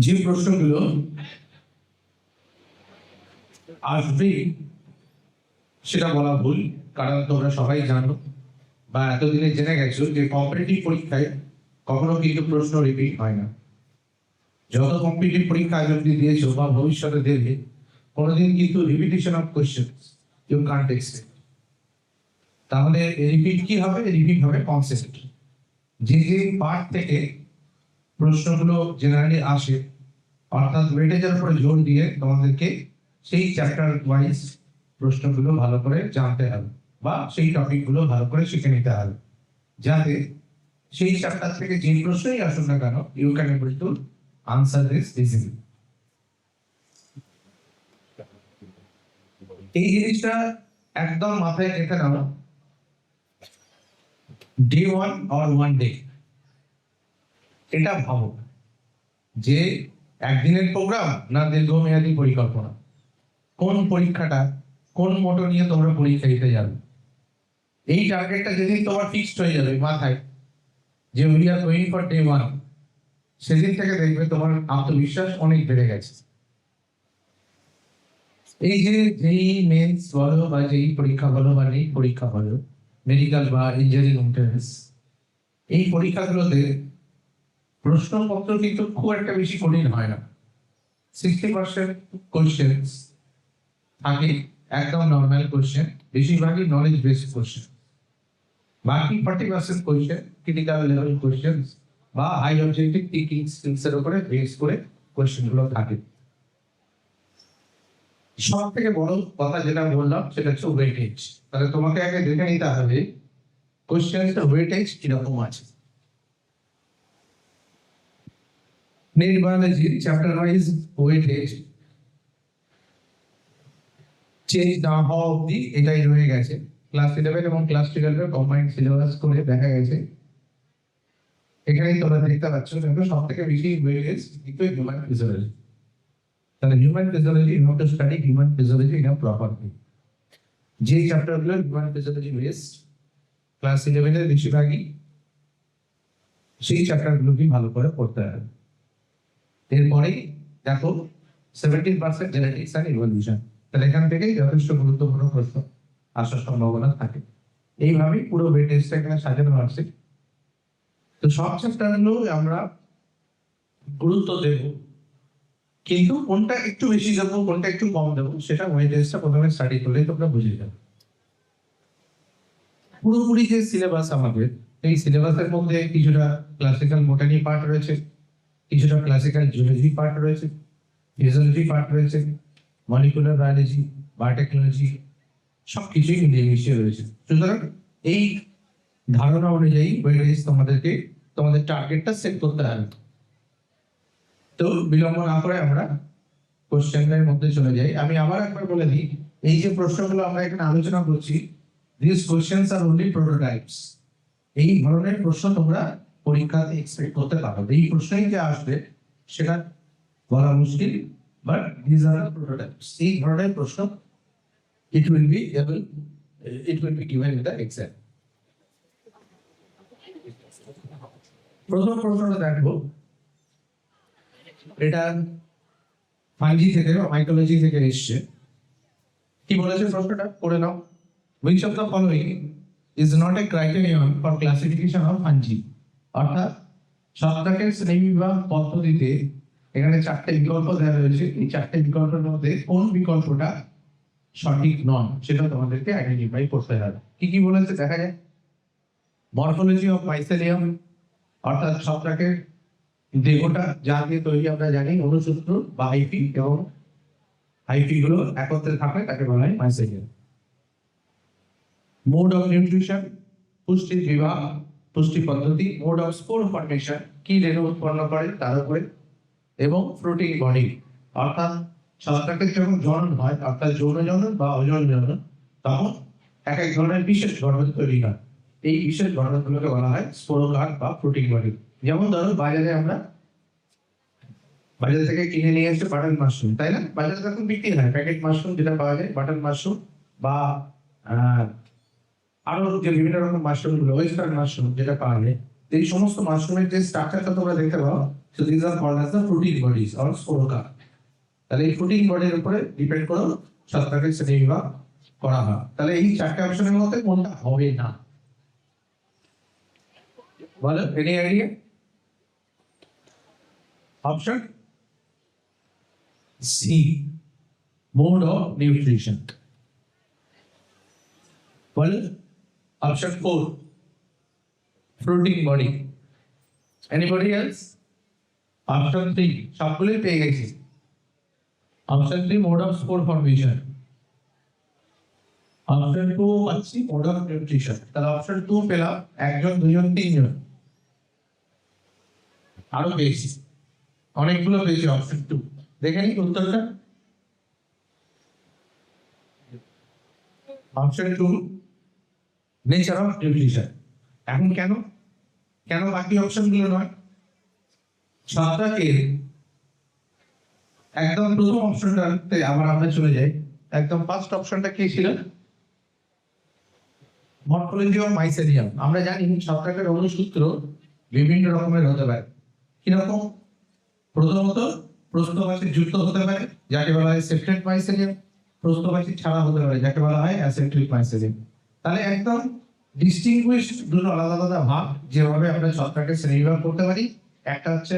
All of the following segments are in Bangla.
যে প্রশ্নগুলো আসবে সেটা বলা ভুল, কারণ তোমরা সবাই জানো বা এতদিনে জেনে গেছো যে কম্পিটিটিভ পরীক্ষায় কখনো কিন্তু প্রশ্ন রিপিট হয় না। যত কম্পিটিটিভ পরীক্ষা আজ অব্দি দিয়েছো বা ভবিষ্যতে দেবে, কোনোদিন কিন্তু repetition of question you can't expect. তাহলে রিপিট কি হবে? রিপিট হবে কনসেপ্ট। যে পার্ট থেকে প্রশ্নগুলো জেনারেলি আসে, অর্থাৎ ওয়েটেজের উপরে জোর দিয়ে তোমাদেরকে সেই চ্যাপ্টার ওয়াইজ প্রশ্নগুলো ভালো করে জানতে হবে বা সেই টপিকগুলো ভালো করে শিখে নিতে হবে, যাতে সেই চ্যাপ্টার থেকে যে প্রশ্নই আসুক না কেন you can able to answer this easily. এই জিনিসটা একদম মাথায় রেখে নাও। Day one or one day, এটা ভাবো যে একদিনের প্রোগ্রাম না দীর্ঘমেয়াদী পরিকল্পনা। কোন পরীক্ষাটা কোন মোটো নিয়ে তোমরা পরীক্ষা দিতে যাবে? এই টার্গেটটা যেদিন তোমার ফিক্সড হয়ে যাবে মাথায় যে we are going for day one, সেদিন থেকে দেখবে তোমার আত্মবিশ্বাস অনেক বেড়ে গেছে। এই যে যেই মেন্স বলো বা যেই পরীক্ষা বলো বা নেই পরীক্ষা বলো, মেডিকেল বা ইঞ্জিনিয়ারিং এন্ট্রান্স, এই পরীক্ষাগুলোতে প্রশ্নপত্র কিন্তু খুব একটা বেশি কঠিন হয় না। 60% কোশ্চেন থাকে একদম নর্মাল কোশ্চেন, বেশিরভাগই নলেজ বেসড কোশ্চেন। বাকি 40% কোশ্চেন ক্রিটিক্যাল লেভেল কোশ্চেন বা হাই অবজেক্টিভ থিংকিং স্কিলস এর উপরে বেস করে কোশ্চেন গুলো থাকে। সব থেকে বড় কথা যেটা বললাম সেটা হচ্ছে ওয়েটেজ। তাহলে তোমাকে আগে দেখে নিতে হবে কোশ্চেনটা ওয়েটেজ কিরকম আছে। Net biology chapter wise weightage change না হওয়া অব্দি এটাই রয়ে গেছে। ক্লাস 11 এবং ক্লাস 12 কম্বাইন্ড সিলেবাস করে দেখা গেছে, এখানেই তোমরা দেখতে পাচ্ছ সব থেকে বেশি ওয়েটেজ কিন্তু হিউম্যান ফিজিওলজি। তাহলে human physiology, you have to study human physiology in a proper way. যে চ্যাপ্টারগুলো হিউম্যান ফিজিওলজি বেসড, ক্লাস 11 এর বেশিরভাগই সেই চ্যাপ্টারগুলোকে ভালো করে পড়তে হবে। এরপরেই দেখো 17% জেনেটিক্স অ্যান্ড ইভলিউশন, তাহলে এখান থেকেই যথেষ্ট গুরুত্বপূর্ণ প্রশ্ন আসার সম্ভাবনা থাকে। এইভাবেই পুরো ওয়েটেজটা এখানে সাজানো আছে। তো সব চ্যাপ্টারগুলো আমরা গুরুত্ব দেব, কিন্তু কোনটা একটু বেশি দেবো কোনটা একটু কম দেবো সেটা ওয়েটেজটা প্রথমে স্টাডি করলেই তোমরা বুঝে যাবে। পুরোপুরি যে সিলেবাস আমাদের, এই সিলেবাসের মধ্যে কিছুটা ক্লাসিক্যাল বোটানি পার্ট রয়েছে, কিছুটা ক্লাসিক্যাল জিওলজি পার্ট রয়েছে, ফিজিওলজি পার্ট রয়েছে, মলিকুলার বায়োলজি, বায়োটেকনোলজি, সবকিছুই মিলিয়ে মিশিয়ে রয়েছে। সুতরাং এই ধারণা অনুযায়ী ওয়েটেজ তোমাদেরকে তোমাদের টার্গেটটা সেট করতে হবে। তো বিলম্ব না করে আমরা কোশ্চেনের মধ্যে চলে যাই। আমি আবার একবার বলে দিই, এই যে প্রশ্নগুলো আমরা এখানে আলোচনা করছি, this questions are only prototypes. এই ধরনের প্রশ্ন তোমরা পরীক্ষাতে এক্সপেক্ট করতে পারো। এই প্রশ্নই যে আসবে সেটা বলা মুশকিল, বাট দিস আর দ্য প্রোটোটাইপস। এই ধরনের প্রশ্ন it will be able, it will be given in the exam. প্রথম প্রশ্নটা দেখো, এটা ফাঞ্জি থেকে বা মাইকোলজি থেকে এসছে। কি বলেছে প্রশ্নটা পড়ে নাও। which of the following is not a criterion for classification of fungi? অর্থাৎ ছত্রাকের শ্রেণীবিভাগ পদ্ধতিতে এখানে চারটে বিকল্প দেওয়া রয়েছে। এই চারটে বিকল্পের মধ্যে কোন বিকল্পটা সঠিক নয় সেটা তোমাদেরকে আইডেন্টিফাই করতে হবে। কি কি বলেছে দেখা যায়। মরফোলজি অফ মাইসেলিয়াম, অর্থাৎ ছত্রাকের দেহটা যা দিয়ে তৈরি আমরা জানি, অনুসূত্র বা হাইফি, এবং হাইফি গুলো একত্রে থাকলে তাকে বলা হয় মাইসেলিয়াম। মোড অফ নিউট্রিশন, পুষ্টির বিভাগ, পুষ্টি পদ্ধতি। মোড অফ স্পোর ফর্মেশন, কি রেণু উৎপন্ন করে তার উপরে। এবং ফ্রুটিং বডি, অর্থাৎ ছত্রাকের যখন জনন হয়, অর্থাৎ যৌন জনন বা অযৌন জনন, তখন এক এক ধরনের বিশেষ গঠন তৈরি হয়। এই বিশেষ গঠনগুলোকে বলা হয় স্পোরোকার্ড বা ফ্রুটিং বডি। যেমন ধরো বাজার থেকে কিনে নিয়ে এসে বাটন মাশরুম, তাই না? বাজারে তখন বিক্রি হয় প্যাকেট মাশরুম যেটা পাওয়া যায়, বাটন মাশরুম বা আরো যে বিভিন্ন রকম মাশরুম গুলো, ওয়েস্টার্ন মাশরুম যেটা পাওয়া যায়, এই সমস্ত মাশরুমের যে স্ট্রাকচারটা তোমরা দেখতে পাও, so this are called as the protein bodies or sporocarp. তাহলে এই প্রোটিন বডির উপরে ডিপেন্ড করে ছত্রাকের শ্রেণীবিভাগ করা হয়। তাহলে এই চারটে অপশনের মধ্যে কোনটা হবে না বলো, any idea? Option C, mode of nutrition. বলো option 4, protein body. Anybody else? Option 3 সবগুলোই পেয়ে গেছি। Option 3 mode of spore formation. Option 2 পাচ্ছি মোড অফ নিউট্রিশন। তাহলে অপশন 2 পেলাম, একজন, দুজন, তিনজন। আরো পেয়েছি, অনেকগুলো পেয়েছি অপশন 2। দেখে নিই উত্তরটা। Option 2 nature of nutrition. এখন কেন বাকি অপশনগুলো নয়? ছত্রাকের একদম প্রথম অপশনটাতে আবার আমরা চলে যাই। একদম ফার্স্ট অপশনটা কি ছিল? Morphology of mycelium. আমরা জানি ছত্রাকের অনুসূত্র বিভিন্ন রকমের হতে পারে। কিরকম? প্রথমত প্রস্থবাসী যুক্ত হতে পারে, যাকে বলা হয় সেপ্টেড মাইসেলিয়াম। প্রস্থবাসী ছাড়া হতে পারে, যাকে বলা হয় অ্যাসেন্ট্রিক মাইসেলিয়াম। তাহলে একদম ডিস্টিংগুইশড দুটো আলাদা আলাদা ভাগ যেভাবে আমরা ছত্রাকের শ্রেণীবিভাগ করতে পারি। একটা হচ্ছে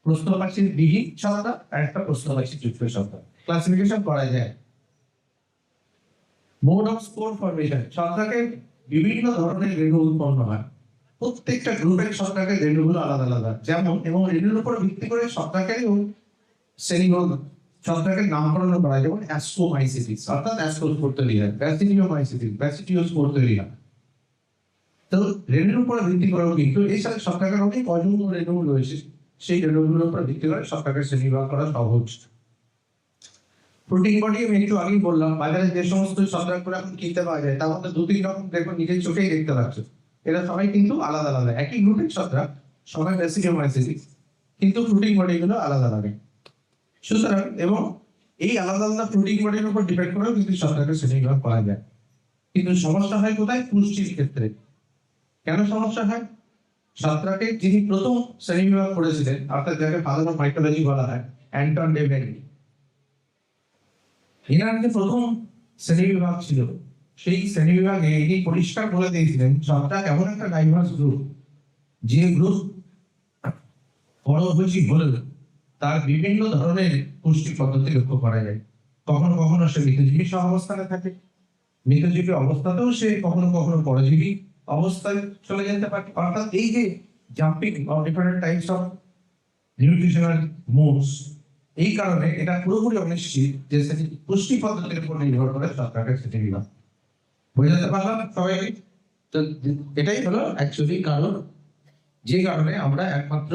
প্রস্থবাসী বিহীন ছত্রাক আর একটা প্রস্থবাসী যুক্ত ছত্রাক। ক্লাসিফিকেশন করা যায়। মোড অফ স্পোর ফর্মেশন, ছত্রাকের বিভিন্ন ধরনের রেণু উৎপন্ন হয়। প্রত্যেকটা গ্রুপের ছত্রাকের রেণুগুলো আলাদা আলাদা, যেমন এবং রেণুর উপর ভিত্তি করে ছত্রাকেরও শ্রেণীবদ্ধ, ছত্রাকের নামকরণ করা হয়। যেমন অ্যাস্কোমাইসিস অর্থাৎ অ্যাস্কোস্পোর তৈরি হয়, ব্যাসিডিওমাইসিস ব্যাসিডিওস্পোর তৈরি হয়। তো রেণুর উপর ভিত্তি করেও কিন্তু এই সাথে ছত্রাকের অনেক অযৌন রেণু রয়েছে, সেই রেণুগুলোর উপর ভিত্তি করে ছত্রাকের শ্রেণীবিভাগ করা সহজ। প্রোটিন বডি আমি একটু আগেই বললাম, বাজারে যে সমস্ত ছত্রাকগুলো এখন কিনতে পাওয়া যায় তার মধ্যে 2-3 রকম দেখো, নিজের চোখেই দেখতে পাচ্ছ। এরা সবাই কিন্তু আলাদা আলাদা, একই গ্রুপের ছত্রাক, সবাই ব্যাসিডিওমাইসিস, কিন্তু প্রোটিন বডিগুলো আলাদা আলাদা। সুতরাং এবং এই আলাদা আলাদা প্রোটিন বডির উপর ডিপেন্ড করেও কিন্তু ছত্রাকের শ্রেণীবিভাগ করা যায়। কিন্তু সমস্যা হয় কোথায়? পুষ্টির ক্ষেত্রে। কেন সমস্যা হয়? ছত্রাকের যিনি প্রথম শ্রেণীবিভাগ করেছিলেন, অর্থাৎ যাকে ফাদার অফ মাইকোলজি বলা হয়, অ্যান্টন ডে ভেরি, এনার যে প্রথম শ্রেণীবিভাগ ছিল, সেই শ্রেণীবিভাগে ইনি পরিষ্কার বলে দিয়েছিলেন ছত্রাক এমন একটা ডাইভার্স গ্রুপ, যে গ্রুপ পরভোজী হলেও তার বিভিন্ন ধরনের পুষ্টি পদ্ধতি লক্ষ্য করা যায়। কখনো কখনো সে মিতজীবী সহ অবস্থানে থাকে, মিতজীবী অবস্থাতেও সে কখনো কখনো পরজীবী অবস্থায় চলে যেতে পারে। অর্থাৎ এই যে jumping of different types of nutritional modes, এই কারণে এটা পুরোপুরি অনিশ্চিত যে পুষ্টি পদ্ধতির উপর নির্ভর করে ছত্রাকের শ্রেণীবিভাগ। বোঝাতে পারলাম সবাইকে? তো এটাই হলো অ্যাকচুয়ালি কারণ, যে কারণে আমরা একমাত্র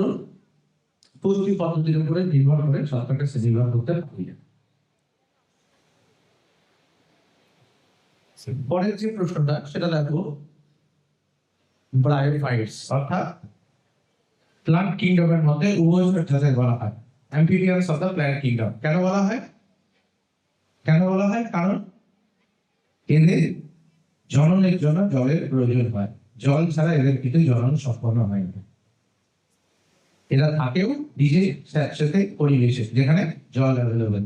পুষ্টি পদ্ধতির উপরে নির্ভর করে ছত্রাকের শ্রেণীবিভাগ করতে পারি না। পরের যে প্রশ্নটা সেটা দেখো, ব্রায়োফাইটস অর্থাৎ প্লান্ট কিংডমের মধ্যে উভচর যাদের বলা হয়, অ্যাম্ফিবিয়ানস অফ দ্য প্ল্যান্ট কিংডম। কেন বলা হয়? কারণ এদের জননের জন্য জলের প্রয়োজন হয়, জল ছাড়া এদের কিন্তু জনন সম্পন্ন হয় না। এরা থাকেও নিজে সাথে পরিবেশে যেখানে জল অ্যাভেলেবল।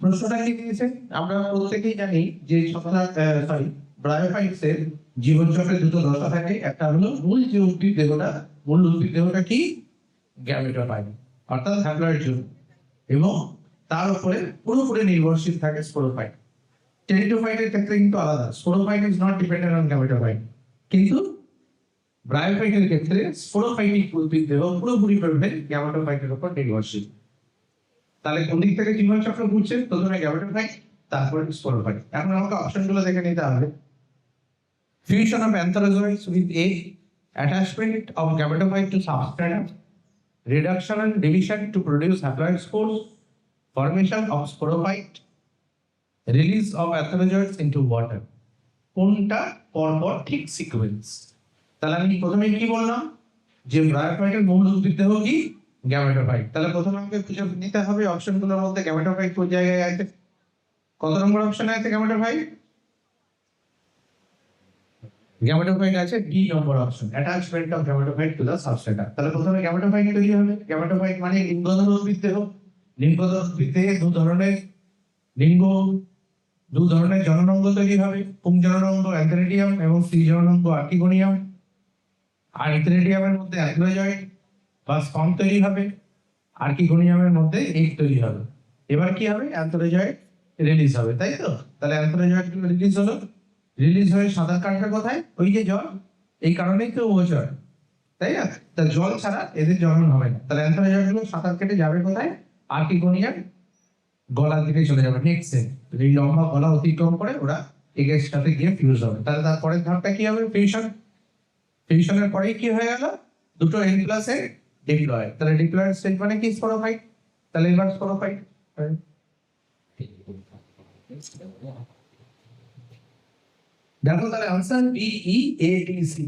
প্রশ্নটা কি দিয়েছে? আমরা প্রত্যেকেই জানি যে ব্রায়োফাইটস এর জীবনচক্রে দুটো দশা থাকে। একটা হলো মূল যে উদ্ভিদ দেহটা, মূল উদ্ভিদ দেহটা কি? গ্যামেটোফাইট অর্থাৎ হ্যাপ্লয়েড জোন, এবং তার উপরে পুরোপুরি নির্ভরশীল থাকে স্পোরোফাইট। টেরিডোফাইটের ক্ষেত্রে কিন্তু আলাদা, sporophyte is not dependent on gametophyte, কিন্তু ব্রায়োফাইটের ক্ষেত্রে স্পোরোফাইটিক উদ্ভিদ দেহ পুরোপুরিভাবে গ্যামেটোফাইটের উপর নির্ভরশীল। তাহলে কোন দিক থেকে জীবনচক্র ঘুরছে? প্রথমে গ্যামেটোফাইট, তারপরে স্পোরোফাইট। এখন আমাকে অপশনগুলো দেখে নিতে হবে। Fusion of antherozoids with egg, attachment of gametophyte to substratum, reduction and division to produce haploid spores, formation of sporophyte, release of antherozoids into water. কোনটা পরপর ঠিক সিকোয়েন্স? তাহলে আমি প্রথমে কি বললাম যে ব্রায়োফাইটের মূল উদ্ভিদ দেহ কি? গ্যামেটোফাইট। তাহলে প্রথমে আমাকে খুঁজে নিতে হবে অপশনগুলোর মধ্যে গ্যামেটোফাইট কোন জায়গায় আছে। কত নম্বর অপশনে আছে গ্যামেটোফাইট? গ্যামেটোফাইট আছে ডি নম্বর option, attachment of gametophyte to the substrata. তাহলে প্রথমে গ্যামেটোফাইট তৈরি হবে। গ্যামেটোফাইট মানে লিঙ্গধর উদ্ভিদ দেহ। লিঙ্গধর উদ্ভিদ দেহে দু ধরনের জননাঙ্গ তৈরি হবে, পুংজননাঙ্গ অ্যান্থেরিডিয়াম এবং স্ত্রীজননাঙ্গ আর্কিগোনিয়াম। অ্যান্থেরিডিয়ামের মধ্যে অ্যান্থ্রোজয়েড বা স্পর্ম তৈরি হবে, আর্কিগোনিয়ামের মধ্যে এগ তৈরি হবে। এবার কি হবে, অ্যান্থ্রোজয়েড রিলিজ হবে, তাই তো? তাহলে অ্যান্থ্রোজয়েড রিলিজ হলো, রিলিজ হয়ে সাঁতার কাটবে কোথায়, ওই যে জল, এই কারণেই তো উভচর, তাই না? তা জল ছাড়া এদের জন্ম হবে না। তাহলে অ্যান্থ্রোজয়েড গুলো সাঁতার কেটে যাবে কোথায়, আর্কিগোনিয়াম গলার দিকে চলে যাবে, নেক্সট এই লম্বা গলা অতিক্রম করে ওরা এগের সাথে গিয়ে ফিউজ হবে। তাহলে তারপরের ধাপটা কি হবে, ফিউশন। ফিউশনের পরেই কি হয়ে গেল, দুটো এন প্লাসে ডিপ্লয়। তাহলে ডিপ্লয়েড স্টেজ মানে কি, স্পোরোফাইট। তাহলে এবার স্পোরোফাইট দেখো, তাহলে answer B E A D C.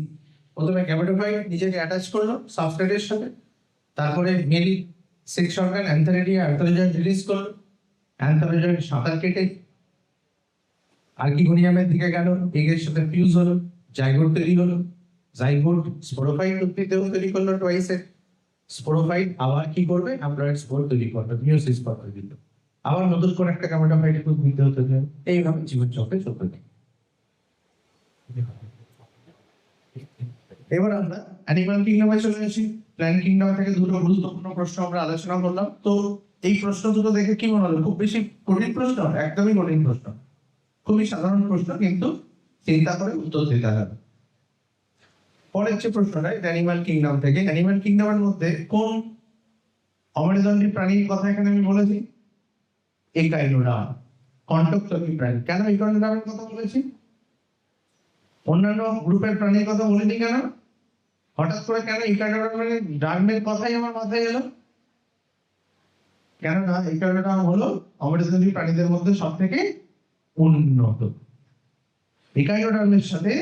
প্রথমে গ্যামেটোফাইট নিজেকে অ্যাটাচ করলো সাবস্ট্রেটের সাথে, তারপরে male sex organ antheridia antherozoid release করলো, অ্যান্থ্রোজয়েড সাঁতার কেটে আর্কিগোনিয়ামের দিকে গেল, এগের সাথে ফিউজ হলো, জাইগোট তৈরি হলো, জাইগোট স্পোরোফাইট উদ্ভিদেও তৈরি করলো টুয়াইসে। স্পোরোফাইট আবার কি করবে, হ্যাপ্লয়েড স্পোর তৈরি করবে, মিয়োসিস পদ্ধতি দিল, আবার নতুন করে একটা গ্যামেটোফাইট উদ্ভিদ হতে যাবে। এইভাবে জীবন চক্রে চলতে থাকে। এবার আমরা অ্যানিমাল কিংডমে চলে আসি। প্ল্যান্ট কিংডম থেকে দুটো গুরুত্বপূর্ণ প্রশ্ন আমরা আলোচনা করলাম। তো এই প্রশ্ন দুটো দেখে কি মনে হলো, খুব বেশি কঠিন প্রশ্ন? একদমই কঠিন প্রশ্ন, খুবই সাধারণ প্রশ্ন, কিন্তু চিন্তা করে উত্তর দিতে হবে। পরের যে প্রশ্নটা, অ্যানিমাল কিংডম থেকে। অ্যানিমাল কিংডমের মধ্যে কোন অমেরুদণ্ডী প্রাণীর কথা এখানে আমি বলেছি, একাইনোডার্ম, কণ্টকতলী প্রাণী। কেন একাইনোডার্মের কথা বলেছি, অন্যান্য গ্রুপের প্রাণীর কথা বলিনি কেন? হঠাৎ করে কেন একাইনোডার্মের কথাই আমার মাথায় এলো? কেননা একাইনোডার্ম হলো অমেরুদণ্ডী প্রাণীদের মধ্যে সব থেকে উন্নত। একাইনোডার্মের সাথে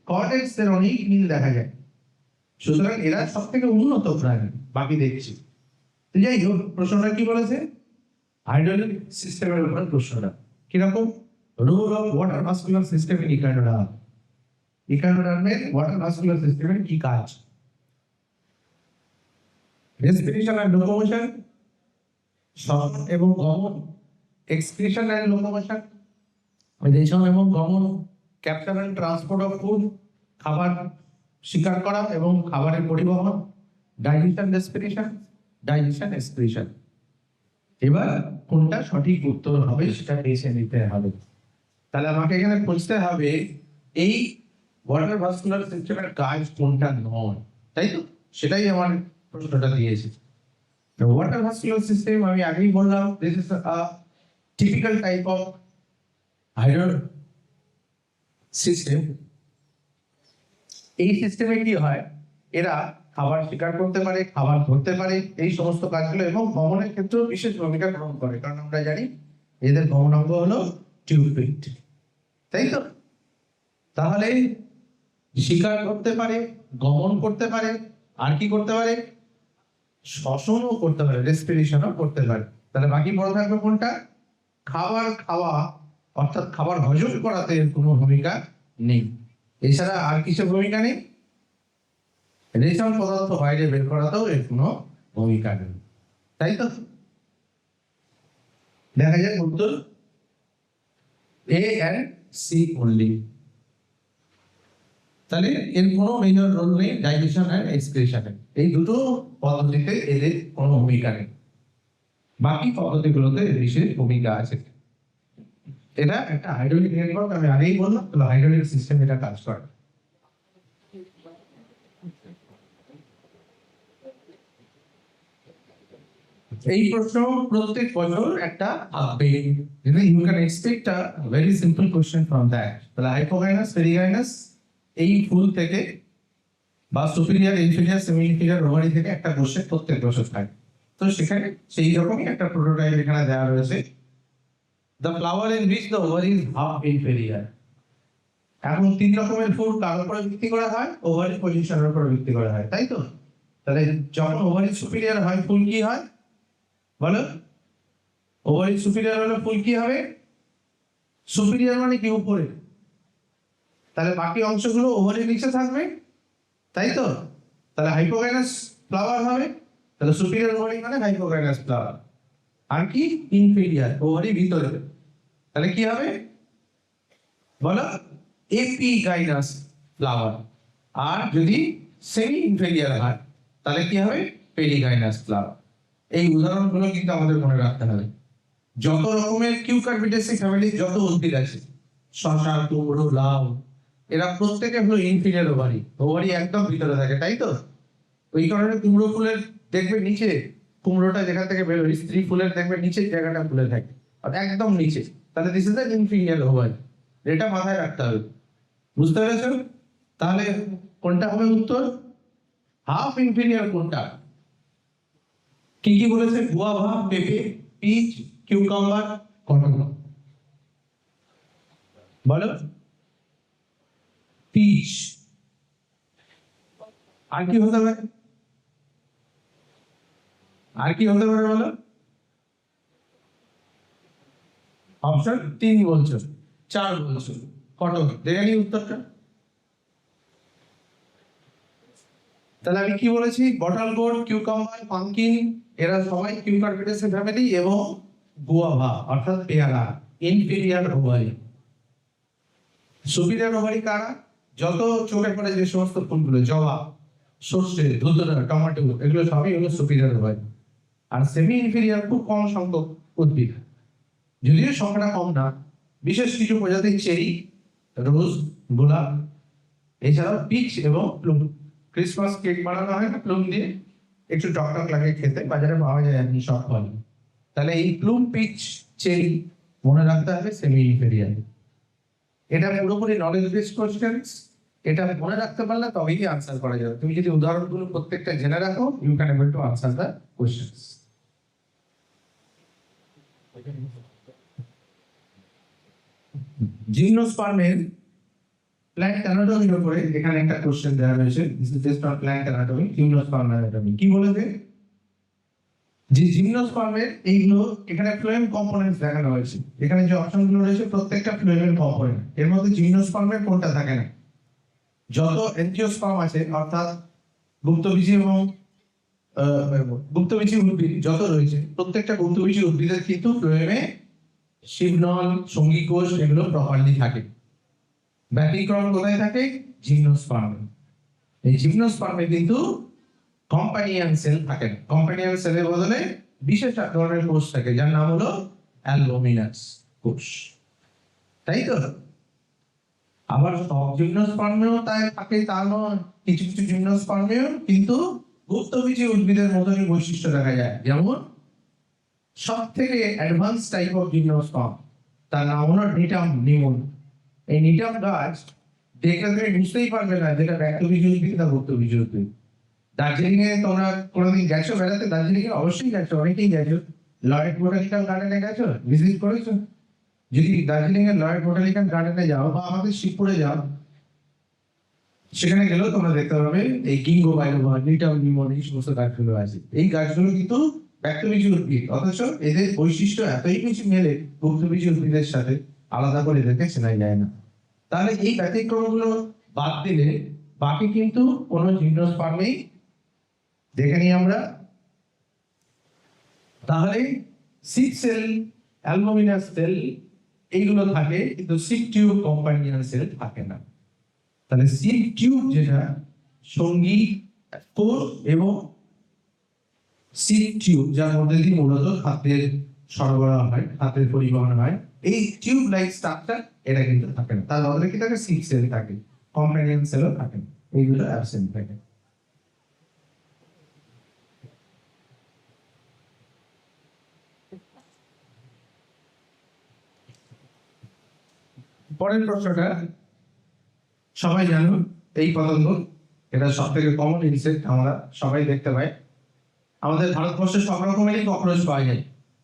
কর্ডেক্সের অনেক মিল দেখা যায়, সুতরাং এরা সব থেকে উন্নত প্রাণী বাকি দেখছি। যাই হোক, প্রশ্নটা কি বলেছে, হাইড্রোলিক সিস্টেমের উপর প্রশ্নটা। কিরকম, role of water vascular system in echinoderm. ইকাইনোডার্মের ওয়াটার ভাস্কুলার সিস্টেমের কি কাজ? রেসপিরেশন এন্ড লোকোমোশন, শ্বসন এবং গমন, এক্সক্রিশন এন্ড লোকোমোশন, রেশন এবং গমন, capture and transport of food, খাবার শিকার করা এবং খাবারের পরিবহন, ডাইজেশন রেসপিরেশন, ডাইজেশন এক্সক্রিশন। এবার কোনটা সঠিক উত্তর হবে সেটা বেছে নিতে হবে। তাহলে আমাকে এখানে খুঁজতে হবে এই ওয়াটার ভাস্কুলার সিস্টেমের কাজ কোনটা নয়, তাই তো? সেটাই আমার প্রশ্নটা দিয়েছে। ওয়াটার ভাস্কুলার সিস্টেম আমি আগেই বললাম, this is a typical type of hydro system. এই সিস্টেমে কি হয়, এরা খাবার শিকার করতে পারে, খাবার ধরতে পারে, এই সমস্ত কাজগুলো, এবং গমনের ক্ষেত্রেও বিশেষ ভূমিকা গ্রহণ করে, কারণ আমরা জানি এদের গমনাঙ্গ হলো টিউবিট, তাই তো? তাহলে শিকার করতে পারে, গমন করতে পারে, আর কি করতে পারে, শ্বসনও করতে পারে, রেসপিরেশনও করতে পারে। তাহলে বাকি বড় থাকবে কোনটা, খাবার খাওয়া অর্থাৎ খাবার হজম করাতে এর কোনো ভূমিকা নেই। এছাড়া আর কিছু ভূমিকা নেই, রেশন পদার্থ বাইরে বের করাতেও এর কোনো ভূমিকা নেই, তাই তো? দেখা যায় উত্তর এ এন্ড সি অনলি। তাহলে এর কোনো মেজর রোল নেই ডাইজেশন এন্ড এক্সক্রিশনে, এই দুটো পদ্ধতিতে এদের কোনো ভূমিকা নেই, বাকি পদ্ধতিগুলোতে এর বিশেষ ভূমিকা আছে। এটা একটা হাইড্রোলিক নেটওয়ার্ক, আমি আগেই বললাম, তাহলে হাইড্রোলিক সিস্টেম এটা কাজ করে। এই প্রশ্ন প্রত্যেক বছর একটা থাকবে, you can expect a very simple question from that. তাহলে হাইপোগাইনাস, পেরিগাইনাস, এই ফুল থেকে বা superior, inferior, semi inferior ovary থেকে একটা কোশ্চেন প্রত্যেক বছর থাকে। তো সেখানে সেই রকমই একটা প্রোটোটাইপ এখানে দেওয়া রয়েছে, the flower in which the ovary is half inferior. এখন তিন রকমের ফুল কার উপরে ভিত্তি করা হয়, ওভারি পজিশনের উপর ভিত্তি করা হয়, তাই তো? তাহলে যখন ওভারি সুপিরিয়র হয় ফুল কি হয় বলো, ওভারি সুপিরিয়র হলে ফুল কি হবে, সুপিরিয়র মানে কি উপরে, তাহলে বাকি অংশগুলো ওভারি নিচে থাকবে, তাই তো? তাহলে হাইপোগাইনাস ফ্লাওয়ার হবে, তাহলে সুপিরিয়র ওভারি মানে হাইপোগাইনাস ফ্লাওয়ার। আর কি ইনফেরিয়ার ওভারি ভিতরে, তাহলে কি হবে বলো? এপিগাইনাস ফ্লাওয়ার। আর যদি সেমি ইনফেরিয়ার হয় তাহলে কি হবে? পেরিগাইনাস ফ্লাওয়ার। এই উদাহরণগুলো কিন্তু আমাদের মনে রাখতে হবে। যত রকমের কিউকারবিটেসি ফ্যামিলির যত উদ্ভিদ আছে, শসা, কুমড়ো, লাউ, এরা প্রত্যেকে হলো ইনফেরিয়ার ওভারি। ওভারি একদম ভিতরে থাকে, তাই তো? ওই কারণে কুমড়ো ফুলের দেখবে নিচে, কুমড়োটা যেখান থেকে বেরোয়, স্ত্রী ফুলের দেখবে নিচের জায়গাটা ফুলে থাকে, আর একদম নিচে। তাহলে this is the inferior ovary. এটা মাথায় রাখতে হবে, বুঝতে পেরেছো? তাহলে কোনটা হবে উত্তর? হাফ ইনফেরিয়ার কোনটা? কি কি বলেছে? গুয়াভা, পেঁপে, পিচ, কিউকাম্বার, কটন। বলো। পিচ। আর কি হতে পারে? আর কি হতে পারে বলো? অপশন 3 বলছো, 4 বলছো। কটন। দেখে নি উত্তরটা। তাহলে আমি কি বলেছি? বটল গোর্ড, কিউকাম্বার, পামকিন, এরা সবাই কিউকারবিটেসি ফ্যামিলি, এবং গুয়াভা অর্থাৎ পেয়ারা ইনফেরিয়ার ওভারি। সুপিরিয়র ওভারি কারা? যত চোখে পড়ে যে সমস্ত ফুলগুলো, জবা, সর্ষে, ধুতরা, টমেটো, এগুলো সবই হলো সুপিরিয়র ওভারি। আর সেমি ইনফেরিয়ার খুব কম সংখ্যক উদ্ভিদ, যদিও সংখ্যাটা কম না। বিশেষ কিছু প্রজাতির চেরি, রোজ, গোলাপ, এছাড়াও পিচ এবং প্লুম। ক্রিসমাস কেক বানানো হয় না প্লুম দিয়ে, একটু টকটক লাগে খেতে, বাজারে পাওয়া যায় এমনি সব ফল। তাহলে এই প্লুম, পিচ, চেরি মনে রাখতে হবে সেমি ইনফেরিয়ার। এটা পুরোপুরি নলেজ বেসড কোশ্চেন্স। এটা মনে রাখতে পারলে তবেই আনসার করা যাবে। তুমি যদি উদাহরণগুলো প্রত্যেকটা জেনে রাখো, you can able to answer the questions. জিমনোস্পার্মের প্ল্যান্ট অ্যানাটমির উপরে এখানে একটা কোশ্চেন দেওয়া রয়েছে। This is based on plant anatomy, gymnosperm anatomy. কি বলেছে? যে জিমনোস্পার্মের এইগুলো এখানে ফ্লোয়েম কম্পোনেন্টস দেখানো হয়েছে। এখানে যে অপশনগুলো রয়েছে প্রত্যেকটা ফ্লোয়েমের কম্পোনেন্ট। এর মধ্যে জিমনোস্পার্মের কোনটা থাকে না? যত এনজিওস্পার্ম আছে অর্থাৎ গুপ্তবীজী এবং গুপ্তবীজী উদ্ভিদ যত রয়েছে, প্রত্যেকটা গুপ্তবীজী উদ্ভিদের কিন্তু ফ্লোয়েমে শিবনল, সঙ্গী কোষ এগুলো প্রপারলি থাকে। ব্যতিক্রম কোথায় থাকে? জিমনোস্পার্মে। এই জিমনোস্পার্মে কিন্তু কম্পানিয়ন সেল থাকে না। কম্পানিয়ন সেলের বদলে বিশেষ এক ধরনের কোষ থাকে, যার নাম হলো অ্যালবুমিনাস কোষ, তাই তো? আবার সব জিমনোস্পার্মেও তাই থাকে তা নয়। কিছু কিছু জিমনোস্পার্মেও কিন্তু গুপ্তবীজী উদ্ভিদের মতনই বৈশিষ্ট্য দেখা যায়। যেমন সব থেকে অ্যাডভান্স টাইপ অফ জিমনোস্পার্ম, তার নাম হলো নিটাম নিমন। এই নিটাম গাছ দেখলে তুমি বুঝতেই পারবে না যেটা ব্যক্তবীজী উদ্ভিদ না গুপ্তবীজী উদ্ভিদ। দার্জিলিং এ তোমরা কোনোদিন গেছো বেড়াতে? দার্জিলিং এ অবশ্যই গেছো, অনেকেই গেছো। লয়েড বোটানিক্যাল গার্ডেনে গেছো, ভিজিট করেছো? যদি দার্জিলিং এর লয়েড বোটানিক্যাল গার্ডেনে যাও বা আমাদের শিবপুরে যাও, সেখানে গেলেও তোমরা দেখতে পাবে এই গিঙ্গো বাইলোবা, নিটাম নিমন, এই সমস্ত গাছগুলো আছে। এই গাছগুলো কিন্তু ব্যক্তবীজী উদ্ভিদ, অথচ এদের বৈশিষ্ট্য এতই বেশি মেলে গুপ্তবীজী উদ্ভিদের সাথে, আলাদা করে এদেরকে চেনা যায় না। তাহলে এই ব্যতিক্রমগুলো বাদ দিলে বাকি কিন্তু কোনো জিমনোস্পার্মেই দেখে নিই আমরা। তাহলে সিড সেল, অ্যালবুমিনাস সেল এইগুলো থাকে, কিন্তু সিড টিউব, কম্পানিয়ন সেল থাকে না। তাহলে সিড টিউব যেটা সঙ্গী কোষ এবং সিড টিউব, যার মধ্যে দিয়ে মূলত খাদ্যের সরবরাহ হয়, খাদ্যের পরিবহন হয়, এই টিউব লাইক স্ট্রাকচার এটা কিন্তু থাকে না। তার বদলে কি থাকে? সিড সেল থাকে, কম্পানিয়ন সেলও থাকে, এইগুলো অ্যাবসেন্ট থাকে। পরের প্রশ্নটা সবাই জানো, এই পতঙ্গ এটা সব থেকে কমন ইনসেক্ট, আমরা সবাই দেখতে পাই। আমাদের ভারতবর্ষে সব রকমেরই ককরোচ পাওয়া যায়।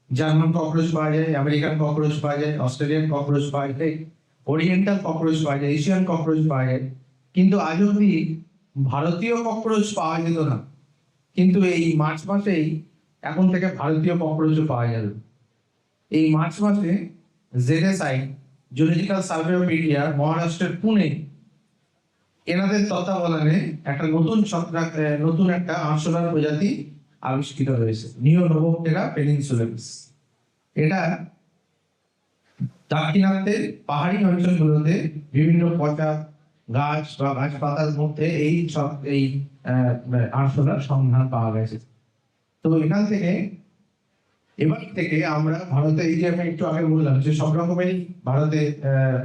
জার্মান ককরোচ পাওয়া যায়, আমেরিকান ককরোচ পাওয়া যায়, অস্ট্রেলিয়ান ককরোচ পাওয়া যায়, ওরিয়েন্টাল ককরোচ পাওয়া যায়, এশিয়ান ককরোচ পাওয়া যায়। কিন্তু আজ অব্দি ভারতীয় ককরোচ পাওয়া যেত না। কিন্তু এই মার্চ মাসেই এখন থেকে ভারতীয় ককরোচও পাওয়া যাবে। এই মার্চ মাসে জেডএসআই, জুলজিক্যাল সার্ভে অফ ইন্ডিয়া, মহারাষ্ট্রের পুনে এনাদের তত্ত্বাবধানে একটা নতুন একটা আরশোলার প্রজাতি আবিষ্কৃত হয়েছে, নিওনোভোপটেরা পেনিনসুলারিস। এটা দাক্ষিণাত্যের পাহাড়ি অঞ্চলগুলোতে বিভিন্ন পচা গাছ বা গাছপাতার মধ্যে এই আরশোলার সন্ধান পাওয়া গেছে। তো এবার থেকে আমরা ভারতে, এই যে আমি একটু আগে বললাম যে সব রকমেরই ভারতে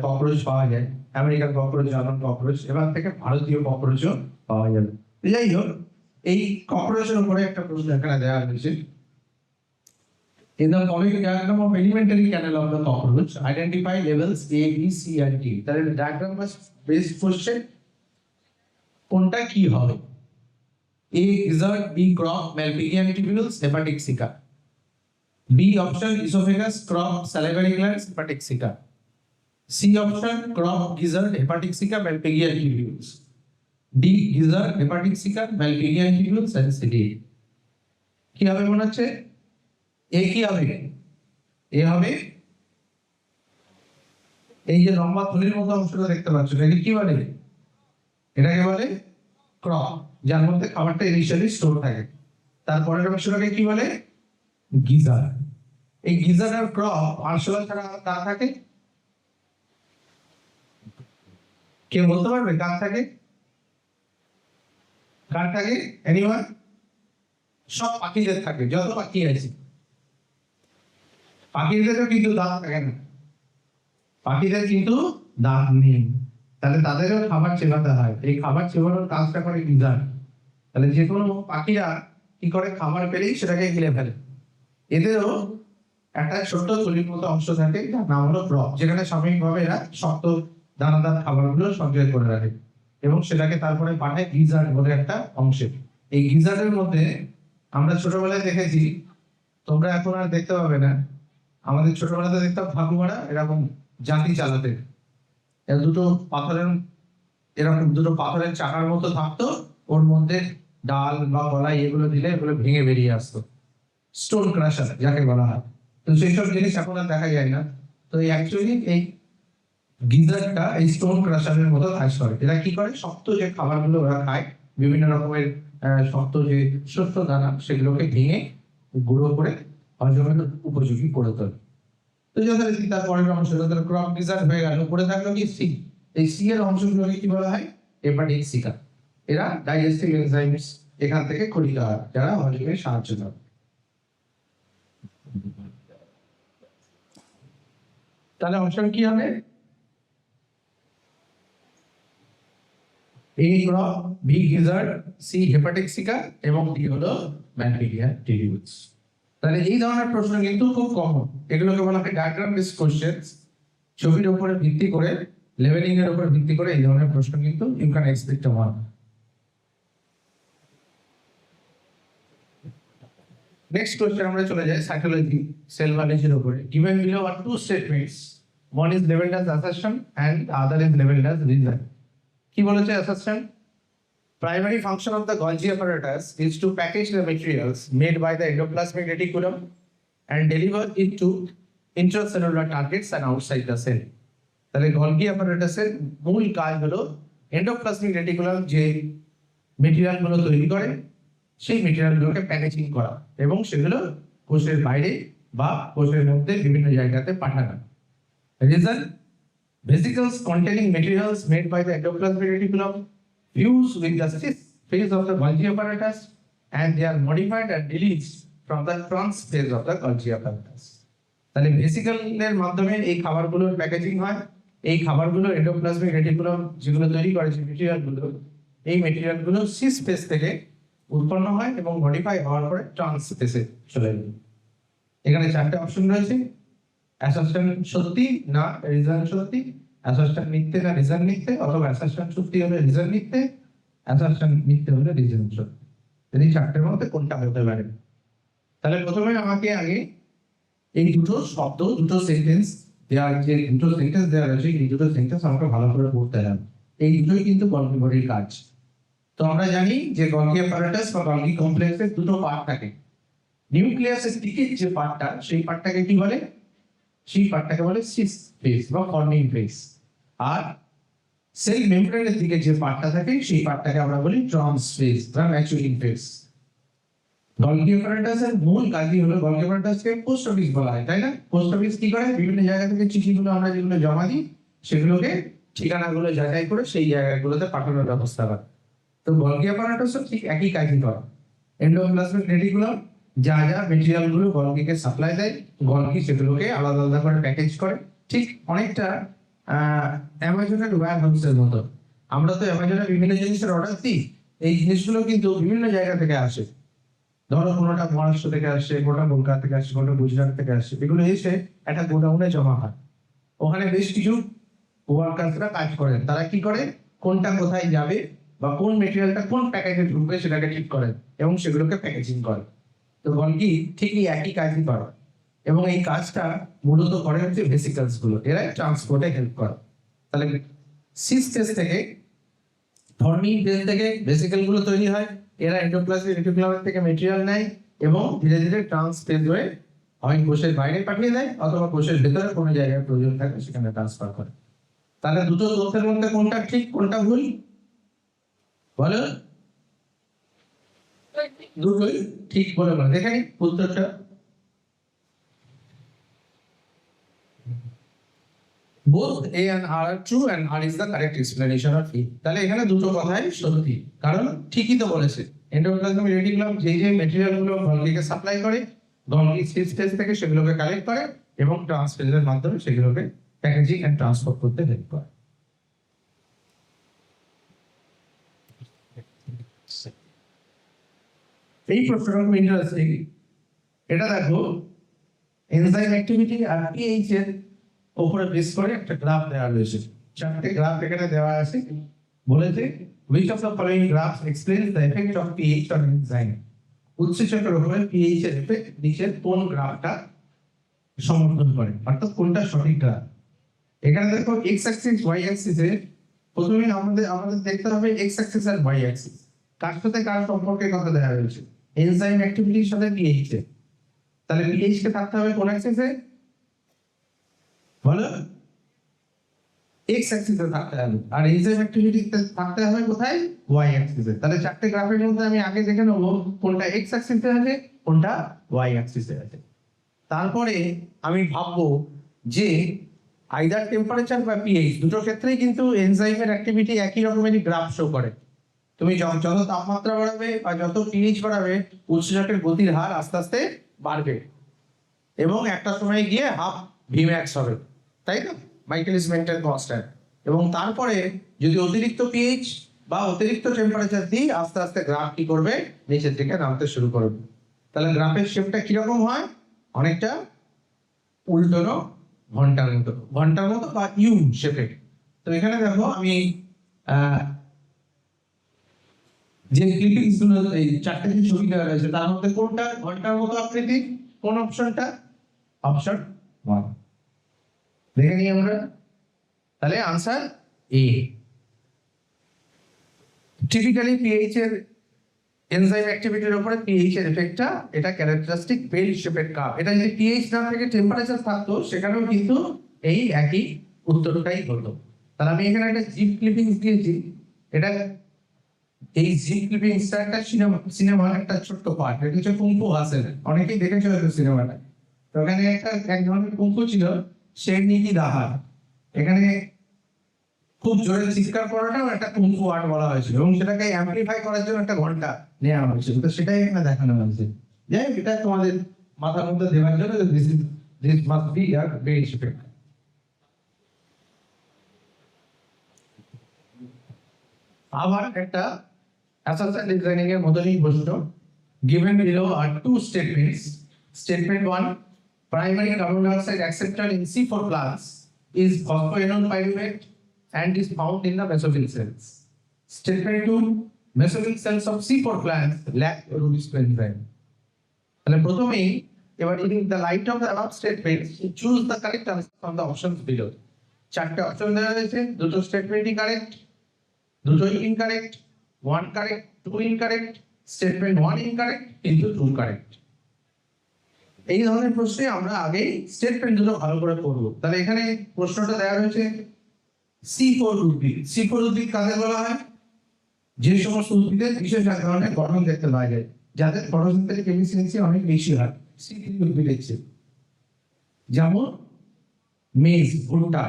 ককরোচ পাওয়া যায়, আমেরিকান ককরোচ, জার্মান ককরোচ, এবার থেকে ভারতীয় ককরোচও পাওয়া যাবে। যাই হোক, এই ককরোচের উপরে একটা প্রশ্ন এখানে দেওয়া হয়েছে। In the following diagram of elementary canal of the cockroach, identify levels A, B, C and D. তাহলে diagram based question কোনটা কি হবে? A gizzard, B crop, Malpighian tubules, hepatic cica. B option esophagus, crop, salivary glands, hepatic cica. C option crop, gizzard, hepatic cica, Malpighian tubules. D gizzard, hepatic cica, Malpighian tubules and C D. কি হবে মনে হচ্ছে? এ কি হবে? এ হবে এই যে লম্বা থলির মতো অংশটা দেখতে পাচ্ছ, এটাকে কি বলে? এটাকে বলে ক্রপ, যার মধ্যে খাবারটা ইনিশিয়ালি স্টোর থাকে। তারপরের অংশটাকে কি বলে? গিজার। এই গিজার আর ক্রপ আরশোলা ছাড়া কার থাকে? কে বলতে পারবে কার থাকে? কার থাকে? এনিওয়ান? সব পাখিদের থাকে, যত পাখি আছে। পাখিদেরও কিন্তু দাঁত থাকে না, পাখিদের কিন্তু দাঁত নেই, তাহলে তাদেরও খাবার চেবাতে হয়। এই খাবার চেবানোর কাজটা করে গিজার। তাহলে যে কোনো পাখিরা কি করে? খাবার পেলেই সেটাকে গিলে ফেলে। এদেরও একটা ছোট্ট থলির মতো অংশ থাকে, যার নাম হলো ক্রপ, যেখানে সাময়িকভাবে এরা শক্ত দানাদার খাবারগুলো সঞ্চয় করে রাখে এবং সেটাকে তারপরে পাঠায় গিজার্ড বলে একটা অংশে। এই গিজার্ডের মধ্যে আমরা ছোটবেলায় দেখেছি, তোমরা এখন আর দেখতে পাবে না, আমাদের ছোটবেলাতে দেখতাম ঠাকুমারা এরকম জাতি চালাতে, দুটো পাথরের চাকার মতো থাকতো, ওর মধ্যে ডাল বা কলাই এগুলো দিলে এগুলো ভেঙে বেরিয়ে আসতো, স্টোন ক্রাশার যাকে বলা হয়। তো সেই সব জিনিস এখন আর দেখা যায় না। তো অ্যাকচুয়ালি এই গিজারটা এই স্টোন ক্রাশারের মতো কাজ করে। এরা কি করে? শক্ত যে খাবারগুলো ওরা খায়, বিভিন্ন রকমের শক্ত যে শস্য দানা, সেগুলোকে ভেঙে গুঁড়ো করে হজমের উপযোগী করে তোলে। তো যথারীতি তার পরের অংশ ক্রপ গিজার্ড হয়ে গেল, পরে থাকলো কি? সি। এই সি এর অংশগুলোকে কি বলা হয়? Hepatic seeker. এরা ডাইজেস্টিভ এনজাইমস এখান থেকে খরিত হয়, যারা হজমে সাহায্য করে। তাহলে অপশন কি হবে? A crop, B gizzard, C hepatic caeca এবং ডি হলো ম্যালপিগিয়ান টিবিউলস। তাহলে এই ধরনের প্রশ্ন কিন্তু খুব কমন, এগুলোকে বলা হয় ডায়াগ্রাম বেসড কোশ্চেনস। ছবির উপরে ভিত্তি করে, লেভেলিং এর উপর ভিত্তি করে এই ধরনের প্রশ্ন কিন্তু you can expect one. Next question আমরা চলে যাই সাইকোলজি, সেল বায়োলজির উপরে। Given below are two statements, one is labeled as assertion and the other is labeled as reason. কি বলেছে assertion? Primary function of the Golgi apparatus is to package the materials made by the endoplasmic reticulum and deliver it to intracellular targets and outside the cell. তাহলে গলগি অ্যাপারেটাসের মূল কাজ হলো এন্ডোপ্লাজমিক রেটিকুলাম যে মেটেরিয়ালগুলো তৈরি করে, সেই মেটেরিয়ালগুলোকে প্যাকেজিং করা এবং সেগুলো কোষের বাইরে বা কোষের মধ্যে বিভিন্ন জায়গাতে পাঠানো। Reason: vesicles containing materials made by the endoplasmic reticulum fuse with the cis phase of the Golgi apparatus and they are modified and released from the trans phase of the Golgi apparatus. তাহলে ভেসিকলের মাধ্যমে এই খাবারগুলোর প্যাকেজিং হয়। এই খাবারগুলো এন্ডোপ্লাজমিক রেটিকুলাম যেগুলো তৈরি করে, যে মেটেরিয়ালগুলো, এই মেটেরিয়ালগুলো সিস ফেজ থেকে উৎপন্ন হয় এবং মডিফাই হওয়ার পরে ট্রান্স ফেজে চলে যায়। এখানে চারটে অপশন রয়েছে: অ্যাসার্শন সত্যি না রিজন সত্যি, অ্যাসার্শন মিথ্যে না রিজন মিথ্যে, অথবা অ্যাসার্শন সত্যি হলে রিজন মিথ্যে, অ্যাসার্শন মিথ্যে হলে রিজন সত্যি। এই চারটের মধ্যে কোনটা হতে পারে? তাহলে প্রথমে আমাকে আগে এই দুটো শব্দ, দুটো সেন্টেন্স দেওয়া, যে দুটো সেন্টেন্স দেওয়া রয়েছে, এই দুটো সেন্টেন্স আমাকে ভালো করে পড়তে হবে। এই দুটোই কিন্তু গলগি বডির কাজ। তো আমরা জানি যে গলগি অ্যাপারেটাস বা গলগি কমপ্লেক্সের দুটো পার্ট থাকে। নিউক্লিয়াসের দিকের যে পার্টটা, সেই পার্টটাকে কি বলে? সেই পার্টটাকে বলে সিস ফেজ বা ফর্মিং ফেজ। আর সেল মেমব্রেনের দিকে যে পার্টটা থাকে সেই পার্টটাকে আমরা বলি ট্রান্সফেজ বা ম্যাচুরিং ফেজ। গলগি অ্যাপারেটাসের মূল কাজই হলো, গলগি অ্যাপারেটাসকে পোস্ট অফিস বলা হয়, তাই না? পোস্ট অফিস কি করে? বিভিন্ন জায়গা থেকে চিঠিগুলো আমরা যেগুলো জমা দিই সেগুলোকে ঠিকানাগুলো যাচাই করে সেই জায়গাগুলোতে পাঠানোর ব্যবস্থা করে। তো গলগি অ্যাপারেটাসও ঠিক একই কাজই করে। এন্ডোপ্লাজমিক রেটিকুলাম যা যা মেটেরিয়াল গুলো গলগিকে সাপ্লাই দেয়, গলগি সেগুলোকে আলাদা আলাদা করে প্যাকেজ করে। ঠিক অনেকটা অ্যামাজনের ওয়্যার হাউসের মতো। আমরা তো অ্যামাজনে বিভিন্ন জিনিসের অর্ডার দিই, এই জিনিসগুলো কিন্তু বিভিন্ন জায়গা থেকে আসে। ধরো কোনোটা মহারাষ্ট্র থেকে আসে, কোনোটা কলকাতা থেকে আসে, কোনোটা গুজরাট থেকে আসে, এগুলো এসে একটা গোডাউনে জমা হয়। ওখানে বেশ কিছু ওয়ার্কার্সরা কাজ করেন। তারা কি করে? কোনটা কোথায় যাবে বা কোন মেটেরিয়ালটা কোন প্যাকেজে ঢুকবে সেটাকে ঠিক করেন এবং সেগুলোকে প্যাকেজিং করে। তো গলগি ঠিকই একই কাজই করে এবং এই কাজটা মূলত করে হচ্ছে ভেসিকলস গুলো, এরা ট্রান্সপোর্টে হেল্প করে। তাহলে সিস ফেজ থেকে, ফর্মিং ফেজ থেকে ভেসিকল গুলো তৈরি হয়, এরা এন্ডোপ্লাজমিক রেটিকুলামের থেকে মেটেরিয়াল নেয় এবং ধীরে ধীরে ট্রান্সফেজ হয়ে হয় কোষের বাইরে পাঠিয়ে দেয় অথবা কোষের ভেতরে কোনো জায়গায় প্রয়োজন থাকে সেখানে ট্রান্সফার করে। তাহলে দুটো তথ্যের মধ্যে কোনটা ঠিক কোনটা ভুল বলো? দুটোই ঠিক বলে বলে দেখে নি উত্তরটা। Both A and R are true and R is the correct explanation of E. তাহলে এখানে দুটো কথাই সত্যি, কারণ ঠিকই তো বলেছে। এন্ডোপ্লাজমিক রেটিকুলাম যে যে মেটেরিয়াল গুলো গলগিকে সাপ্লাই করে, গলগি সিস ফেজ থেকে সেগুলোকে কালেক্ট করে এবং ট্রান্সফেজের মাধ্যমে সেগুলোকে প্যাকেজিং এন্ড ট্রান্সপোর্ট করতে হেল্প করে। এই প্রশ্নটা খুব ইন্টারেস্টিং। এটা দেখো, এনজাইম অ্যাক্টিভিটি আর পিএইচ এর উপরে বেস করে একটা গ্রাফ দেওয়া রয়েছে। চারটে গ্রাফ এখানে দেওয়া আছে। বলেছে which of the following graphs explains the effect of pH on enzyme? উৎসেচকের উপরে pH এর এফেক্ট নিচের কোন গ্রাফটা সমর্থন করে, অর্থাৎ কোনটা সঠিক গ্রাফ? এখানে দেখো x অ্যাক্সিস y অ্যাক্সিসে প্রথমে আমাদের দেখতে হবে x অ্যাক্সিস আর y অ্যাক্সিস কার সাথে কার সম্পর্কে কথা দেওয়া হয়েছে, এনজাইম অ্যাক্টিভিটির সাথে pH এর। তাহলে pH কে থাকতে হবে কোন অ্যাক্সিসে বলো? x অ্যাক্সিসে থাকতে হবে, আর এনজাইম অ্যাক্টিভিটি থাকতে হবে কোথায়? y অ্যাক্সিসে। তাহলে চারটে গ্রাফের মধ্যে আমি আগে দেখে নেব কোনটা x অ্যাক্সিসে আছে কোনটা y অ্যাক্সিসে আছে। তারপরে আমি ভাববো যে আইদার টেম্পারেচার বা পিএইচ দুটোর ক্ষেত্রেই কিন্তু এনজাইমের অ্যাক্টিভিটি একই রকমেরই গ্রাফ শো করে। তুমি যত তাপমাত্রা বাড়াবে বা যত পিএইচ বাড়াবে উৎসেচকের গতির হার আস্তে আস্তে বাড়বে এবং একটা সময় গিয়ে হাফ ভিম্যাক্স হবে, তাই না? Michaelis maintain constant. এবং তারপরে যদি অতিরিক্ত পিএইচ বা অতিরিক্ত টেম্পারেচার দিই আস্তে আস্তে গ্রাফ কি করবে? নিচের দিকে নামতে শুরু করবে। তাহলে গ্রাফের শেপটা কিরকম হয়? অনেকটা উল্টোনো ঘন্টার মতো বা ইউ শেপে। তো এখানে দেখো আমি যে ক্লিপিংস গুলো, এই চারটে যে ছবি দেওয়া রয়েছে তার মধ্যে কোনটা ঘন্টার মতো আকৃতি? কোন অপশনটা? অপশন 1 দেখে নিই আমরা। তাহলে आंसर এ। টিপিক্যালি পিএইচ এর এনজাইম অ্যাক্টিভিটির উপরে পিএইচ এর এফেক্টটা, এটা ক্যারেক্টারিস্টিক বেল শেপের কার্ভ। এটা যদি পিএইচ না থেকে টেম্পারেচার থাকতো সেখানেও কিন্তু এই একই উত্তরটাই হতো। তাহলে আমি এখানে একটা জিপ ক্লিপিংস দিয়েছি। এটা এই জিপ ক্লিপিংসটা একটা সিনেমার একটা ছোট্ট পার্ট। এটা হচ্ছে কুংফু হাসেল, অনেকেই দেখেছো হয়তো সিনেমাটা। তো এখানে এক ধরনের কুংফু ছিল, শের নীতি দাহার। এখানে খুব জোরে চিৎকার করাটাও একটা কুংফু আর্ট বলা হয়েছিল এবং সেটাকে অ্যাম্পলিফাই করার জন্য একটা ঘন্টা নেওয়া হয়েছিল। তো সেটাই এখানে দেখানো হয়েছে। যাই হোক, এটা তোমাদের মাথার মধ্যে দেওয়ার জন্য this must be a bell shape. আবার একটা অ্যাসাসেন্ট ডিজাইনিং এর মতনই প্রশ্ন। Given below are two statements. Statement 1, primary carbon dioxide acceptor in C4 plants is phosphoenol pyruvate and is found in the mesophyll cells. Statement 2, mesophyll cells of C4 plants lack Rubisco enzyme. তাহলে প্রথমেই এবার in the light of the above statements, choose the correct answer from the options below. চারটে অপশন দেওয়া হয়েছে, দুটো স্টেটমেন্টই কারেক্ট, দুটোই incorrect, 1 correct, 2 incorrect, statement 1 incorrect কিন্তু 2 কারেক্ট। এই ধরনের প্রশ্নে আমরা আগে স্টেটমেন্ট দুটো ভালো করে পড়ব। তাহলে এখানে প্রশ্নটা দেওয়া হয়েছে C4 উদ্ভিদ। C4 উদ্ভিদ কাদের বলা হয়? যে সমস্ত উদ্ভিদের বিশেষ এক ধরনের গঠন দেখতে পাওয়া যায়, যাদের ফটোসিনথেটিক এফিসিয়েন্সি অনেক বেশি হয় C3 উদ্ভিদের চেয়ে। যেমন মেজ, ভুট্টা,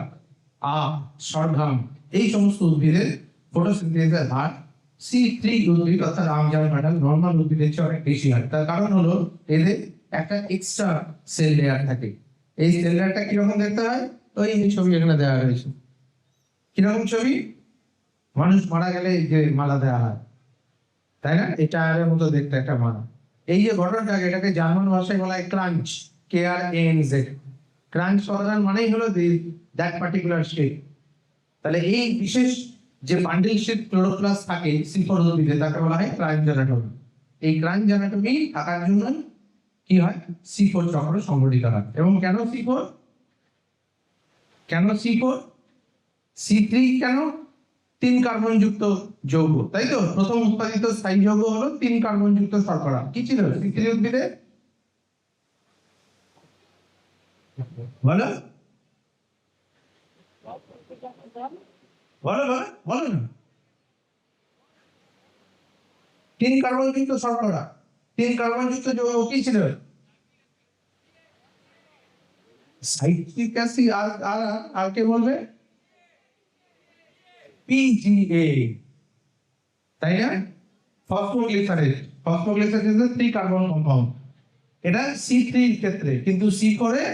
আখ, সরগম, এই সমস্ত উদ্ভিদের ফটোসিনথেসিসের হার C3 উদ্ভিদ অর্থাৎ আম, জাম, কাঁঠাল নর্মাল উদ্ভিদের চেয়ে অনেক বেশি হয়। তার কারণ হলো এদের একটা এক্সট্রা সেল লেয়ার থাকে। এই সেল লেয়ারটা কিরকম দেখতে হয়? ওই এই ছবি এখানে দেওয়া হয়েছে। কিরকম ছবি? মানুষ মারা গেলে এই যে মালা দেওয়া হয়, তাই না? এটা এর মতো দেখতে একটা মালা। এই যে গঠনটাকে, এটাকে জার্মান ভাষায় বলা হয় ক্রাঞ্চ, KRANZ। ক্রাঞ্চ কথাটার মানেই হলো দ্যাট পার্টিকুলার শেপ। তাহলে এই বিশেষ যে বান্ডেল শেপ ক্লোরোপ্লাস্ট থাকে C4 উদ্ভিদে, তাকে বলা হয় ক্রাঞ্চ অ্যানাটমি। এই ক্রাঞ্চ অ্যানাটমি থাকার জন্য কি হয়? C4 চক্র সংঘটিত হয়। এবং কেন C4? কেন C4? C3 কেন? 3 কার্বন যুক্ত যৌগ, তাই তো? প্রথম উৎপাদিত স্থায়ী যৌগ হলো 3 কার্বন যুক্ত শর্করা। কি ছিল C3 উদ্ভিদে? বলো বলো বলো বলো না। 3 কার্বন যুক্ত শর্করা, 3 কার্বন যুক্ত যৌগ কি ছিল? Citric acid. আর কে বলবে? PGA, তাই না? ফসফোগ্লিসারেট। ফসফোগ্লিসারেট ইজ 3 কার্বন কম্পাউন্ড। এটা C3 এর ক্ষেত্রে, কিন্তু C4 A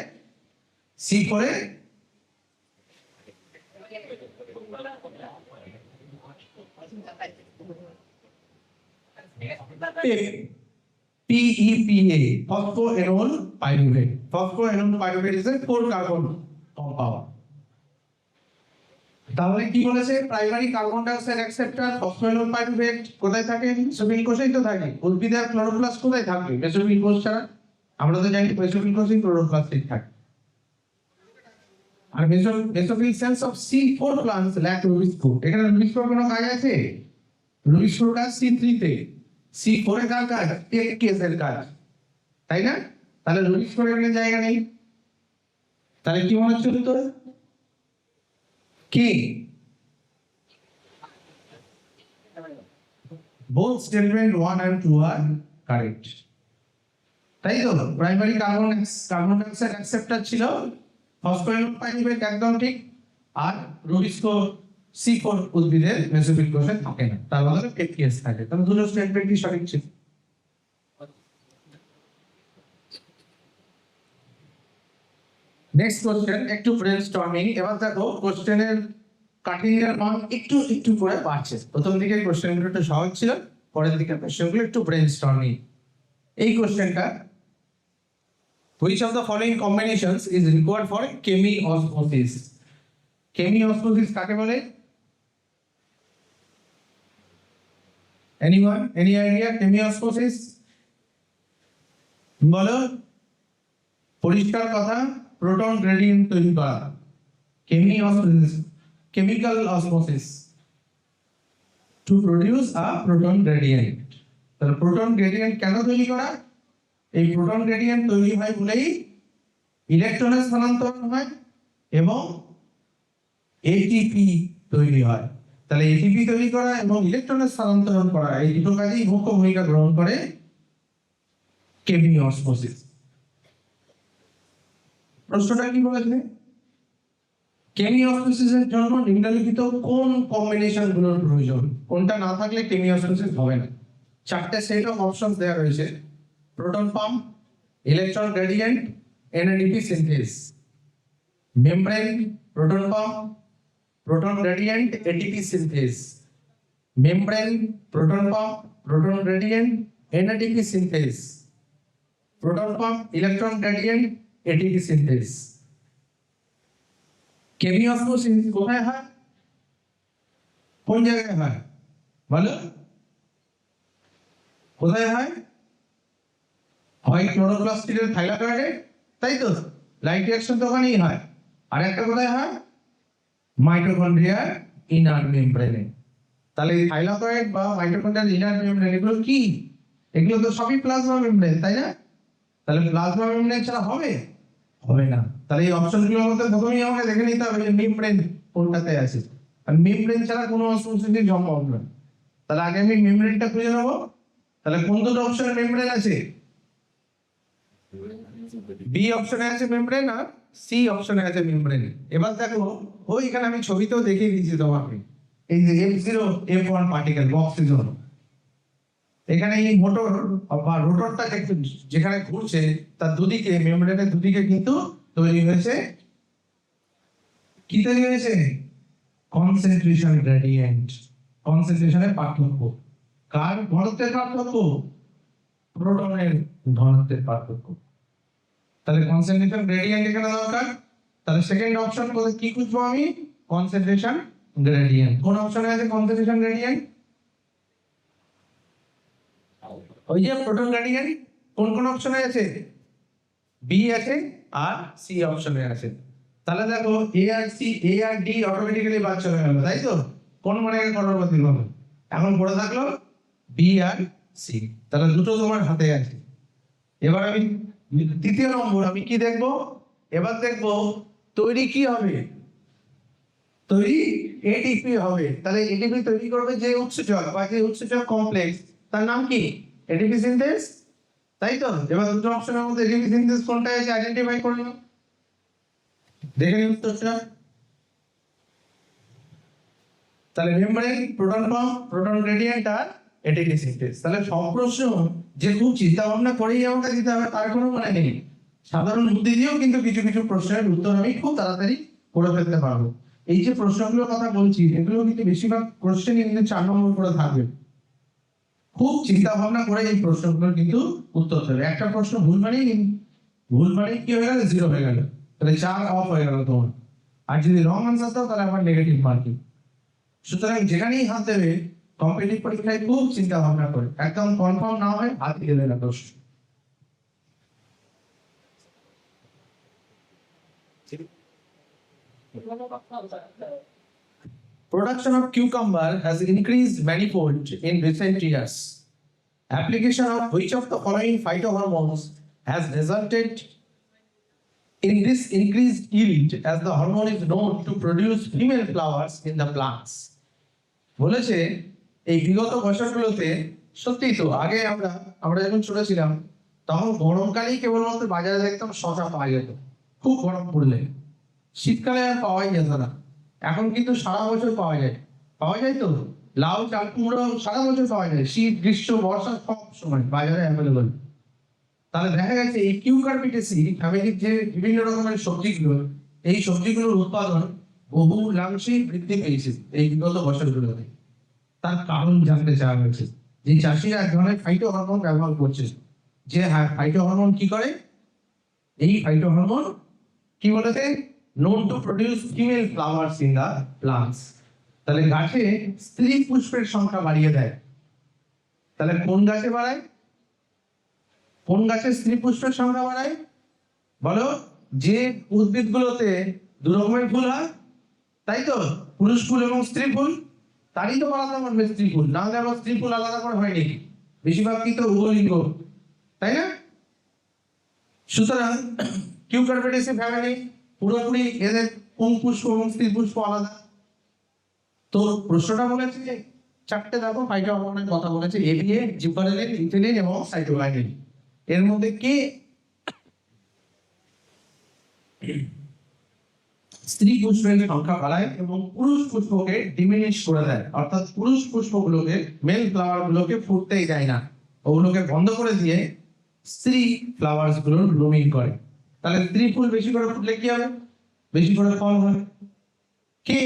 PEPA, phosphoenol pyruvate. Phosphoenol pyruvate is a 4 carbon compound. তাহলে কি বলেছে? Primary carbon die oxide acceptor ফসফোএনল pyruvate কোথায় থাকে? মেসোফিল কোষেই তো থাকে। উদ্ভিদের ক্লোরোপ্লাস্ট কোথায় থাকবে? মেসোফিল কোষ ছাড়া। আমরা তো জানি মেসোফিল কোষেই ক্লোরোপ্লাস্ট থাকে। আর mesophyll cells of C4 plants lack rubisco. এখানে রুবিস্কোর কোনো কাজ আছে? রুবিস্কোর কাজ C3 তে। C4 এর কাজ টেককেস এর কাজ, তাই না? তাহলে রুবিস্কোর এখানে জায়গা নেই। তাহলে কি মনে হচ্ছে তো? কি? Both statement 1 and 2 are correct. তাই তো? প্রাইমারি কার্বন ডাইঅক্সাইড অ্যাকসেপ্টর ছিল, ফসফোএনল পাইরুভেট একদম ঠিক। আর রুবিস্কো C4 উদ্ভিদের মেসোফিল কোষে থাকে না, তার বদলে টেককেস থাকে। তাহলে দুটো স্টেটমেন্টই সঠিক ছিল। নেক্সট কোশ্চেন, একটু ব্রেনস্টর্মিং। এবার দেখো কোশ্চেনের কাঠিন্যের মান একটু একটু করে বাড়ছে। প্রথম দিকে কোশ্চেনগুলো একটু সহজ ছিল, পরের দিকে কোশ্চেনগুলো একটু ব্রেনস্টর্মিং। এই কোশ্চেনটা, which of the following combinations is required for chemiosmosis? Chemiosmosis কাকে বলে? Anyone? Any idea? Chemiosmosis? বলো। পরিষ্কার কথা, প্রোটন গ্রেডিয়েন্ট তৈরি করা। Chemiosmosis, chemical osmosis to produce a proton gradient. তাহলে প্রোটন গ্রেডিয়েন্ট কেন তৈরি করা? এই প্রোটন গ্রেডিয়েন্ট তৈরি হয় বলেই ইলেকট্রনের স্থানান্তরণ হয় এবং এটিপি তৈরি হয়। তাহলে এটিপি তৈরি করা এবং ইলেকট্রনের স্থানান্তরণ করা, এই দুটো কাজেই মুখ্য ভূমিকা গ্রহণ করে কেমিওসমোসিস। প্রশ্নটা কি বলেছে? কেমিওসমোসিসের জন্য নিম্নলিখিত কোন কম্বিনেশন গুলোর প্রয়োজন? কোনটা না থাকলে কেমিওসমোসিস হবে না? 4টে সেট অফ অপশনস দেওয়া রয়েছে: proton pump, electron gradient, NADP synthase, membrane, proton pump, proton gradient, ATP synthase, membrane, proton pump, proton gradient, NADP synthase, proton pump, electron gradient, ATP synthase. কেমিওসমোসিস কোথায় হয়? কোন জায়গায় হয় বলো? কোথায় হয়? হয় ক্লোরোপ্লাস্টের থাইলাকয়েডে, তাই তো? লাইট রিঅ্যাকশন তো ওখানেই হয়। আর একটা কোথায় হয়? মাইটোকন্ড্রিয়ার ইনার মেমব্রেনে। তাহলে থাইলাকয়েড বা মাইটোকন্ড্রিয়ার ইনার মেমব্রেন এগুলো কি? এগুলো তো সবই প্লাজমা মেমব্রেন, তাই না? তাহলে প্লাজমা মেমব্রেন ছাড়া হবে? হবে না। তাহলে এই অপশনগুলোর মধ্যে প্রথমেই আমাকে দেখে নিতে হবে যে মেমব্রেন কোনটাতে আছে। আর মেমব্রেন ছাড়া কোনো অস্মোসিস সম্ভব নয়। তাহলে আগে আমি মেমব্রেনটা খুঁজে নেবো। তাহলে কোন দুটো অপশনে মেমব্রেন আছে? বি অপশনে আছে মেমব্রেন আর সি অপশনে আছে মেমব্রেন। এবার দেখো এখানে আমি ছবিতেও দেখিয়ে দিয়েছি তোমাকে, এই যে F0 F1 পার্টিকেল অক্সিজেন। এখানে এই মোটর বা রোটরটা যেখানে ঘুরছে তার দুদিকে, মেমব্রেনের দুদিকে কিন্তু তৈরি হয়েছে, কি তৈরি হয়েছে? Concentration gradient. কনসেন্ট্রেশনের পার্থক্য। কার ঘনত্বের পার্থক্য? প্রোটনের ঘনত্বের পার্থক্য। তাহলে কনসেন্ট্রেশন গ্রেডিয়েন্ট এখানে দরকার। তাহলে সেকেন্ড অপশন কি খুঁজবো আমি? Concentration gradient. কোন অপশনে আছে কনসেন্ট্রেশন গ্রেডিয়েন্ট? ওই যে প্রোটন গ্রেডিয়েন্ট। কোন কোন অপশনে আছে? বি আছে আর সি অপশনে আছে। তাহলে দেখো এ আর সি, এ আর ডি অটোমেটিক্যালি বাদ চলে গেল, তাই তো? কোন মানে করার বদল হলো, এখন পড়ে থাকলো বি আর সি। তাহলে দুটো তোমার হাতে আছে। এবার আমি দ্বিতীয় নম্বর আমি কি দেখবো? এবার দেখবো তৈরি কি হবে? তৈরি এটিপি হবে। তাহলে এটিপি তৈরি করবে যে উৎসেচক বা যে উৎসেচক কমপ্লেক্স, তার নাম কি? এটিপি সিনথেস, তাই তো? এবার দুটো অপশনের মধ্যে এটিপি সিনথেস কোনটা আছে আইডেন্টিফাই করে নাও। দেখে নিন উত্তরটা। তাহলে membrane, proton pump, proton gradient আর এটিপি সিনথেস। তাহলে সব প্রশ্ন যে খুব চিন্তা ভাবনা করেই আমাকে দিতে হবে তার কোনো মানে নেই। সাধারণ বুদ্ধি দিয়েও কিন্তু কিছু কিছু প্রশ্নের উত্তর আমি খুব তাড়াতাড়ি করে ফেলতে পারবো। এই যে প্রশ্নগুলোর কথা বলছি এগুলো কিন্তু বেশিরভাগ কোশ্চেনই কিন্তু 4 নম্বর করে থাকবে। খুব চিন্তা ভাবনা করে এই প্রশ্নগুলোর কিন্তু উত্তর দেবে। একটা প্রশ্ন ভুল মানেই কি হয়ে গেল? 0 হয়ে গেল। তাহলে 4 অফ হয়ে গেল তোমার। আর যদি রং আনসার দাও তাহলে আবার নেগেটিভ মার্কিং। সুতরাং যেখানেই হাত দেবে কম্পিটিটিভ পরীক্ষায় খুব চিন্তা ভাবনা করে, একদম কনফার্ম না হয় হাত দিয়ে দেবে না দোষ। Production of cucumber has increased manifold in recent years. Application of which of the following phytohormones has resulted in this increased yield, as the hormone is known to produce female flowers in the plants? বলেছে এই বিগত বছরগুলোতে সত্যি তো আগে আমরা যখন ছোট ছিলাম তখন গরমকালেই কেবলমাত্র বাজারে দেখতাম শসা পাওয়া যেত, খুব গরম পড়লে। শীতকালে আর পাওয়াই যেত না। এখন কিন্তু সারা বছর পাওয়া যায় তো। লাউ, চাল কুমড়ো সারা বছর পাওয়া যায়, শীত, গ্রীষ্ম, বর্ষা সব সময় বাজারে অ্যাভেলেবল। তাহলে দেখা গেছে এই কিউকারবিটেসি ফ্যামিলির যে বিভিন্ন রকমের সবজিগুলো, এই সবজিগুলোর উৎপাদন বহুলাংশে বৃদ্ধি পেয়েছে এই বিগত বছরগুলোতে। তার কারণ জানতে চাওয়া হয়েছে। যে চাষিরা এক ধরনের ফাইটো হরমোন ব্যবহার করছে। যে ফাইটো হরমোন কি করে? এই ফাইটো হরমোন কি বলেছে? known to produce female flowers in the plants. তাহলে গাছে স্ত্রী পুষ্পের সংখ্যা বাড়িয়ে দেয়। তাহলে কোন গাছে বাড়ায়? কোন গাছে স্ত্রী পুষ্পের সংখ্যা বাড়ায়? বলো। যে উদ্ভিদগুলোতে দু রকমের ফুল হয়, তাই তো? পুরুষ ফুল এবং স্ত্রী ফুল। তারই তো আলাদা করবে স্ত্রী ফুল, না হলে আবার স্ত্রী ফুল আলাদা করে হয় নাকি? বেশিরভাগ কি তো উভলিঙ্গ, তাই না? সুতরাং কিউকারবিটেসি ফ্যামিলি পুরোপুরি এদের পুংপুষ্প এবং স্ত্রী পুষ্প আলাদা। তো প্রশ্নটা বলেছে যে 4টে দেখো ফাইটোহরমোনের কথা বলেছে, এবিএ, জিব্বারেলিন, ইথিলিন এবং সাইটোকাইনিন। এর মধ্যে কি স্ত্রী পুষ্পের সংখ্যা বাড়ায় এবং পুরুষ পুষ্পকে ডিমিনিশ করে দেয়, অর্থাৎ পুরুষ পুষ্পগুলোকে, মেল ফ্লাওয়ার গুলোকে ফুটতেই দেয় না, ওগুলোকে বন্ধ করে দিয়ে স্ত্রী ফ্লাওয়ার্স গুলোর ব্লুমিং করে। তাহলে স্ত্রী ফুল বেশি করে ফুটলে কি হবে? বেশি করে ফল হয়। কে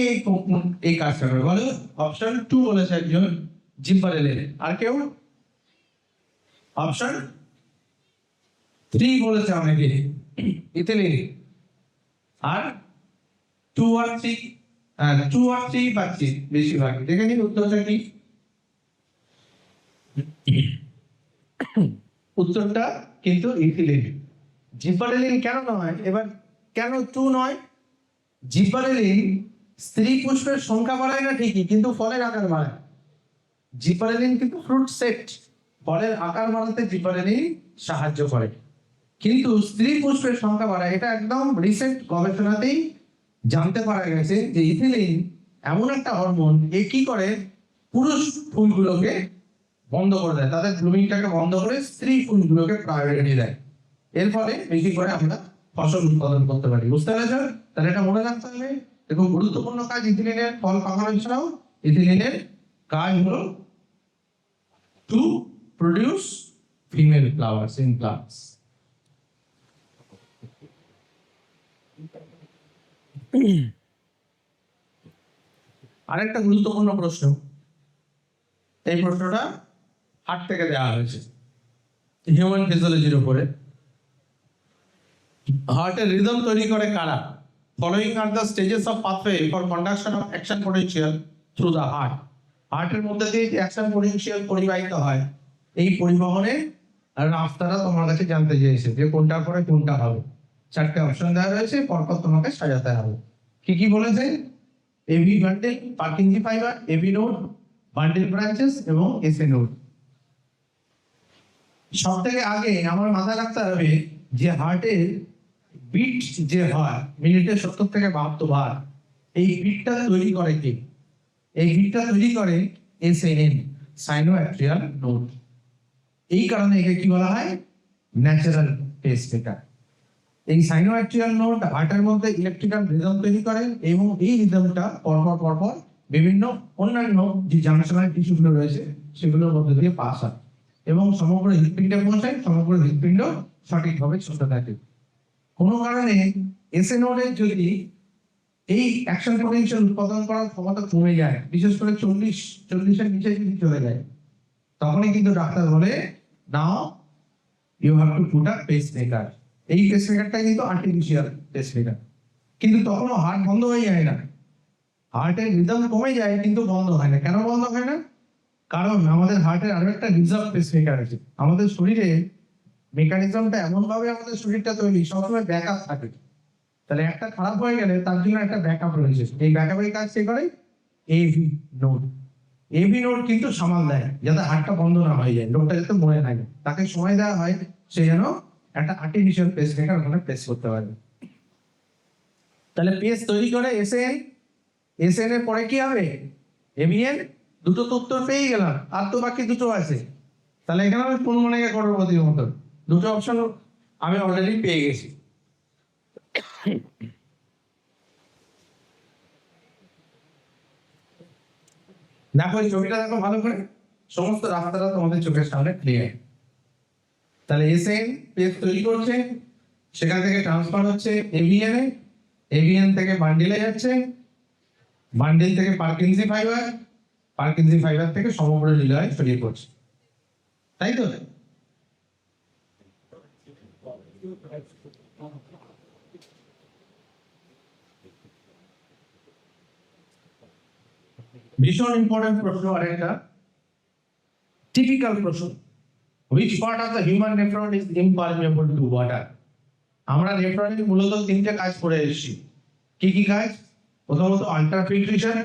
এই কাজটা করে বলো? অপশন 2 বলেছে একজন, জিব্বারেলিন। আর কেউ? অপশন 3 বলেছে অনেকে, ইথিলিন। আর 2 আর 3 পাচ্ছি বেশিরভাগ। দেখে নিন উত্তরটা কি। উত্তরটা কিন্তু ইথিলিন। জিব্বারেলিন কেন নয়? এবার কেন 2 নয়? জিব্বারেলিন স্ত্রী পুষ্পের সংখ্যা বাড়ায় না ঠিকই, কিন্তু ফলের আকার বাড়ায়। জিব্বারেলিন কিন্তু ফ্রুট সেট, ফলের আকার বাড়াতে জিব্বারেলিন সাহায্য করে, কিন্তু স্ত্রী পুষ্পের সংখ্যা বাড়ায়। এটা একদম রিসেন্ট গবেষণাতেই জানতে পারা গেছে যে ইথিলিন এমন একটা হরমোন, এ কি করে পুরুষ ফুলগুলোকে বন্ধ করে দেয়, তাদের ব্লুমিংটাকে বন্ধ করে স্ত্রী ফুলগুলোকে প্রায়োরিটি দেয়। এর ফলে বেশি করে আমরা ফসল উৎপাদন করতে পারি। বুঝতে পেরেছো? তাহলে এটা মনে রাখতে হবে। দেখো, গুরুত্বপূর্ণ কাজ ইথিলিনের ফল পাকানো ছাড়াও ইথিলিনের কাজ হলো to produce female flowers in plants. আরেকটা গুরুত্বপূর্ণ প্রশ্ন, এই প্রশ্নটা হার্ট থেকে দেওয়া হয়েছে হিউম্যান ফিজিওলজির উপরে। হার্টের রিদম তৈরি করে কারা? Following are the stages of pathway for conduction of action potential through the heart. হার্টের মধ্যে দিয়ে যে অ্যাকশন পোটেনশিয়াল পরিবাহিত হয়, এই পরিবহনের রাস্তাটা তোমার কাছে জানতে চেয়েছে যে কোনটার পরে কোনটা হবে। চারটে অপশন দেওয়া রয়েছে, পরপর তোমাকে সাজাতে হবে। কি কি বলেছে? AV bundle, Purkinje fibre, AV node, bundle branches এবং এসএ নোড। সব থেকে আগে আমার মাথায় রাখতে হবে যে হার্টের বিট যে হয় মিনিটে 70 থেকে 72 বার, এই বিটটা তৈরি করে কি? এই বিটটা তৈরি করে এসএএন, সাইনোঅ্যাট্রিয়াল নোড। এই কারণে একে কি বলা হয়? Natural pacemaker. এই সাইনোঅ্যাট্রিয়াল নোড হার্টের মধ্যে ইলেকট্রিক্যাল রিদম তৈরি করে এবং এই রিদমটা পরপর বিভিন্ন অন্যান্য যে জাংশনাল টিস্যুগুলো রয়েছে সেগুলোর মধ্যে দিয়ে পাস হয় এবং সমগ্র হৃৎপিণ্ডে পৌঁছায়। সমগ্র হৃৎপিণ্ড সঠিকভাবে চলতে থাকে। কোনো কারণে এসএ নোডের যদি এই অ্যাকশন পোটেনশিয়াল উৎপাদন করার ক্ষমতা কমে যায়, বিশেষ করে 40-এর নিচে যদি চলে যায়, তখনই কিন্তু ডাক্তার বলে now you have to put a pacemaker. এই পেসমেকারটা কিন্তু আর্টিফিশিয়াল পেসমেকার, কিন্তু তখনও হার্ট বন্ধ হয়ে যায় না। হার্টের রিদম কমে যায় কিন্তু বন্ধ হয় না। কেন বন্ধ হয় না? কারণ আমাদের হার্টের আরো একটা রিজার্ভ পেসমেকার আছে। আমাদের শরীরে মেকানিজমটা এমন ভাবে আমাদের শরীরটা তৈরি, সবসময় ব্যাকআপ থাকে। তাহলে একটা খারাপ হয়ে গেলে তার জন্য একটা ব্যাকআপ রয়েছে। এই ব্যাকআপের কাজ কে করে? AV node. এভি নোড কিন্তু সামাল দেয় যাতে হার্টটা বন্ধ না হয়ে যায়, লোকটা যাতে মরে থাকে, তাকে সময় দেওয়া হয় সে যেন একটা আর্টিফিশিয়াল পেসমেকার ওখানে প্লেস করতে পারে। তাহলে পেস তৈরি করে এসএএন। এসএএন এর পরে কি হবে? এভিএন। দুটো তো উত্তর পেয়ে গেলাম, আর তো বাকি দুটো আছে। তাহলে এখানে আমি কোন মনে করবতির মতো দুটো অপশন আমি অলরেডি পেয়ে গেছি। দেখো এই ছবিটা দেখো ভালো করে, সমস্ত রাস্তাটা তোমাদের চোখের সামনে ক্লিয়ার। তাহলে এসএন পেজ তৈরি করছে, সেখান থেকে ট্রান্সফার হচ্ছে এভিএন এ, এভিএন থেকে বান্ডিলে যাচ্ছে, বান্ডিল থেকে পার্কিনজি ফাইবার, পার্কিনজি ফাইবার থেকে সমগ্র হৃদয়ে ছড়িয়ে পড়ছে। তাই তো? ভীষণ ইম্পর্টেন্ট প্রশ্ন আরেকটা, টিপিক্যাল প্রশ্ন, which part of the human nephron is impermeable to water? আমরা নেফ্রনের মূলত তিনটে কাজ করে এসেছি। কি কি কাজ? প্রথমত আল্ট্রাফিল্ট্রেশন।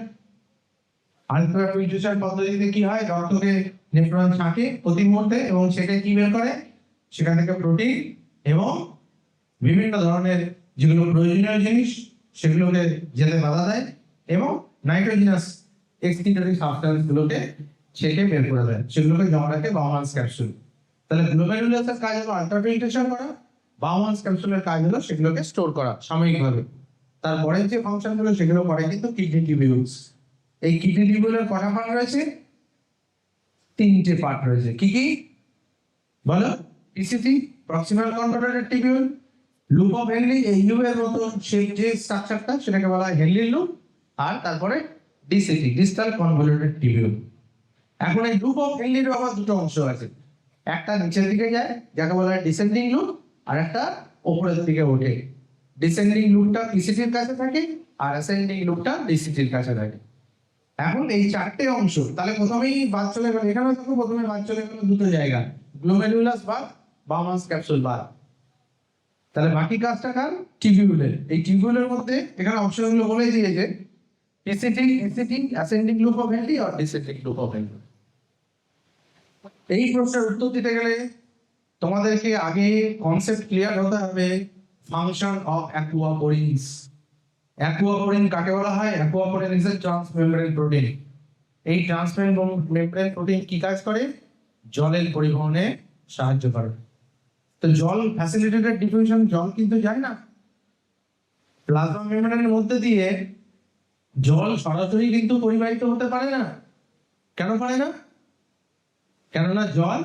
আল্ট্রাফিল্ট্রেশন পদ্ধতিতে কি হয়? রক্তকে নেফ্রন ছাঁকে প্রতি মুহূর্তে এবং সেটা কি বের করে? সেখান থেকে প্রোটিন এবং বিভিন্ন ধরনের যেগুলো প্রয়োজনীয় জিনিস সেগুলোকে যেতে বাধা দেয় এবং নাইট্রোজেনাস এক্সক্রিটরি সাবস্টেন্স গুলোকে ছেঁকে বের করে দেয়, সেগুলোকে জমা রাখে বাউমান্স ক্যাপসুল। তাহলে গ্লোমেরুলাসের কাজ হলো আল্ট্রাফিল্ট্রেশন করা, বাউমান্স ক্যাপসুলের কাজ হলো সেগুলোকে স্টোর করা সাময়িকভাবে। তারপরে যে ফাংশনগুলো সেগুলো করে কিন্তু কিডনি টিউবিউলস। এই কিডনি টিউবিউলের কটা পার্ট রয়েছে? তিনটে পার্ট রয়েছে। কি কি বলো? PCT, proximal convoluted tubule, loop of Henle, এই লুপের মতো সেই যে স্ট্রাকচারটা সেটাকে বলা হয় হেনলি লুপ, আর তারপরে ডিসিটি, ডিস্টাল কনভলিউটেড টিউবিউল। এখন এই লুপ অফ হেনলির আবার দুটো অংশ আছে, একটা নিচের দিকে যায় যাকে বলা হয় ডিসেন্ডিং লুপ, আর একটা উপরের দিকে ওঠে। ডিসেন্ডিং লুপটা পিসিটির কাছে থাকে আর অ্যাসেন্ডিং লুপটা ডিসিটির কাছে থাকে। এখন এই চারটে অংশ, তাহলে প্রথমেই বাদ চলে গেল, এখানে দেখো প্রথমে বাদ চলে গেল দুটো জায়গা, গ্লোমেরুলাস বা বাউমান্স ক্যাপসুল বাদ। তাহলে বাকি কাজটা কার? টিউবিউলের। এই টিউবিউলের মধ্যে এখানে অপশনগুলো বলে দিয়েছে, PCT, ACT, ascending loop of Henle আর ডিসেন্ডিং লুপ অফ হেনলি। এই প্রশ্নের উত্তর দিতে গেলে তোমাদেরকে আগে কনসেপ্ট ক্লিয়ার হতে হবে ফাংশন অফ অ্যাকুয়াপোরিনস। অ্যাকুয়াপোরিন কাকে বলা হয়? অ্যাকুয়াপোরিন ইজ এ ট্রান্সমেমব্রেন প্রোটিন। এই ট্রান্সমেমব্রেন প্রোটিন কি কাজ করে? জলের পরিবহনে সাহায্য করে। তো জল ফ্যাসিলিটেটেড ডিফিউশন, জল কিন্তু যায় না প্লাজমা মেমব্রেনের মধ্যে দিয়ে, জল সরাসরি কিন্তু পরিবাহিত হতে পারে না। কেন পারে না? কেননা জল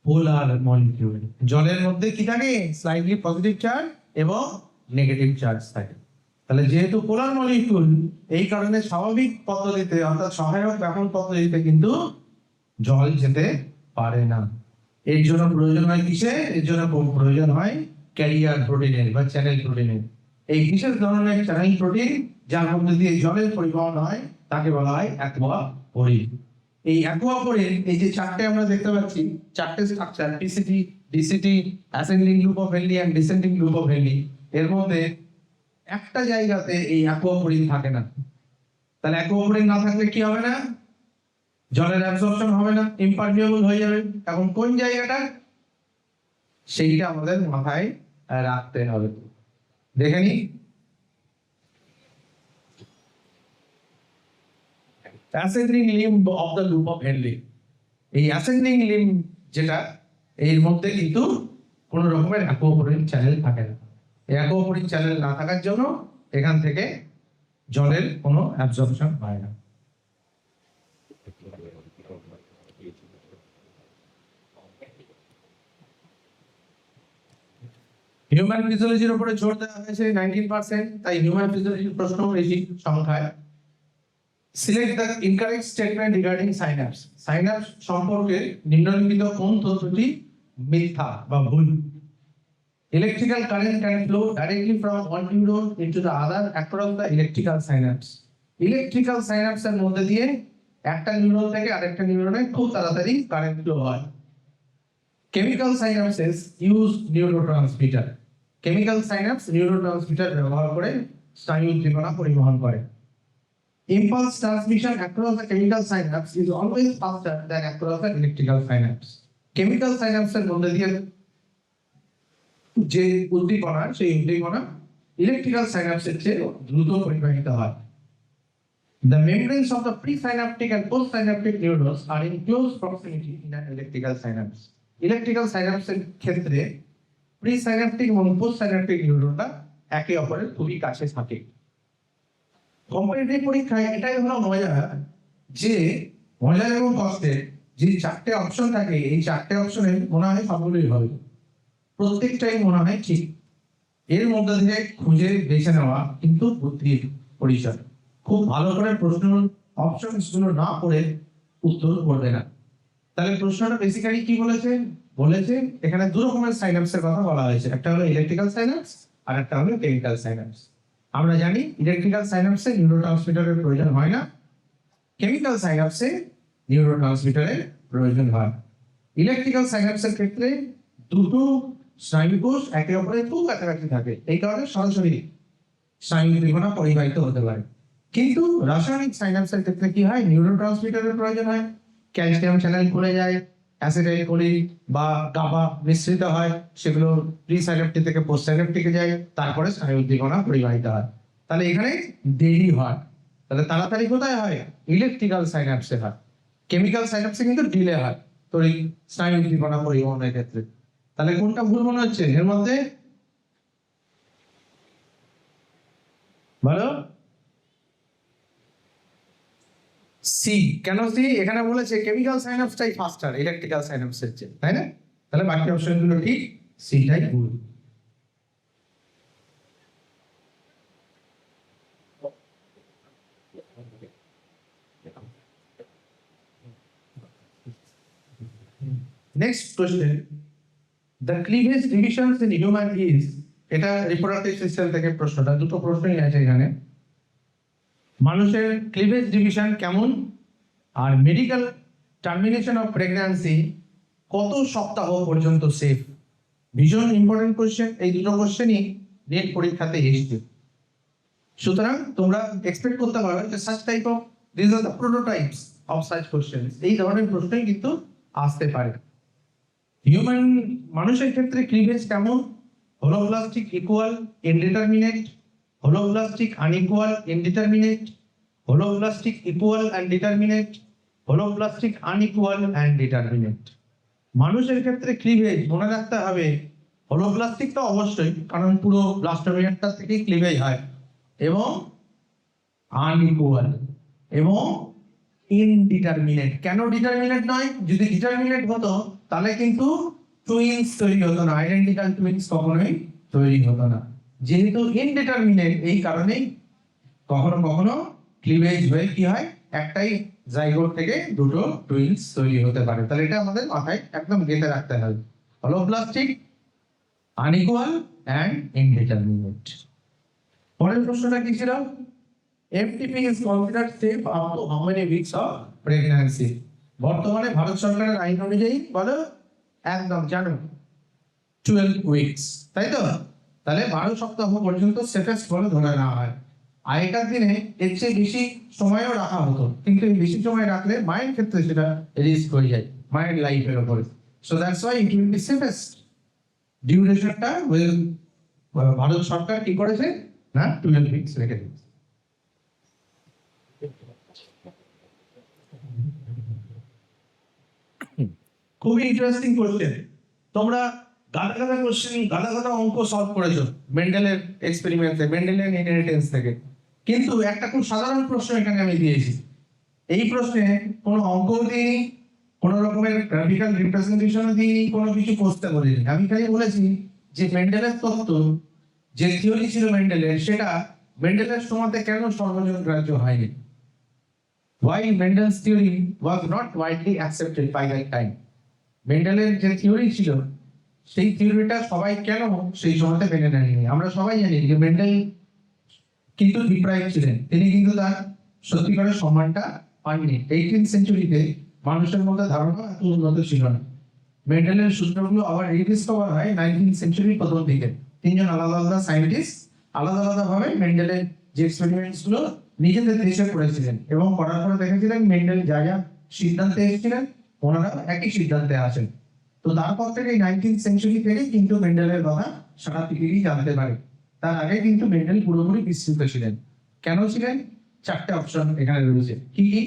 পোলার মলিকিউল। জলের মধ্যে কি থাকে? স্লাইটলি পজিটিভ চার্জ এবং নেগেটিভ চার্জ থাকে। তাহলে যেহেতু পোলার মলিকিউল, এই কারণে স্বাভাবিক পদ্ধতিতে অর্থাৎ সহায়ক ব্যাপন পদ্ধতিতে কিন্তু জল যেতে পারে না। এর জন্য প্রয়োজন হয় কিসে? এর জন্য প্রয়োজন হয় ক্যারিয়ার প্রোটিনের বা চ্যানেল প্রোটিনের। এই বিশেষ ধরনের চ্যানেল প্রোটিন যার মধ্যে দিয়ে জলের পরিবহন হয় তাকে বলা হয় অ্যাকুয়াপোরিন। এই অ্যাকুয়াপোরিন, এই যে চারটে আমরা দেখতে পাচ্ছি, চারটে structure, PCT, DCT, ascending loop of Henle and descending loop of Henle, এর মধ্যে একটা জায়গাতে এই অ্যাকুয়াপোরিন থাকে না। তাহলে অ্যাকুয়াপোরিন না থাকলে কি হবে না? জলের অ্যাবজর্পশন হবে না, ইমপারমিয়েবল হয়ে যাবে। এখন কোন জায়গাটা? সেইটা আমাদের মাথায় রাখতে হবে। দেখে নি, ascending limb of the loop of Henry. এই অ্যাসেন্ডিং লিম্ব যেটা, এর মধ্যে কিন্তু কোন রকমের অ্যাকুয়াপোরিন চ্যানেল থাকে না। এই অ্যাকুয়াপোরিন চ্যানেল না থাকার জন্য এখান থেকে জলের কোনো অ্যাবজর্পশন হয় না। হিউম্যান ফিজিওলজির উপরে জোর দেওয়া হয়েছে 19%, তাই হিউম্যান ফিজিওলজির প্রশ্ন বেশি সংখ্যায়। Select the incorrect statement regarding synapse. Synapse সম্পর্কে নিম্নলিখিত কোন তথ্যটি মিথ্যা বা ভুল? Electrical current can flow directly from one neuron into the other across the electrical synapse. Electrical সাইন্যাপসের মধ্যে দিয়ে একটা নিউরন থেকে আরেকটা নিউরনে খুব তাড়াতাড়ি কারেন্ট ফ্লো হয়। Chemical synapses use neurotransmitter. Chemical synapse neurotransmitter ব্যবহার করে স্নায়ু উদ্দীপনা পরিবহন করে। Impulse transmission across the chemical synapse is always faster than across the electrical synapse. Chemical synapse এর মধ্যে দিয়ে যে উদ্দীপনা, সেই উদ্দীপনা ইলেকট্রিক্যাল সাইন্যাপসের চেয়ে দ্রুত পরিবাহিত হয়। The membranes of the presynaptic and postsynaptic neurons are in close proximity in an electrical synapse. Electrical synapse এর ক্ষেত্রে প্রিসাইন্যাপটিক এবং পোস্টসাইন্যাপটিক নিউরনটা একে অপরের খুবই কাছে থাকে। কম্পারেটিভ পরীক্ষায় এটাই হলো মজা, যে মজা এবং কষ্টের যে চারটে অপশন থাকে, এই চারটে অপশনে মনে হয় সবগুলোই হবে, প্রত্যেকটাই মনে হয় ঠিক। এর মধ্যে থেকে খুঁজে বেছে নেওয়া কিন্তু বুদ্ধির পরিচয়। খুব ভালো করে প্রশ্ন অপশনস গুলো না পড়ে উত্তর করবে না। তাহলে প্রশ্নটা বেসিক্যালি কি বলেছে? বলেছে এখানে দু রকমের সাইন্যাপসের কথা বলা হয়েছে, একটা হলো ইলেকট্রিক্যাল সাইন্যাপস আর একটা হলো কেমিক্যাল সাইন্যাপস। আমরা জানি ইলেকট্রিক্যাল সাইন্যাপসে নিউরোট্রান্সমিটারের প্রয়োজন হয় না, কেমিক্যাল সাইন্যাপসে নিউরোট্রান্সমিটারের প্রয়োজন হয়। ইলেকট্রিক্যাল সাইন্যাপসের ক্ষেত্রে দুটো স্নায়ুকোষ একে অপরের খুব কাছাকাছি থাকে, এই কারণে সরাসরি স্নায়ু উদ্দীপনা পরিবাহিত হতে পারে। কিন্তু রাসায়নিক সাইন্যাপসের ক্ষেত্রে কি হয়? নিউরোট্রান্সমিটারের প্রয়োজন হয়, ক্যালসিয়াম চ্যানেল খুলে যায়, অ্যাসিটাইলকোলিন বা গাবা মিশ্রিত হয়, সেগুলো প্রিসাইন্যাপটিক থেকে পোস্টসাইন্যাপটিকে যায়, তারপরে স্নায়ু উদ্দীপনা পরিবাহিত হয়। তাহলে এখানে দেরি হয়। তাহলে তাড়াতাড়ি কোথায় হয়? ইলেকট্রিক্যাল সাইন্যাপসে হয়। কেমিক্যাল সাইন্যাপসে কিন্তু ডিলে হয় তো এই স্নায়ু উদ্দীপনা পরিবহনের ক্ষেত্রে। তাহলে কোনটা ভুল মনে হচ্ছে এর মধ্যে? বলো। সি। কেন সি? এখানে বলেছে কেমিক্যাল সাইন্যাপসটাই ফাস্টার ইলেকট্রিক্যাল সাইন্যাপসের চেয়ে, তাই না? তাহলে বাকি অপশনগুলো ঠিক, সিটাই ভুল। Next question, the cleavage divisions in human is, এটা রিপ্রোডাক্টিভ সিস্টেম থেকে প্রশ্নটা, দুটো প্রশ্নই আছে এখানে। মানুষের ক্লিভেজ ডিভিশন কেমন, আর মেডিকেল টার্মিনেশন অফ প্রেগন্যান্সি কত সপ্তাহ পর্যন্ত সেফ? ভীষণ ইম্পর্টেন্ট কোশ্চেন, এই দুটো কোশ্চেনই নেট পরীক্ষাতে এসেছে। সুতরাং তোমরা এক্সপেক্ট করতে পারো যে such type of, this are the প্রোটোটাইপস of such questions, এই ধরনের প্রশ্নই কিন্তু আসতে পারে। হিউম্যান, মানুষের ক্ষেত্রে ক্লিভেজ কেমন? Holoblastic, equal, indeterminate, holoblastic unequal indeterminate, holoblastic equal and determinate, holoblastic unequal and determinate. মানুষের ক্ষেত্রে ক্লিভেজ মনে রাখতে হবে, হোলোপ্লাস্টিক তো অবশ্যই, কারণ পুরো ব্লাস্টোমিয়ারটা থেকে ক্লিভেজ হয়, এবং আনইকুয়াল এবং ইনডিটারমিনেট। কেন ডিটারমিনেট নয়? যদি ডিটারমিনেট হতো তাহলে কিন্তু টুইনস তৈরি হতো না, আইডেন্টিক্যাল টুইনস কখনোই তৈরি হতো না। যেহেতু ইনডিটারমিনেট, এই কারণেই কখনো কখনো ক্লিভেজ হয়ে কি হয়, একটাই জাইগোট থেকে দুটো টুইনস তৈরি হতে পারে। তাহলে এটা আমাদের মাথায় একদম গেঁথে রাখতে হবে, হোলোপ্লাস্টিক, আনইকুয়াল অ্যান্ড ইনডিটারমিনেট। পরের প্রশ্নটা কি ছিল? FTP is considered safe up to how many weeks of pregnancy? বর্তমানে ভারত সরকারের আইন অনুযায়ী বলো, একদম জানো 12 উইকস, তাই তো? তাহলে 12 সপ্তাহ পর্যন্ত সেফেস্ট বলে ধরে নেওয়া হয়। আগেকার দিনে এর চেয়ে বেশি সময়ও রাখা হতো, কিন্তু এই বেশি সময় রাখলে মায়ের ক্ষেত্রে সেটা রিস্ক হয়ে যায়, মায়ের লাইফের উপরে। So that's why it will be safest. ডিউরেশনটা ভারত সরকার কি করেছে না, 12 উইকস রেখে দিয়েছে। খুবই ইন্টারেস্টিং কোশ্চেন। তোমরা গাদা গাদা কোশ্চেন, গাদা গাদা অঙ্ক সলভ করেছো মেন্ডেলের এক্সপেরিমেন্টে, মেন্ডেলের ইনহেরিটেন্স থেকে, কিন্তু একটা খুব সাধারণ প্রশ্ন এখানে আমি দিয়েছি। এই প্রশ্নে কোনো অঙ্কও দিইনি, কোনো রকমের গ্রাফিক্যাল রিপ্রেজেন্টেশনও দিইনি, কোনো কিছু করতে বলিনি। আমি খালি বলেছি যে মেন্ডেলের তত্ত্ব, যে থিওরি ছিল মেন্ডেলের, সেটা মেন্ডেলের সময়তে কেন সর্বজনগ্রাহ্য হয়নি। Why Mendel's theory was not widely accepted by that time? মেন্ডেলের যে থিওরি ছিল, সেই থিওরিটা সবাই কেন সেই সময়তে মেনে নেয়নি। আমরা সবাই জানি যে মেন্ডেল কিন্তু ডিপ্রাইভ ছিলেন, তিনি কিন্তু তার সত্যিকারের সম্মানটা পাননি। 18th সেঞ্চুরিতে মানুষের মধ্যে ধারণা এত উন্নত ছিল না। মেন্ডেলের সূত্রগুলো আবার রিডিসকভার হয় 19th সেঞ্চুরির প্রথম দিকে। তিনজন আলাদা আলাদা সায়েন্টিস্ট আলাদা আলাদা ভাবে মেন্ডেলের যে এক্সপেরিমেন্টস গুলো নিজেদের দেশে করেছিলেন, এবং করার পরে দেখেছিলেন মেন্ডেল যা যা সিদ্ধান্তে এসেছিলেন ওনারা একই সিদ্ধান্তে আসেন। তো তারপর থেকে 19th সেঞ্চুরি থেকে কিন্তু মেন্ডেলের কথা সারা পৃথিবী জানতে পারে। তার আগে কিন্তু মেন্ডেল পুরোপুরি বিস্তৃত ছিলেন। কেন ছিলেন? 4টে অপশন এখানে রয়েছে। কি কি?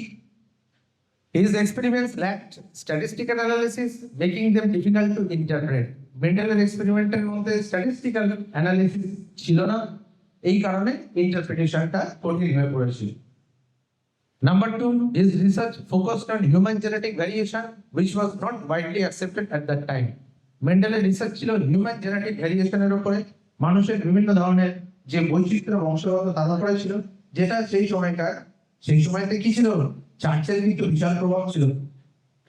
His experiments lacked statistical analysis, making them difficult to interpret. মেন্ডেলের এক্সপেরিমেন্টের মধ্যে স্ট্যাটিস্টিক্যাল অ্যানালিসিস ছিল না, এই কারণে ইন্টারপ্রিটেশনটা কঠিন হয়ে পড়েছিল। Number 2, his research focused on human genetic variation, which was not widely accepted at that time. মেন্ডেলের রিসার্চ ছিল হিউম্যান জেনেটিক ভ্যারিয়েশনের উপরে, মানুষের বিভিন্ন ধরনের যে বৈচিত্র্য বংশগত তার উপরে ছিল, যেটা সেই সময়তে কি ছিল, চার্চের কিন্তু বিশাল প্রভাব ছিল।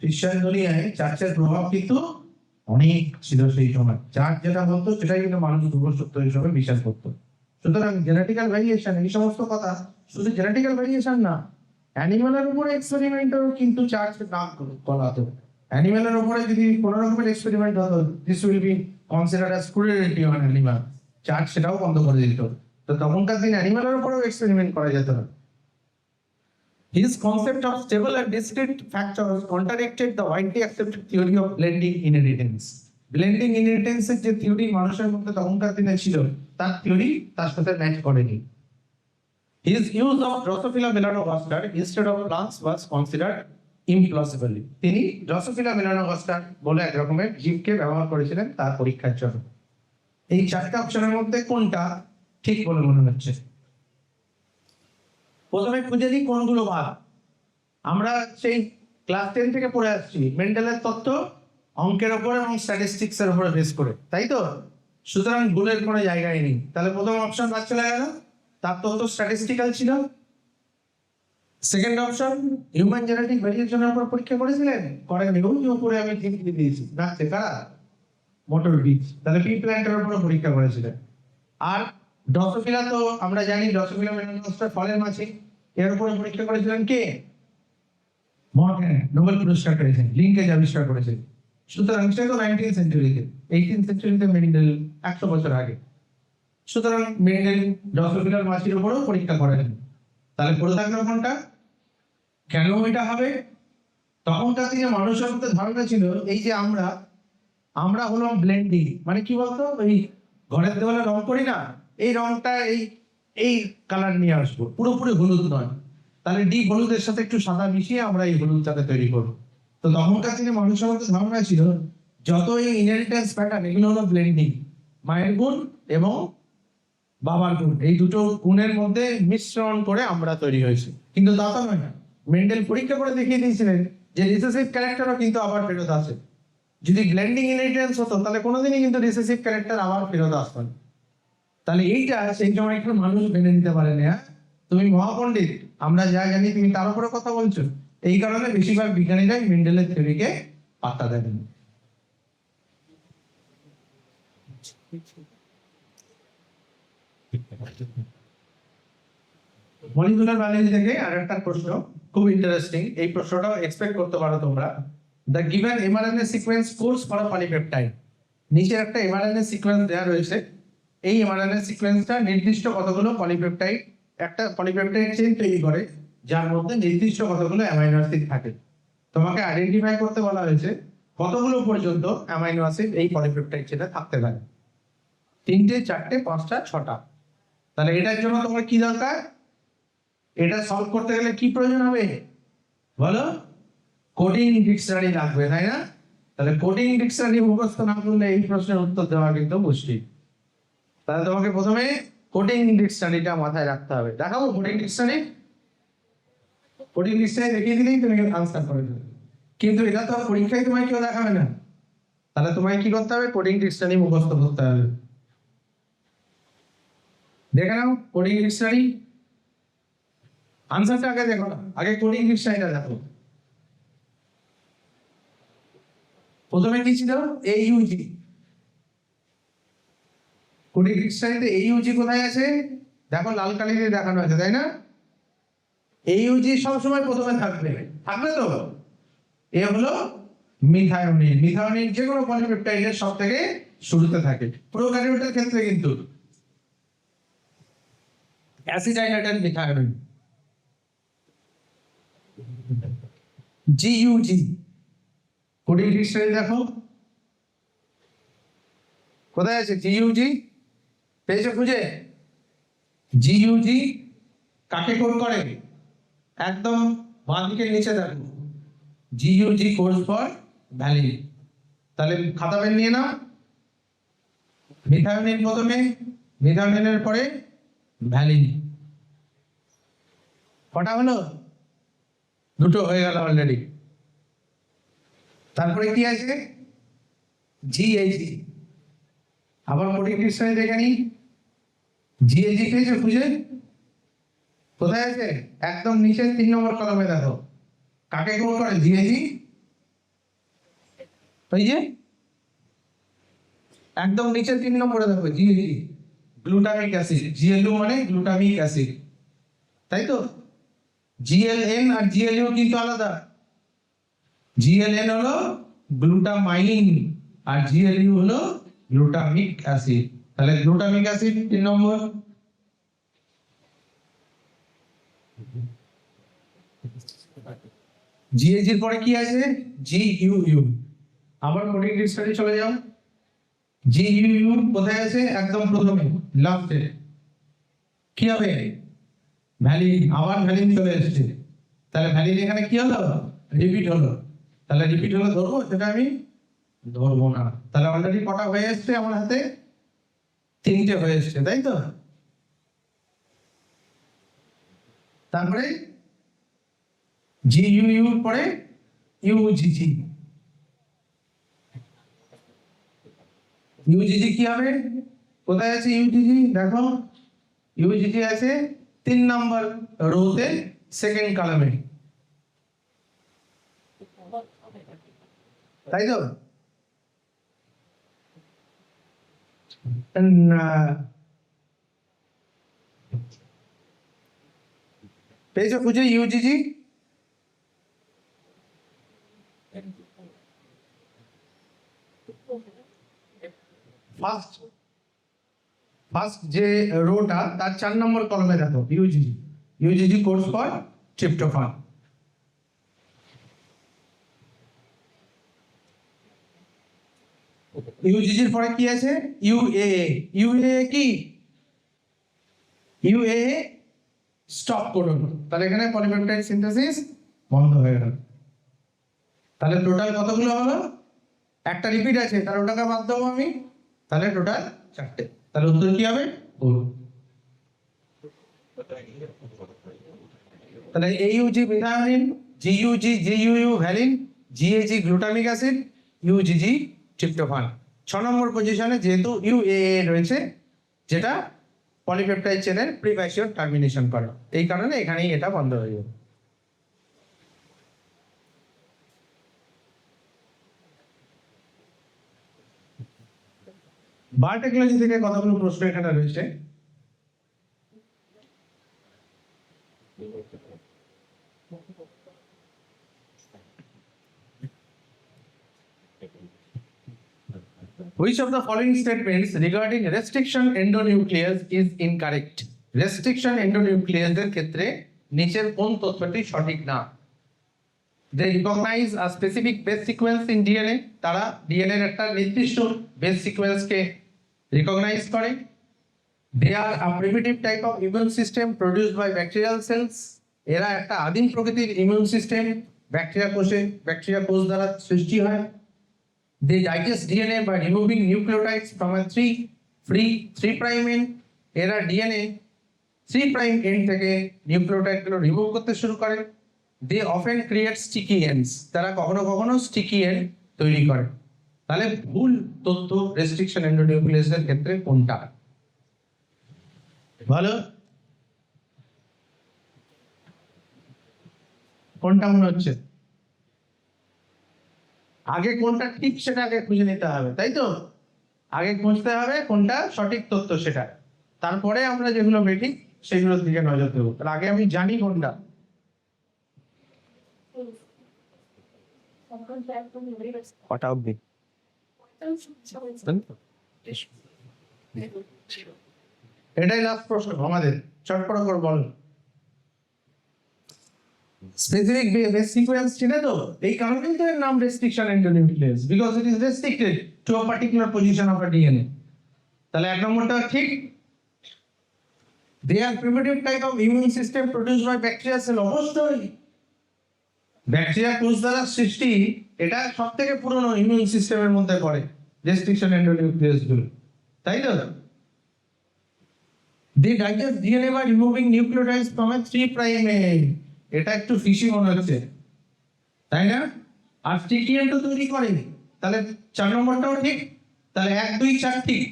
খ্রিস্টান দুনিয়ায় চার্চের প্রভাব কিন্তু অনেক ছিল সেই সময়। চার্চ যেটা বলতো সেটাই কিন্তু মানুষ ধ্রুব সত্য হিসেবে বিশ্বাস করতো। সুতরাং জেনেটিক্যাল ভ্যারিয়েশন, এই সমস্ত কথা, শুধু জেনেটিক্যাল ভ্যারিয়েশন না, অ্যানিমালের উপরে এক্সপেরিমেন্টও কিন্তু চার্চ নাম করাতো। অ্যানিমালের উপরে যদি কোনো রকমের এক্সপেরিমেন্ট হতো, this will be considered as cruelty on animal, church সেটাও বন্ধ করে দিত। তো তখনকার দিন অ্যানিমালের উপরেও এক্সপেরিমেন্ট করা যেত না। His concept of stable and discrete factors contradicted the widely accepted theory of blending inheritance. Blending inheritance এর যে থিওরি মানুষের মধ্যে তখনকার দিনে ছিল, তার থিওরি তার সাথে ম্যাচ করেনি। His use of Drosophila melanogaster instead of plants was considered implausible. তিনি Drosophila melanogaster বলে এক রকমের জীবকে ব্যবহার করেছিলেন তার পরীক্ষার জন্য। এই 4টে অপশনের মধ্যে কোনটা ঠিক বলে মনে হচ্ছে? প্রথমে খুঁজে দিই কোনগুলো বাদ। আমরা সেই ক্লাস 10 থেকে পড়ে আসছি মেন্ডেলের তত্ত্ব অঙ্কের উপর এবং স্ট্যাটিস্টিক্স এর উপর বেস করে, তাই তো? সুতরাং ভুলের কোনো জায়গায় নেই। তাহলে প্রথম অপশন বাদ চলে গেল, তার তত্ত্ব স্ট্যাটিস্টিক্যাল ছিল। সেকেন্ড অপশন, হিউম্যান জেনেটিক ভ্যারিয়েশনের উপর পরীক্ষা করেছিলেন, করেননি। ওই যে উপরে আমি ঠিক দিয়ে দিয়েছি, নাচছে কারা? মোটর বীজ। তাহলে পি প্ল্যান্টের উপর পরীক্ষা করেছিলেন। আর ড্রসোফিলা তো আমরা জানি, ড্রসোফিলা মেলানোগাস্টার ফলের মাছি, এর উপরে পরীক্ষা করেছিলেন কে? মর্গ্যান, নোবেল পুরস্কার পেয়েছেন, লিঙ্কেজ আবিষ্কার করেছেন। সুতরাং সে তো 19th সেঞ্চুরিতে, 18th সেঞ্চুরিতে মেন্ডেল 100 বছর আগে। সুতরাং মেন্ডেল ড্রসোফিলার মাছির উপরেও পরীক্ষা করেন। তাহলে পড়ে থাকলো কোনটা? কেন এটা হবে? তখনকার দিনে মানুষের মধ্যে ধারণা ছিল এই যে আমরা হলাম ব্লেন্ডিং, মানে কি বলতো, এই ঘরের দেওয়ালে রং করি না, এই রংটা এই এই কালার নিয়ে আসবো, পুরোপুরি হলুদ নয়। তাহলে ডিপ হলুদের সাথে একটু সাদা মিশিয়ে আমরা এই হলুদটাকে তৈরি করবো। তো তখনকার দিনে মানুষের মধ্যে ধারণা ছিল যত এই ইনহেরিটেন্স প্যাটার্ন এগুলো হলো ব্লেন্ডিং, মায়ের গুণ এবং বাবার গুণ, এই দুটো গুণের মধ্যে মিশ্রণ করে আমরা তৈরি হয়েছি। কিন্তু তা তো নয়। মেন্ডেল পরীক্ষা করে দেখিয়ে দিয়েছিলেন যে রিসেসিভ ক্যারেক্টারও কিন্তু আবার ফেরত আসে। যদি ব্লেন্ডিং ইনহেরিটেন্স হতো তাহলে কোনোদিনই কিন্তু রিসেসিভ ক্যারেক্টার আবার ফেরত আসতো না। তাহলে এইটা সেই সময় একটু মানুষ মেনে নিতে পারেনি। হ্যাঁ, তুমি মহাপণ্ডিত, আমরা যা জানি তুমি তার উপরে কথা বলছো। এই কারণে বেশিরভাগ বিজ্ঞানীরাই মেন্ডেলের থিওরিকে পাত্তা দেন। মলিকুলার বায়োলজি থেকে আরেকটা প্রশ্ন খুব ইন্টারেস্টিং, এই প্রশ্নটাও এক্সপেক্ট করতে পারো তোমরা। The given mRNA sequence course for a polypeptide. নিচে একটা এমআরএনএ সিকোয়েন্স দেওয়া রয়েছে। এই এমআরএনএ সিকোয়েন্সটা নির্দিষ্ট কতগুলো পলিপেপটাইড, একটা পলিপেপটাইড চেইন তৈরি করে যার মধ্যে নির্দিষ্ট কতগুলো অ্যামাইনো অ্যাসিড থাকে। তোমাকে আইডেন্টিফাই করতে বলা হয়েছে কতগুলো পর্যন্ত অ্যামাইনো অ্যাসিড এই পলিপেপটাইড চেইনে থাকতে পারে। 3টে, 4টে, 5টা, 6টা। তাহলে এটার জন্য তোমার কি দরকার? এটা সলভ করতে গেলে কি প্রয়োজন হবে বলো? কোডিং ডিকশনারি লাগবে, তাই না? তাহলে কোডিং ডিকশনারি মুখস্থ না করলে এই প্রশ্নের উত্তর দেওয়া কিন্তু মুশকিল। তাহলে তোমাকে প্রথমে কোডিং ডিকশনারিটা মাথায় রাখতে হবে। দেখাবো কোডিং ডিকশনারি? কোডিং ডিকশনারি দেখিয়ে দিলেই তুমি আনসার করে দেবে, কিন্তু এটা তো পরীক্ষায় তোমায় কেউ দেখাবে না। তাহলে তোমায় কি করতে হবে? কোডিং ডিকশনারি মুখস্থ করতে হবে। দেখে নাও কোডিং ডিকশনারি, আনসারটা আগে দেখো না, আগে কোডিং ডিকশনারিটা দেখো। প্রথমে কি ছিল? এইউজি। কোডিং ডিকশনারিতে এইউজি কোথায় আছে? দেখো লাল কালি দিয়ে দেখানো আছে, তাই না? এইউজি সবসময় প্রথমে থাকবে, থাকবে তো। এ হলো মিথায়োনিন। মিথায়োনিন যে কোনো পলিপেপটাইডের সব থেকে শুরুতে থাকে। প্রোক্যারিওটের ক্ষেত্রে কিন্তু অ্যাসিটাইলেটেড মিথায়োনিন। জিইউজি কোডিং ডিকশনারি দেখো কোথায় আছে? জিইউজি পেয়েছো খুঁজে? জিইউজি কাকে কোড করে? একদম বাঁ দিকের নিচে দেখো, জিইউজি কোডস ফর ভ্যালিন। তাহলে খাতা পেন নিয়ে নাও। মিথায়োনিন প্রথমে, মিথায়োনিনের পরে ভ্যালিন। কটা হলো? দুটো হয়ে গেল অলরেডি। তারপরে কি আছে? জিএজি। আবার কোডিং ডিকশনারি দেখে নি। জিএজি পেয়েছো খুঁজে? কোথায় আছে? একদম নিচের 3 নম্বর কলমে দেখো, কাকে কোড করে? জিএজি। ওই যে একদম নিচের 3 নম্বরে দেখো, জিএজি, গ্লুটামিক অ্যাসিড। জিএলইউ মানে গ্লুটামিক অ্যাসিড, তাই তো? জিএলএন আর জিএলইউ কিন্তু আলাদা। জিএলএন হলো গ্লুটামাইন আর জিএলইউ হলো গ্লুটামিক অ্যাসিড। তাহলে গ্লুটামিক অ্যাসিড 3 নম্বর। জিএজির পরে কি আছে? জিইউইউ। আবার কোডিং ডিকশনারি চলে যাও। জিইউইউ কোথায় আছে? একদম প্রথমে লাস্টে। কি হবে? ভ্যালিন। আবার ভ্যালিন চলে এসেছে। তাহলে ভ্যালিন এখানে কি হলো? রিপিট হলো। তাহলে রিপিট হলো ধরবো? সেটা আমি ধরবো না। তাহলে অলরেডি কটা হয়ে এসছে আমার হাতে? 3টে হয়ে এসছে, তাই তো? তারপরে জিইউইউ পরে ইউজিজি। ইউজিজি কি হবে? কোথায় আছে ইউজিজি? দেখো ইউজিজি আছে 3 নম্বর রোতে, সেকেন্ড কলামে, তাই তো? পেয়েছো খুঁজে ইউজিজি? ফার্স্ট ফার্স্ট যে রোটা তার 4 নম্বর কলমে দেখো ইউজিজি। ইউজিজি কোর্স ফর ট্রিপ্টোফান। ইউজিজির পরে কি আছে? ইউএএ। ইউএএ কি? UAA স্টপ করুন, তাহলে এখানে পলিপেপটাইড সিনথেসিস বন্ধ হয়ে গেল। তাহলে টোটাল কতগুলো হলো? একটা রিপিট আছে, তাহলে ওটাকে বাদ দেবো আমি, তাহলে টোটাল 4টে। তাহলে উত্তর কি হবে? তাহলে AUG মিথায়োনিন, GUG GUU valine, GAG glutamic acid, UGG ট্রিপ্টোফান। 6 নম্বর পজিশনে যেহেতু UAA রয়েছে, যেটা পলিপেপটাইড চেনের প্রিম্যাচিওর টার্মিনেশন করে, এই কারণে এখানেই এটা বন্ধ হয়ে যাবে। বায়োটেকনোলজি থেকে কতগুলো প্রশ্ন এখানে রয়েছে। Which of the following statements regarding restriction endonuclease is incorrect? Restriction endonuclease এর ক্ষেত্রে নিচের কোন তথ্যটি সঠিক না? They recognize a specific base sequence in DNA. তারা DNA এর একটা নির্দিষ্ট base sequence কে recognize করে। They are a primitive type of immune system produced by bacterial cells. এরা একটা আদিম প্রকৃতির ইমিউন সিস্টেম, ব্যাকটেরিয়া কোষ দ্বারা সৃষ্টি হয়। They digest DNA by removing nucleotides from a 3' end. এরা DNA 3' end থেকে নিউক্লিওটাইড গুলো রিমুভ করতে শুরু করে। They often create sticky ends. তারা কখনো কখনো স্টিকি এন্ড তৈরি করে। তাহলে ভুল তথ্য রেস্ট্রিকশন এন্ডোনিউক্লিয়াস এর ক্ষেত্রে কোনটা? ভালো, কোনটা মনে হচ্ছে? আগে কোনটা ঠিক সেটা আগে খুঁজে নিতে হবে, তাই তো? আগে খুঁজতে হবে কোনটা সঠিক তথ্য সেটা, তারপরে আমরা যেগুলো বেঠিক সেগুলোর দিকে নজর দেবো। তার আগে আমি জানি কোনটা। কটা অবধি? এটাই লাস্ট প্রশ্ন আমাদের, চটপট করে বল। স্পেসিফিক বেস সিকোয়েন্স চিনে তো, এই কারণেই তো এর নাম restriction endonuclease, because it is restricted to a particular position of a DNA. তাহলে এক নম্বরটা ঠিক। They are primitive type of immune system produced by bacteria cell. অবশ্যই ব্যাকটেরিয়া কোষ দ্বারা সৃষ্টি, এটা সবথেকে পুরনো ইমিউন সিস্টেমের মধ্যে পড়ে রেস্ট্রিকশন এন্ডোনিউক্লিয়াস গুলো, তাই তো? They digest DNA by removing nucleotides from a 3' end. এটা একটু ফিশি মনে হচ্ছে, তাই না? আর স্টিকি এন্ড তো তৈরি করে। তাহলে 4 নম্বরটাও ঠিক। তাহলে 1 2 4 ঠিক,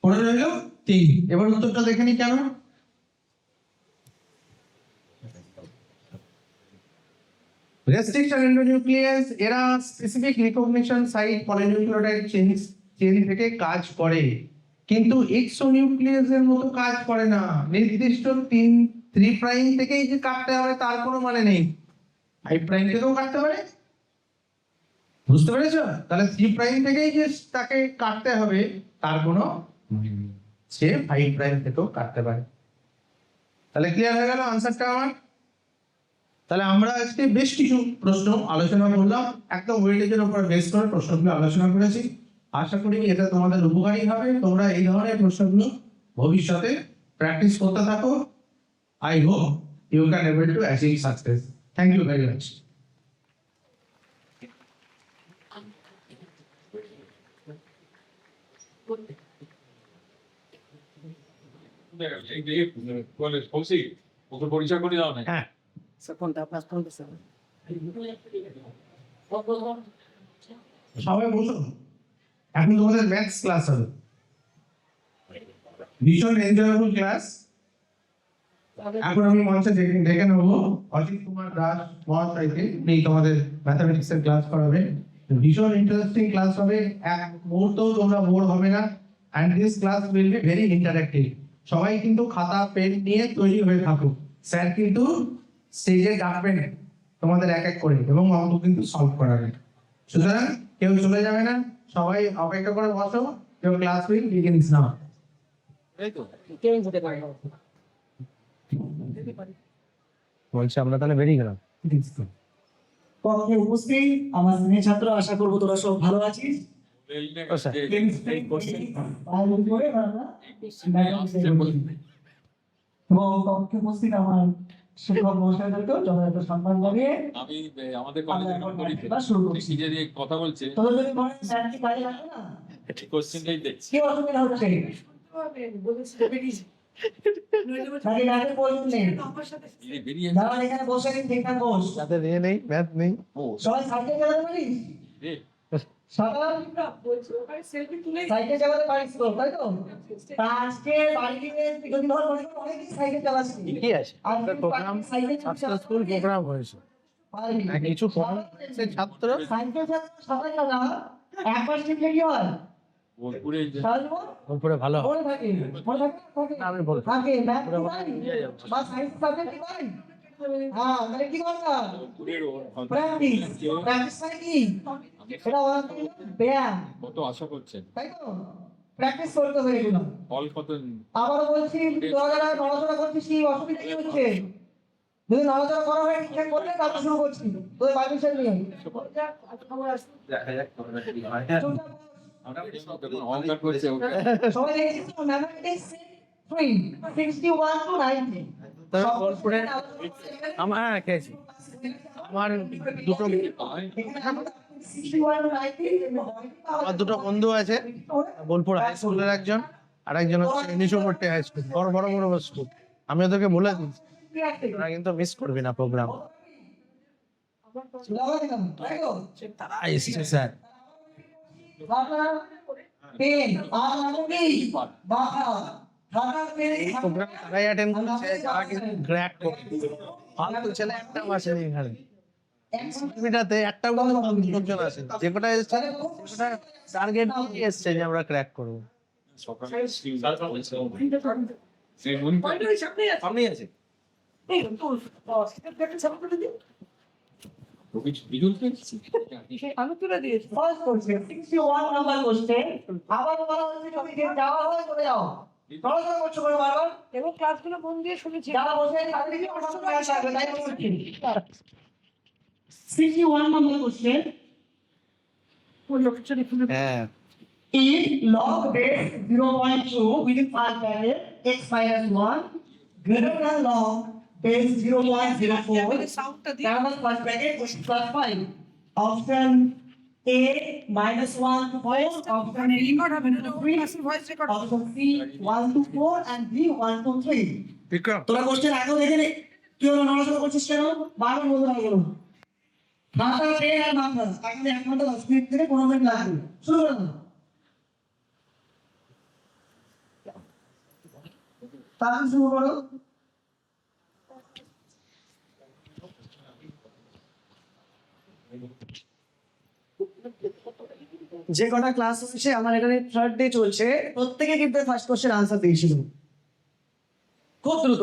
পড়ে রইল 3। এবার উত্তরটা দেখে নি কেন। রেস্ট্রিকশন এন্ডোনিউক্লিয়াস এরা specific recognition site polynucleotide chain থেকে কাজ করে, কিন্তু এক্সোনিউক্লিয়াসের মতো কাজ করে না। নির্দিষ্ট 3' থেকেই যে কাটতে হবে তার কোনো মানে নেই, 5' থেকেও কাটতে পারে। বুঝতে পেরেছো? তাহলে 3' থেকেই যে তাকে কাটতে হবে তার কোনো, সে 5' থেকেও কাটতে পারে। তাহলে ক্লিয়ার হয়ে গেল আনসারটা আমার। তাহলে আমরা আজকে বেশ কিছু প্রশ্ন আলোচনা করলাম, একদম ওয়েটেজের উপর বেস করে প্রশ্নগুলো আলোচনা করেছি। আশা করি এটা তোমাদের উপকারী হবে। তোমরা এই ধরনের প্রশ্নগুলো ভবিষ্যতে প্র্যাকটিস করতে থাকো। I hope you can able to achieve success. Thank you very much. পরিচয় করে দাও না। হ্যাঁ, সবাই বসো, এখন তোমাদের ম্যাথস ক্লাস হবে, ভীষণ এনজয়েবল ক্লাস। এখন আমি মঞ্চে ডেকে নেবো অজিত কুমার দাস মহাশয়কে, উনি তোমাদের ম্যাথমেটিক্স এর ক্লাস করাবে। ভীষণ ইন্টারেস্টিং ক্লাস হবে, এক মুহূর্তও তোমরা বোর হবে না। And this class will be very interactive. সবাই কিন্তু খাতা পেন নিয়ে তৈরি হয়ে থাকো, স্যার কিন্তু স্টেজে ডাকবেন তোমাদের এক এক করে, এবং অঙ্ক কিন্তু সলভ করাবে। সুতরাং কেউ চলে যাবে না, সবাই অপেক্ষা করে বসো। Your class will begins now. বলছি আমরা তাহলে বেরিয়ে গেলাম। কক্ষে উপস্থিত আমার স্নেহের ছাত্র, আশা করবো তোরা সব ভালো আছিস। এবং কক্ষে উপস্থিত আমার শিক্ষক মহাশয়দেরকেও যথাযথ সম্মান জানিয়ে আমি আমাদের আমরা কলেজে এখন কাম করি ক্লাস শুরু করছি। কি যে কথা বলছে তোদের যদি মনে হয় স্যার কি কাজে লাগবে না, কোশ্চেনটাই দেখছি কি অসুবিধা হচ্ছে? নাকি ডাকের প্রয়োজন নেই? বেরিয়ে দাঁড়ান, এখানে বসে দিন, ঠিকঠাক বস। যাদের এ নেই ম্যাথ নেই সবাই সাইকেল চালাতে পারিস? রে সকাল সাইকেল চালাতে পারিস তো, তাই তো? তা আজকে বাড়িতে যদি ধর মনে কর অনেকদিন সাইকেল চালাচ্ছি, কি আছে আজকে প্রোগ্রাম সাইকেল সাকসেসফুল প্রোগ্রাম হয়েছে পারবি? না কিছু পড়াচ্ছে ছাত্র সাইকেল চালাতে সবাই চালা, একবার শিখলে কি হয়? বোলপুরে সারা জীবন উপরে ভালো হবে। মনে থাকে, মনে থাকে, থাকে। না, আমি বলবো। থাকে, ম্যাথ পুরো কি পারি? ইয়ে যাবো। বা সায়েন্স সাবজেক্ট কি পারি? হ্যাঁ, তাহলে কি করলাম? বোলপুরের প্র্যাকটিস। প্র্যাকটিস মানে কি? এটা ব্যায়াম, কত আশা করছেন তাই তো? প্র্যাকটিস করতে হবে এগুলো। ফল কত আবারও বলছি, তোরা যারা নড়াচড়া করছিস কি অসুবিধা কি হচ্ছে? যদি নড়াচড়া করা হয় ঠিকঠাক করলে তারপর শুরু করছি। তোদের বাড়ির বিষয় নিয়ে দেখা যাক চুপচাপ বস। অহংকার করছে ওকে সবাই দেখেছিস তো ম্যাথমেটিক্স 3 61 to 90 তবে বোলপুরে আমার হ্যাঁ খেয়েছি আমার দুটো 61 to 90 আমার দুটো বন্ধু আছে বোলপুর হাই স্কুলের একজন আর একজন হচ্ছে নিশোপট্টি হাই স্কুল বড় বড় বড় স্কুল আমি ওদেরকে বলে দিচ্ছি ওরা কিন্তু মিস করবি না প্রোগ্রাম তারা এসছে স্যার পেন আর নামকি বাহা ঢাকা পেন এই প্রোগ্রাম তারাই অ্যাটেন্ড করেছে যারা কিন্তু ক্র্যাক করে ফালতু ছেলে একটা আসেনি এখানে মিটাতে একটা বন্ধু লোকজন আসে যে কটা এসছে সেটা টার্গেট নিয়ে এসছে যে আমরা ক্র্যাক করবো সকালে সামনেই আছে বিজুল পেয়েছি ফার্স্ট কোশ্চেন 61 নাম্বার কোশ্চেন আবার বলা হচ্ছে যদি যে যাওয়া হয় চলে যাও পড়াশোনা করছো করে বারবার এবং ক্লাসগুলো মন দিয়ে শুনেছি যারা বসে তাদের কি প্রশ্ন করা থাকবে তাই বলছি 61 নাম্বার কোশ্চেন হ্যাঁ if log base 0.2 within 5 bracket x minus 1 greater than log base 0.04 সাউন্ডটা দিয়ে then the first bracket is plus 5 option A minus 1 to 4 option B record হবে না 3 voice record option C 1 to 4 and D 1 to 3 Vikram তোরা কোশ্চেন আগেও দেখে নে কি হলো নড়াচড়া করছিস কেন বারবার বলতে না গেল মাথা পেন আর মাথা আগে 1 ঘন্টা 10 মিনিট থেকে 15 মিনিট লাগবে শুরু করে দাও তাহলে শুরু করো যে কটা ক্লাস হচ্ছে আমার এখানে থার্ড ডে চলছে প্রত্যেকে কিন্তু ফার্স্ট কোশ্চেন আনসার দিয়েছিল খুব দ্রুত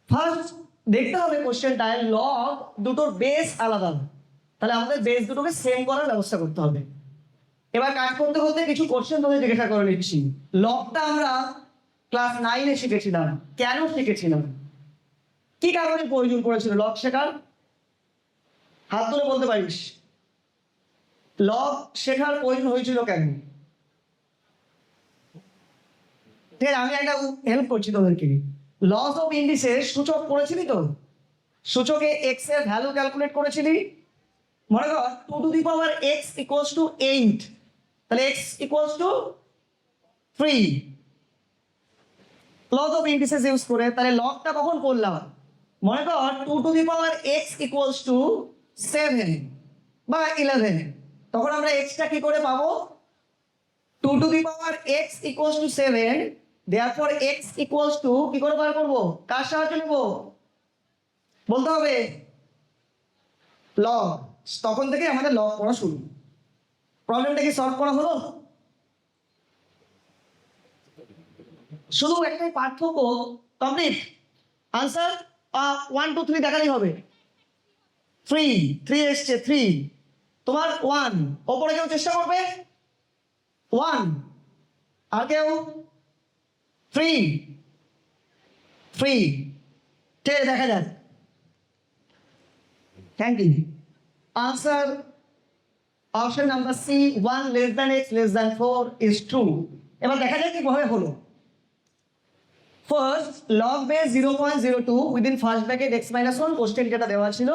ফার্স্ট দেখতে হবে কোশ্চেনটায় লগ দুটোর বেস আলাদা তাহলে আমাদের বেস দুটোকে সেম করার ব্যবস্থা করতে হবে এবার কাজ করতে করতে কিছু কোশ্চেন তোদের জিজ্ঞাসা করে নিচ্ছি লগটা আমরা ক্লাস 9 এ শিখেছিলাম কেন শিখেছিলাম কি কারণে প্রয়োজন পড়েছিল লগ শেখার হাত তুলে বলতে পারিস লগ শেখার প্রয়োজন হয়েছিল কেন ঠিক আছে আমি একটা হেল্প করছি তোদেরকে লস অফ ইন্ডিসেস সূচক পড়েছিলি তো সূচকে এক্স এর ভ্যালু ক্যালকুলেট করেছিলি মনে কর 2 to the power x equals to 8 তাহলে x equals to 3 laws of indices use করে তাহলে লগটা কখন করলাম মনে কর 2 to the power x equals to 7 বা 11 তখন আমরা x টা কি করে পাবো 2 to the power x equals to 7 therefore x equals two কি করে বার করব কার সাহায্যে নেব বলতে হবে লগ তখন থেকে আমাদের লগ পড়া শুরু প্রবলেমটা কি সলভ করা হলো শুধু একটাই পার্থক্য কমপ্লিট আনসার 1 2 3 দেখালেই হবে 3 এসছে 3 তোমার 1 ওপরে কেউ চেষ্টা করবে 1 আর কেউ 3 ঠিক আছে দেখা যাক thank you answer option number c 1 less than x less than 4 is true এবার দেখা যাক কিভাবে হলো first log base 0.02 within first bracket x minus 1 question যেটা দেওয়া ছিল,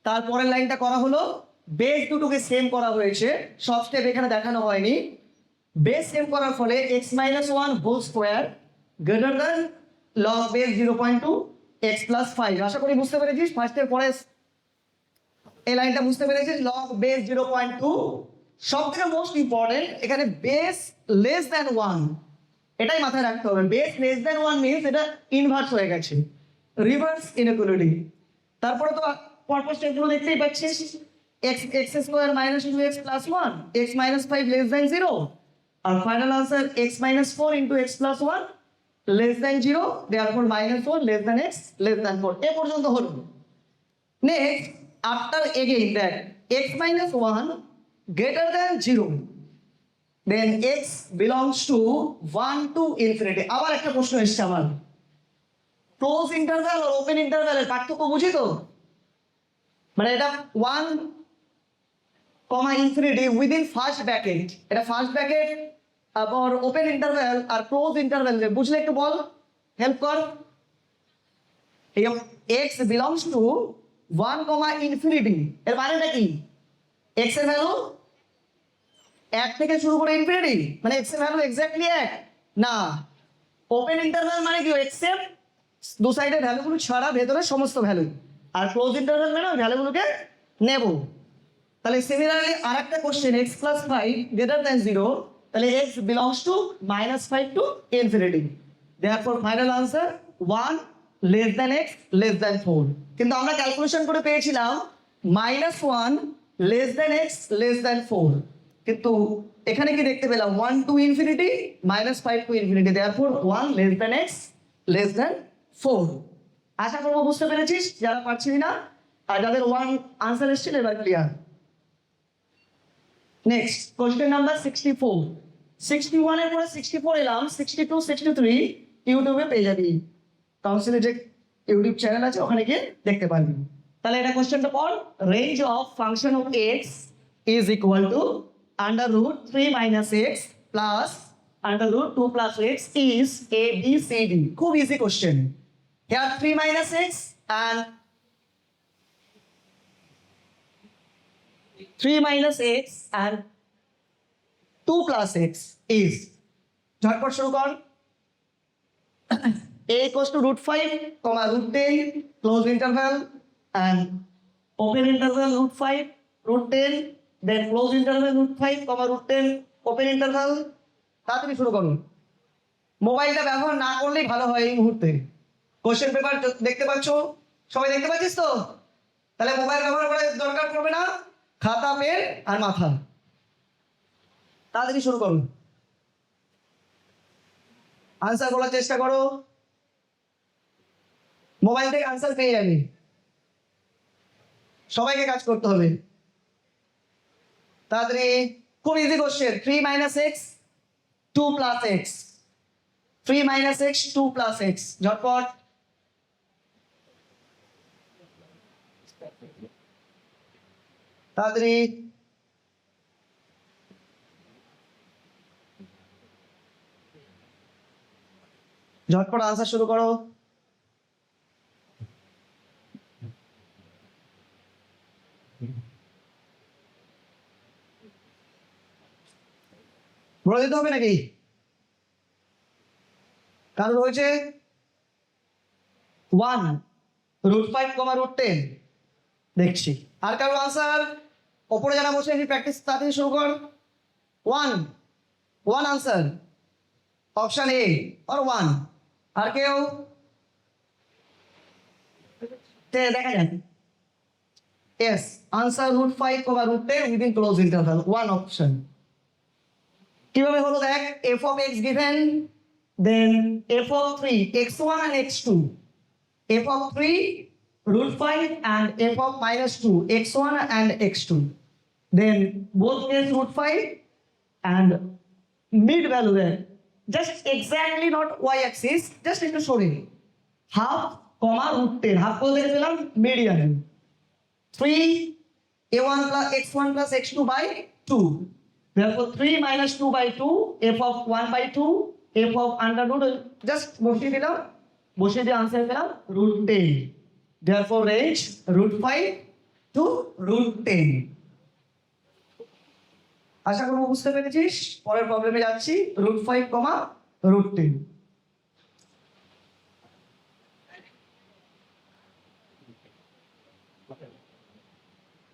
তারপরের লাইনটা করা হলো বেস দুটোকে সেম করা হয়েছে, সব স্টেপ এখানে দেখানো হয়নি। বেস সেম করার ফলে x minus 1 whole square greater than log base 0.2 x plus 5। আশা করি বুঝতে পেরেছিস ফার্স্টের পরে এই লাইনটা বুঝতে পেরেছিস। লগ বেস 0.2, সব থেকে মোস্ট ইম্পর্টেন্ট এখানে বেস লেস দ্যান 1, এটাই মাথায় রাখতে হবে। বেস লেস দ্যান 1 মিনস এটা ইনভার্স হয়ে গেছে, রিভার্স ইনইকুয়ালিটি। তারপরে তো পরপর স্টেপগুলো দেখতেই পাচ্ছিস, x square minus 2x plus 1, x minus 5 less than 0, আর final answer x minus 4 into x plus 1 less than 0, therefore minus 4 less than x less than 4। এ পর্যন্ত হলো। Next after again that x minus 1 greater than 0, then x belongs to 1 to infinity। আবার একটা প্রশ্ন এসছে আমার, ক্লোজ ইন্টারভ্যাল আর ওপেন ইন্টারভ্যালের পার্থক্য বুঝি তো? মানে এটা 1 কমা ইনফিনিটি উইদিন ফার্স্ট ব্র্যাকেট, এটা ফার্স্ট ব্র্যাকেট, আবার ওপেন ইন্টারভ্যাল আর ক্লোজ ইন্টারভ্যাল বুঝলে একটু বল, হেল্প কর। x belongs to 1 comma infinity, এর মানেটা কি? x এর ভ্যালু 1 থেকে শুরু করে ইনফিনিটি, মানে x এর ভ্যালু এক্স্যাক্টলি 1 না। ওপেন ইন্টারভ্যাল মানে কি? এক্সেপ্ট দু সাইডের ভ্যালুগুলো ছাড়া ভেতরে সমস্ত ভ্যালু, আর ক্লোজ ইন্টারভ্যাল মানে ভ্যালুগুলোকে নেব। তাহলে সিমিলারলি আরেকটা question, x plus 5 greater than 0, তাহলে x belongs to minus 5 to infinity, therefore final answer 1 less than x less than 4। কিন্তু আমরা ক্যালকুলেশন করে পেয়েছিলাম minus 1 less than x less than 4, কিন্তু এখানে কি দেখতে পেলাম 1 to infinity minus 5 to infinity, therefore 1 less than x less than 4। আশা করবো বুঝতে পেরেছিস, যারা পারছিস না আর যাদের 1 আনসার এসেছিল এবার ক্লিয়ার। নেক্সট কোশ্চেন নাম্বার 64, 61 এর পরে 64 এলাম, 62 63 ইউটিউবে পেয়ে যাবি, কাউন্সিলের যে ইউটিউব চ্যানেল আছে ওখানে গিয়ে দেখতে পারবি। তাহলে এটা কোশ্চেনটা পড়, range of function of x is equal to under root 3 minus x plus under root 2 plus x is a b c d। খুব easy question. Here 3 minus x and 3 minus x and 2 plus x is, ঝটপট শুরু কর। a equals to root 5 comma root 10 close interval and open interval root 5 root 10, then close interval root 5 comma root 10 open interval। তাড়াতাড়ি শুরু করুন, মোবাইলটা ব্যবহার না করলেই ভালো হয় এই মুহূর্তে। কোশ্চেন পেপার দেখতে পাচ্ছ, সবাই দেখতে পাচ্ছিস তো? তাহলে মোবাইল ব্যবহার করার দরকার পড়বে না, খাতা পেন আর মাথা। তাড়াতাড়ি শুরু করুন, আনসার বলার চেষ্টা করো, মোবাইল থেকে আনসার পেয়ে যাবি। সবাইকে কাজ করতে হবে তাড়াতাড়ি। খুব easy question, 3 minus x 2 plus x, 3 minus x 2 plus x, ঝটপট। তাড়াতাড়ি ঝটপট আনসার শুরু করো। বলে দিতে হবে নাকি? কারণ রয়েছে 1 root 5 comma root 10, দেখছি। আর কারো আনসার ওপরে যারা বসে আছি প্র্যাকটিস তাড়াতাড়ি শুরু কর। 1 আনসার, অপশন এ আর 1। আর কেউ? দেখা যাক। Yes, answer root 5 comma root 10 within close interval, 1 option। কিভাবে হলো দেখ, f of x given, then f of 3 x1 and x2, f of 3 root 5 and f of minus 2 x1 and x2, then both case root 5 and mid value there, just exactly not y axis, just একটু সরে half comma root 10, half করে দেখে পেলাম median 3 a1 plus x1 plus x2 by 2, therefore 3 minus 2 by 2 f of 1 by 2 f of under root just বসিয়ে দিলাম, বসিয়ে দিয়ে আনসার পেলাম √10, therefore range √5 to √10। আশা করবো বুঝতে পেরেছিস। পরের প্রবলেমে যাচ্ছি, √5, √10।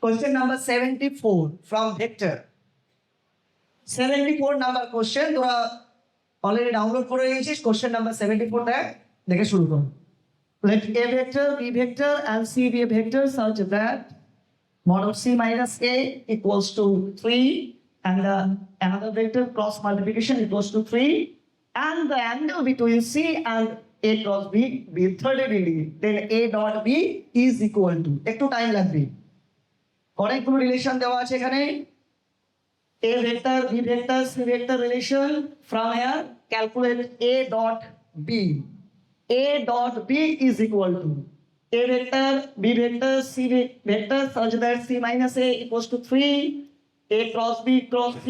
Question number 74 from Vector। 74 number question, তোরা অলরেডি ডাউনলোড করে নিয়েছিস। কোশ্চেন নাম্বার 74 দেখে শুরু করো। Let a vector, b vector and c be a vector such that mod of c minus a equals to 3 and another vector cross multiplication equals to 3 and the angle between c and a cross b be 30 degree, then a dot b is equal to, একটু টাইম লাগবে, অনেকগুলো রিলেশন দেওয়া আছে এখানে। A vector, B vector, C vector relation, from here calculate A dot B. A dot B is equal to A vector, B vector, C vector such that C minus A equals to 3, A cross B cross C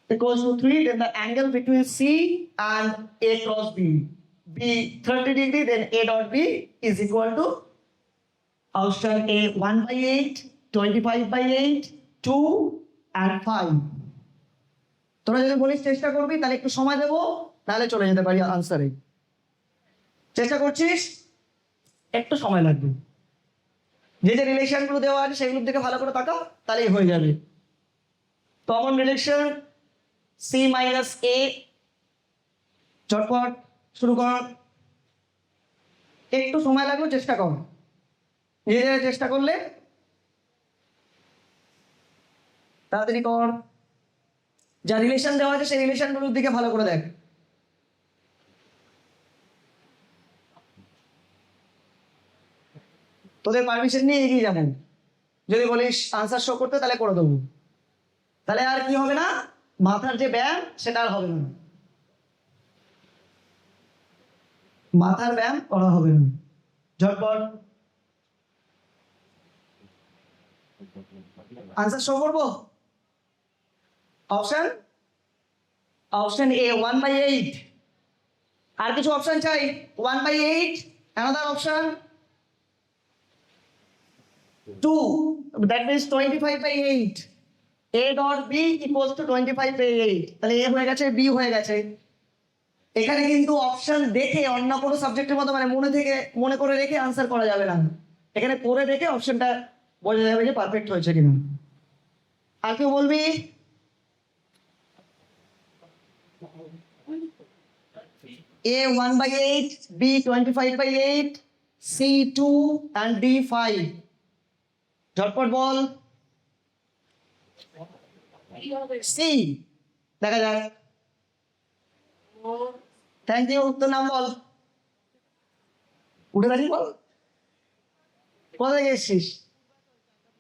equals to 3, then the angle between C and A cross B be 30 degree, then A dot B is equal to option A 1/8, 25/8, 2 and 5। তোরা যদি বলিস চেষ্টা করবি তাহলে একটু সময় দেবো, তাহলে চলে যেতে পারি আনসারে। চেষ্টা করছিস, একটু সময় লাগবে। যে যে রিলেশনগুলো দেওয়া আছে সেগুলোর দিকে ভালো করে তাকাও, তাহলেই হয়ে যাবে। Common relation c minus a, চটপট শুরু কর, একটু সময় লাগবে, চেষ্টা কর। নিজেরা চেষ্টা করলে তাড়াতাড়ি কর। যা রিলেশন দেওয়া আছে সেই রিলেশনগুলোর দিকে ভালো করে দেখ। তোদের পারমিশন নিয়ে এগিয়ে যাবেন। যদি বলিস আনসার শো করতে তাহলে করে দেবো, তাহলে আর কি হবে না, মাথার যে ব্যায়াম সেটা আর হবে না, মাথার ব্যায়াম করা হবে না। ঝটপট আনসার শো করবো। অপশন A 1/8, আর কিছু অপশন চাই। 1/8, another option 2, that means 25/8, A dot B equals to 25/8, তাহলে A হয়ে গেছে, B হয়ে গেছে। এখানে কিন্তু অপশন দেখে অন্য কোনো সাবজেক্টের মতো মানে মনে করে রেখে আনসার করা যাবে না, এখানে পড়ে দেখে অপশনটা বোঝা যাবে যে পারফেক্ট হয়েছে কিনা। আর কেউ বলবি? A 1/8, B 25/8, C 2 and D 5। ঝটপট বল। C দেখা যাক। Thank you. তোর নাম বল, উঠে দাঁড়িয়ে বল, কোথা থেকে এসছিস?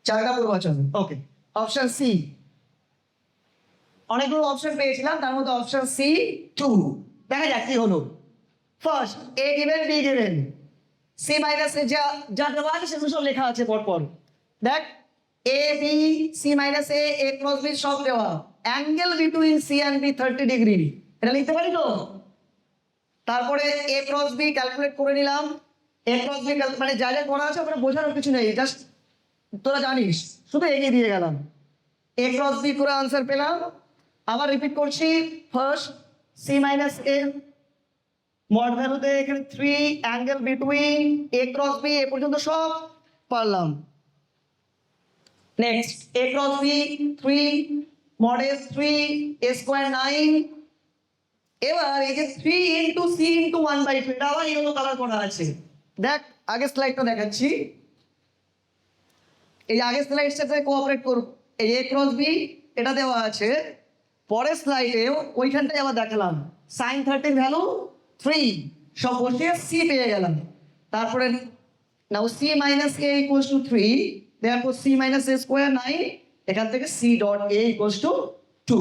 চারটা পূর্বাচল। ওকে, অপশন সি। অনেকগুলো অপশন পেয়েছিলাম, তার মধ্যে অপশন সি 2। দেখা যাক কি হলো। First A given, B given, C minus A যা যা দেওয়া আছে সেগুলো সব লেখা আছে পরপর। দেখ a b c minus a cross b সব দেওয়া। Angle between c and b 30 degree, এটা লিখতে পারি তো। তারপরে এ ক্রস বি ক্যালকুলেট করে নিলাম। এ ক্রস বি মানে যা যা করা আছে ওখানে বোঝানোর কিছু নেই, জাস্ট তোরা জানিস, শুধু এগিয়ে দিয়ে গেলাম। এ ক্রস বি করে আনসার পেলাম। আবার রিপিট করছি, first c minus a mod ভ্যালুতে এখানে 3, angle between a cross b a পর্যন্ত সব পারলাম। Next a cross b 3, mod is 3, a square 9। এবার এই যে 3 ইন্টু সি ইন্টু 1/2, এটা আবার ইয়েলো কালার করা আছে। দেখ আগের স্লাইডটা দেখাচ্ছি, এই আগের স্লাইডের সাথে কোঅপারেট করব। এই এ ক্রস বি এটা দেওয়া আছে, পরের স্লাইডে ওইখানটায় আবার দেখালাম sin 30 ভ্যালু 3, সব বসিয়ে সি পেয়ে গেলাম। তারপরে now C minus A equals to 3, therefore C minus A square 9, এখান থেকে C dot A equals to 2।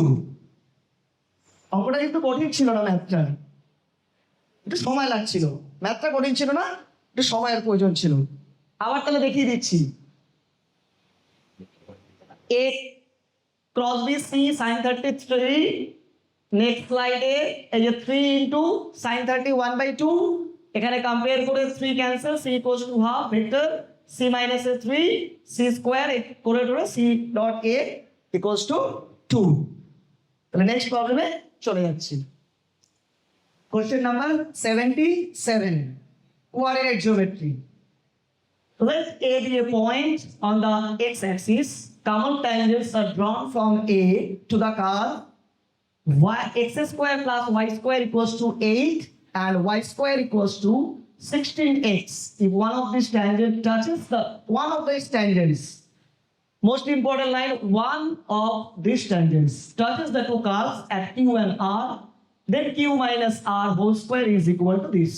অঙ্কটা কিন্তু কঠিন ছিল না, ম্যাথটা একটু সময় লাগছিল। ম্যাথটা কঠিন ছিল না, একটু সময়ের প্রয়োজন ছিল। আবার তাহলে দেখিয়ে দিচ্ছি। A cross B C sin 33 next স্লাইডে এই যে 3 ইন্টু সাইন 30 1/2, এখানে কম্পেয়ার করে 3 cancel, c equals to half vector c minus 3 c square করে ধরে c dot a equals to 2। তাহলে নেক্সট প্রবলেমে চলে যাচ্ছি। Question number 77, coordinate geometry. Let A be a point on the x-axis. Common tangents are drawn from A to the curve x square plus y square equals to 8 and y square equals to 16x. If one of these tangents touches one of these tangents, most important line, one of these tangents touches the two curves at Q and R, then Q minus R whole square is equal to this.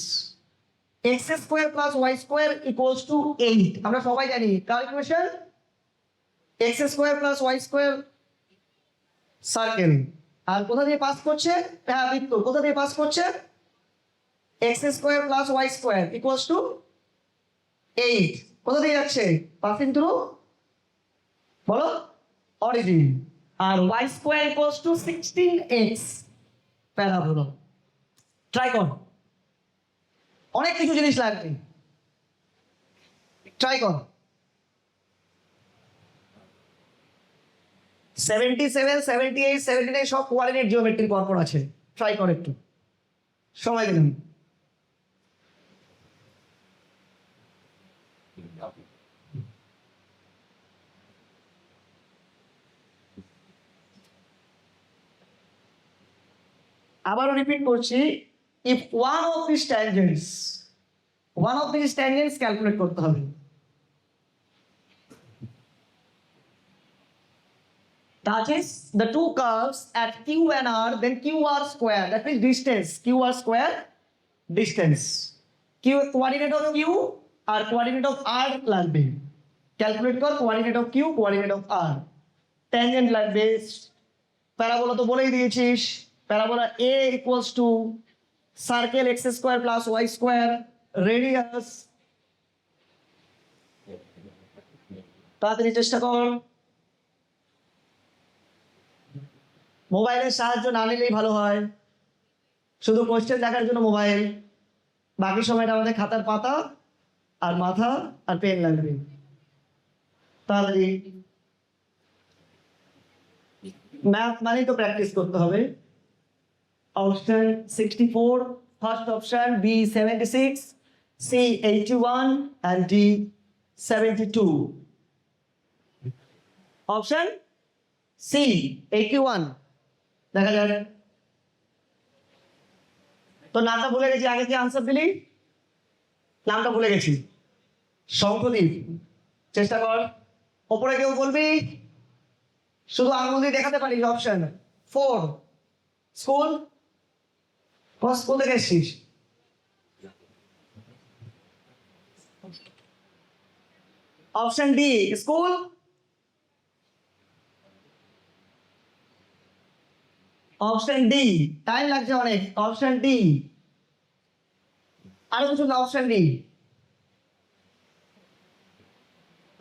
X square plus y square equals to 8. আমরা সবাই জানি calculation, x square plus y square circle, আর কোথা দিয়ে পাস করছে, হ্যাঁ বৃত্ত, কোথা দিয়ে পাস করছে, x square plus y square equals to 8, কোথা দিয়ে যাচ্ছে, পাসিং থ্রু, বলো, অরিজিন, আর y square equals to 16x parabola. Try কর, অনেক কিছু জিনিস লাগবে, ট্রাই কর। 77, 78, 79 সব কোঅর্ডিনেট জিওমেট্রি পরপর আছে, ট্রাই কর একটু, সময় দিলাম। আবারও রিপিট করছি, if one of these tangents calculate করতে হবে। Touches the two curves at Q and R, then QR square, that means distance, QR square distance, Q coordinate of Q আর coordinate of R লাগবে, ক্যালকুলেট কর coordinate of Q coordinate of R, tangent লাগবে, প্যারাবোলা তো বলেই দিয়েছিস, parabola A equals to circle x square plus y square radius, তাড়াতাড়ি চেষ্টা কর, মোবাইলের সাহায্য না নিলেই ভালো হয়, শুধু কোশ্চেন দেখার জন্য মোবাইল, বাকি সময়টা আমাদের খাতার পাতা আর মাথা আর পেন লাগবে। তাহলে ম্যাথ মানেই তো প্র্যাকটিস করতে হবে। Option 64, first option, b 76, c 81 and d 72। Option c 81 দেখা যায়। তো নামটা ভুলে গেছি, আগে কি আনসার দিলি, নামটা ভুলে গেছি, শঙ্খদীপ। চেষ্টা কর, ওপরে কেউ বলবি, শুধু আঙুল দিয়ে দেখাতে পারিস। অপশন 4 স্কুল, কোন স্কুল থেকে এসছিস? Option D school, option D, time লাগছে অনেক, অপশন ডি, আরো কিছু না, option D,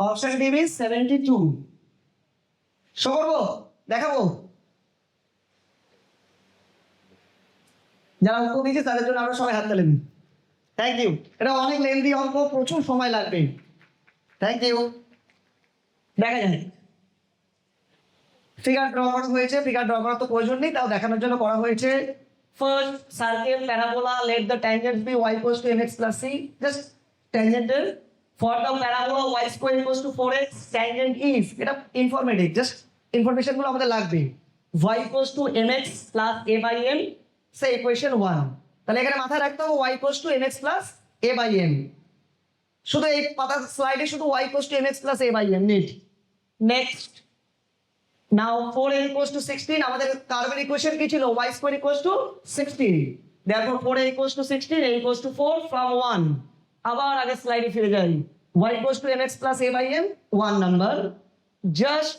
option D means 72। Show করবো, দেখাবো, যারা উত্তর দিয়েছে তাদের জন্য আমরা সবাই হাত তালেন। থ্যাংক ইউ, এটা অনেক লেন্দি অঙ্ক, প্রচুর সময় লাগবে। Thank you. দেখা যায় ফিগার ড্র করা হয়েছে, ফিগার ড্র করার তো প্রয়োজন নেই, তাও দেখানোর জন্য করা হয়েছে। First circle parabola, let the tangent be y equals to mx plus c, just ট্যানজেন্টের for the parabola y square equals to 4x, tangent is, এটা ইনফরমেটিভ, জাস্ট ইনফরমেশন গুলো আমাদের লাগবে। y equals to mx plus a by m, say equation 1। তাহলে এখানে মাথায় রাখতে হবে y equals to mx plus a by m, শুধু এই পাতা স্লাইডে শুধু y equals to mx plus a by m নিট। Next, now 4a equals to 16, আমাদের কার্ভের ইকুয়েশন কি ছিল, y square equals to 16, therefore 4a equals to 16, a equals to 4 from 1। আবার আগে স্লাইডে ফিরে যাই, y equals to mx plus a by m 1 number, just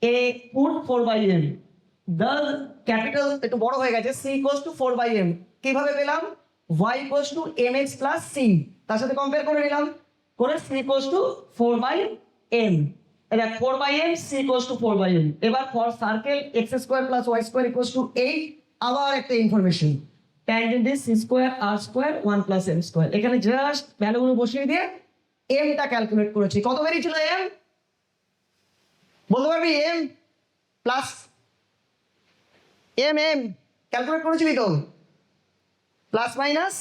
a put 4 by m, the capital একটু বড় হয়ে গেছে, c equals to 4 by m, কিভাবে পেলাম, y equals to mx plus c, তার সাথে কম্পেয়ার করে নিলাম, করে c equals to 4 by m, এটা 4 by m, c equals to 4 by m। এবার for circle x square plus y square equals to 8, আবার একটা information, tangent is c square r square 1 plus M square. এখানে জাস্ট ভ্যালুগুলো বসিয়ে দিয়ে এমটা ক্যালকুলেট করেছি। কত বেরিয়েছিল এম? বলতে পারবি m plus m m calculate করেছিলি তো? প্লাস মাইনাস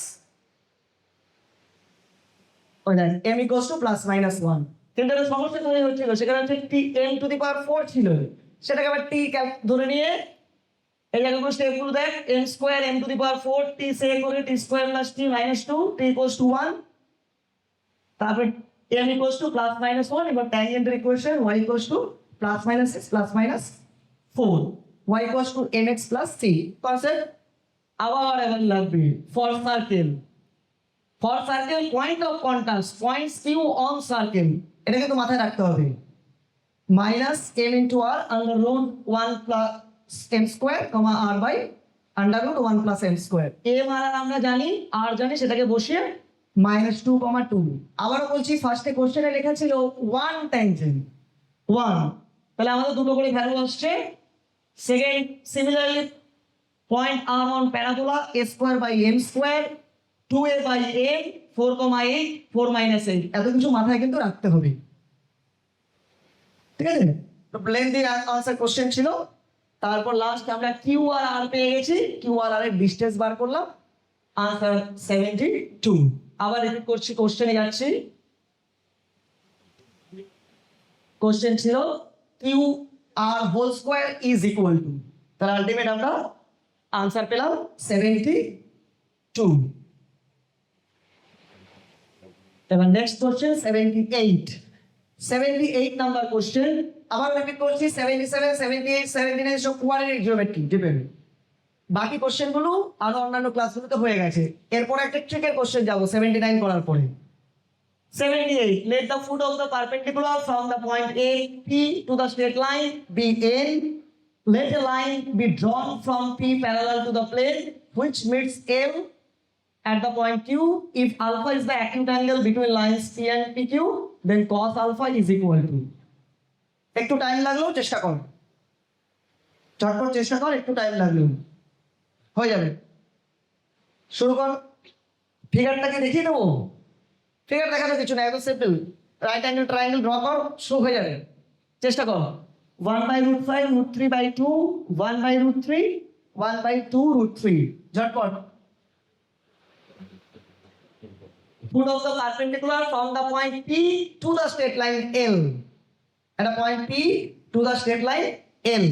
ওই দেখ m equals to plus minus 1। কিন্তু একটা সমস্যা তৈরি হচ্ছিল, সেখানে হচ্ছে T M to the power 4 ছিল, সেটাকে আবার টি ধরে নিয়ে এই জায়গাগুলো স্টেপগুলো দেখ, M square M to the power 4 T সে করে T square plus T minus 2 T equals to 1, তারপর M equals to plus minus 1। এবার ট্যানজেন্টের equation y equals to plus minus 6 plus minus 4, y equals to mx plus c। Concept আবার এখন লাগবে for circle. For circle point of contrast points Q on circle, এটা কিন্তু মাথায় রাখতে হবে। Minus M into R under root 1 plus M square comma R by under root 1 plus M square. M আর আমরা জানি, আর জানি, সেটাকে বসিয়ে মাইনাস 2 কমা 2। আবারও বলছি, ফার্স্টে কোশ্চেনে লেখা ছিল 1 ট্যানজেন্ট 1, তাহলে আমাদের দুটো করে ভ্যালু আসছে। Second similarly point r on parabola a square by m square 2a by a 4,8 4 minus 8, এত কিছু মাথায় কিন্তু রাখতে হবে, ঠিক আছে? তো লেন্থি আনসার কোশ্চেন ছিল। তারপর লাস্ট আমরা কিউ আর আর পেয়ে গেছি, কিউ আর আর এর ডিসটেন্স বার করলাম, আনসার 72। আবার রিপিট করছি, কোশ্চেনে যাচ্ছি। কোশ্চেন ছিল q r whole square is equal to, তাহলে আলটিমেট আমরা আনসার পেলাম 72। এবার নেক্সট কোশ্চেন 78 নাম্বার কোশ্চেন। আবার রিপিট করছি, 77 78 79 সব কোয়াড্রেটিক জিওমেট্রি ডিপেন্ড। বাকি কোশ্চেনগুলো আরো অন্যান্য ক্লাসগুলোতে হয়ে গেছে। এরপর একটা ট্রিকের কোশ্চেন যাব 79 করার পরে। 78, let the foot of the perpendicular from the point A P to the straight line be N. Let a line be drawn from P parallel to the plane which meets L at the point Q. If alpha is the acute angle between lines P and PQ, then cos alpha is equal to. একটু টাইম লাগলেও চেষ্টা কর, চটপট চেষ্টা কর, একটু টাইম লাগলেও হয়ে যাবে। শুরু কর। ফিগারটাকে দেখিয়ে দেবো? ফিগার দেখানো কিছু না, একদম simple. Right angle triangle draw কর, শুরু হয়ে যাবে। চেষ্টা কর। 1/√5 √3/2 1/√3 1/2 √3, ঝটপট। Foot of the perpendicular from the point P to the straight line L. At a point P to the straight line L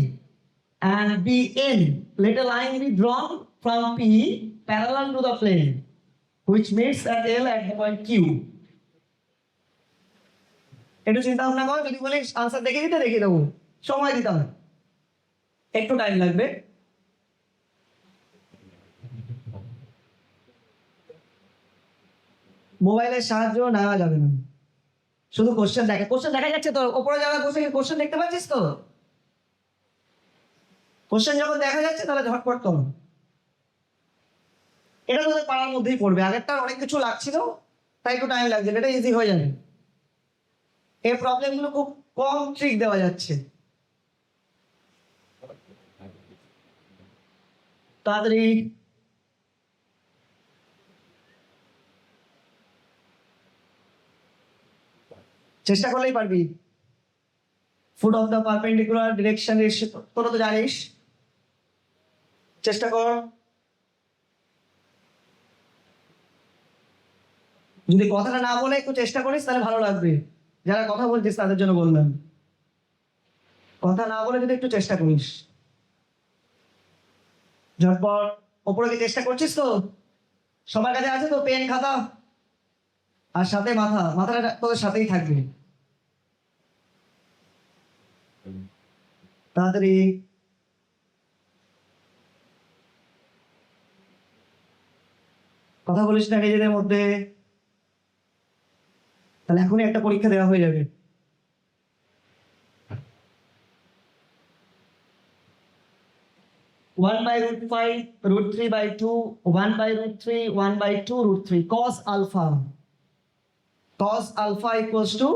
and BN. Let a line be drawn from P parallel to the plane which meets at L at the point Q. একটু চিন্তা ভাবনা কর, যদি বলি আনসার দেখে দিতে দেখিয়ে দেবো, সময় দিতে হবে, একটু টাইম লাগবে। মোবাইলের সাহায্য নেওয়া যাবে না, শুধু কোশ্চেন দেখা যাচ্ছে তো, ওপরে যারা বসে কোশ্চেন দেখতে পাচ্ছিস তো? কোশ্চেন যখন দেখা যাচ্ছে তাহলে ঝটপট কর। এটা তোদের পাড়ার মধ্যেই পড়বে, আগেরটা অনেক কিছু লাগছিল তাই একটু টাইম লাগছে, এটা ইজি হয়ে যাবে। এই প্রবলেমগুলো খুব কম ট্রিক দেওয়া যাচ্ছে, তাড়াতাড়ি। চেষ্টা করলেই পারবি। Foot of the perpendicular direction ratio তোরা তো জানিস, চেষ্টা কর। যদি কথাটা না বলে একটু চেষ্টা করিস তাহলে ভালো লাগবে, যারা কথা বলছিস তাদের জন্য বললাম। কথা না বলে যদি একটু চেষ্টা করিস, ঝটপট। ওপরে কি চেষ্টা করছিস তো? সবার কাছে আছে তো পেন খাতা? আর সাথে মাথাটা তোদের সাথেই থাকবে। তাড়াতাড়ি। কথা বলিস না নিজেদের মধ্যে, তাহলে এখনই একটা পরীক্ষা দেওয়া হয়ে যাবে। One by √5 √3/2 1/√3 1/2 √3 cos alpha. Cos alpha equals to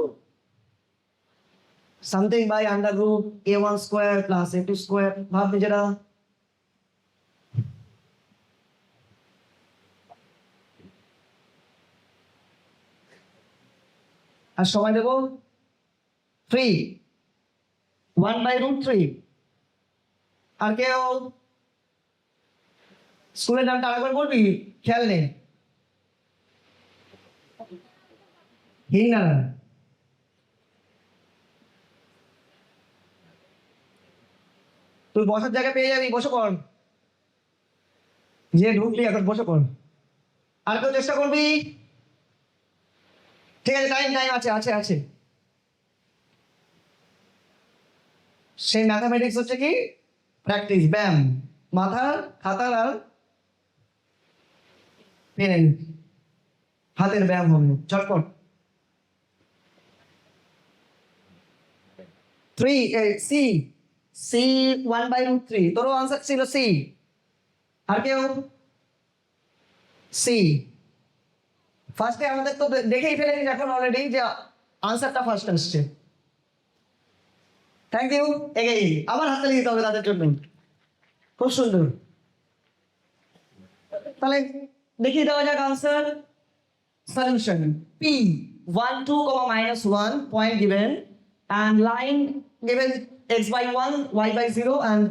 something by under root a1 square plus a2 square. ভাব নিজেরা। আর সময় দেবো 3, 1/√3। আর কেউ স্কুলের নামটা আরেকবার বলবি, খেয়াল নেই। হিংনারায়ণ। তুই বসার জায়গা পেয়ে যাবি, বসে পড়। যে ঢুকলি এখন বসে পড়। আর কেউ চেষ্টা করবি? ঠিক আছে, টাইম টাইম আছে আছে আছে। সেই ম্যাথামেটিক্স হচ্ছে কি প্র্যাকটিস, ব্যায়াম, মাথার খাতার আর পেনের হাতের ব্যায়াম হবে। চটপট। 3 সি সি 1/√3। তোরও আনসার ছিল সি। আর কেউ? সি। ফার্স্টে আমাদের তো দেখেই ফেলেছি এখন অলরেডি যে আনসারটা ফার্স্ট আসছে। Thank you. এগেই আবার হাততালি দিতে হবে তাদের জন্য। খুব সুন্দর। তাহলে দেখিয়ে দেওয়া যাক answer. Solution P 1 2, -1 point given and line given x by 1, y by 0 and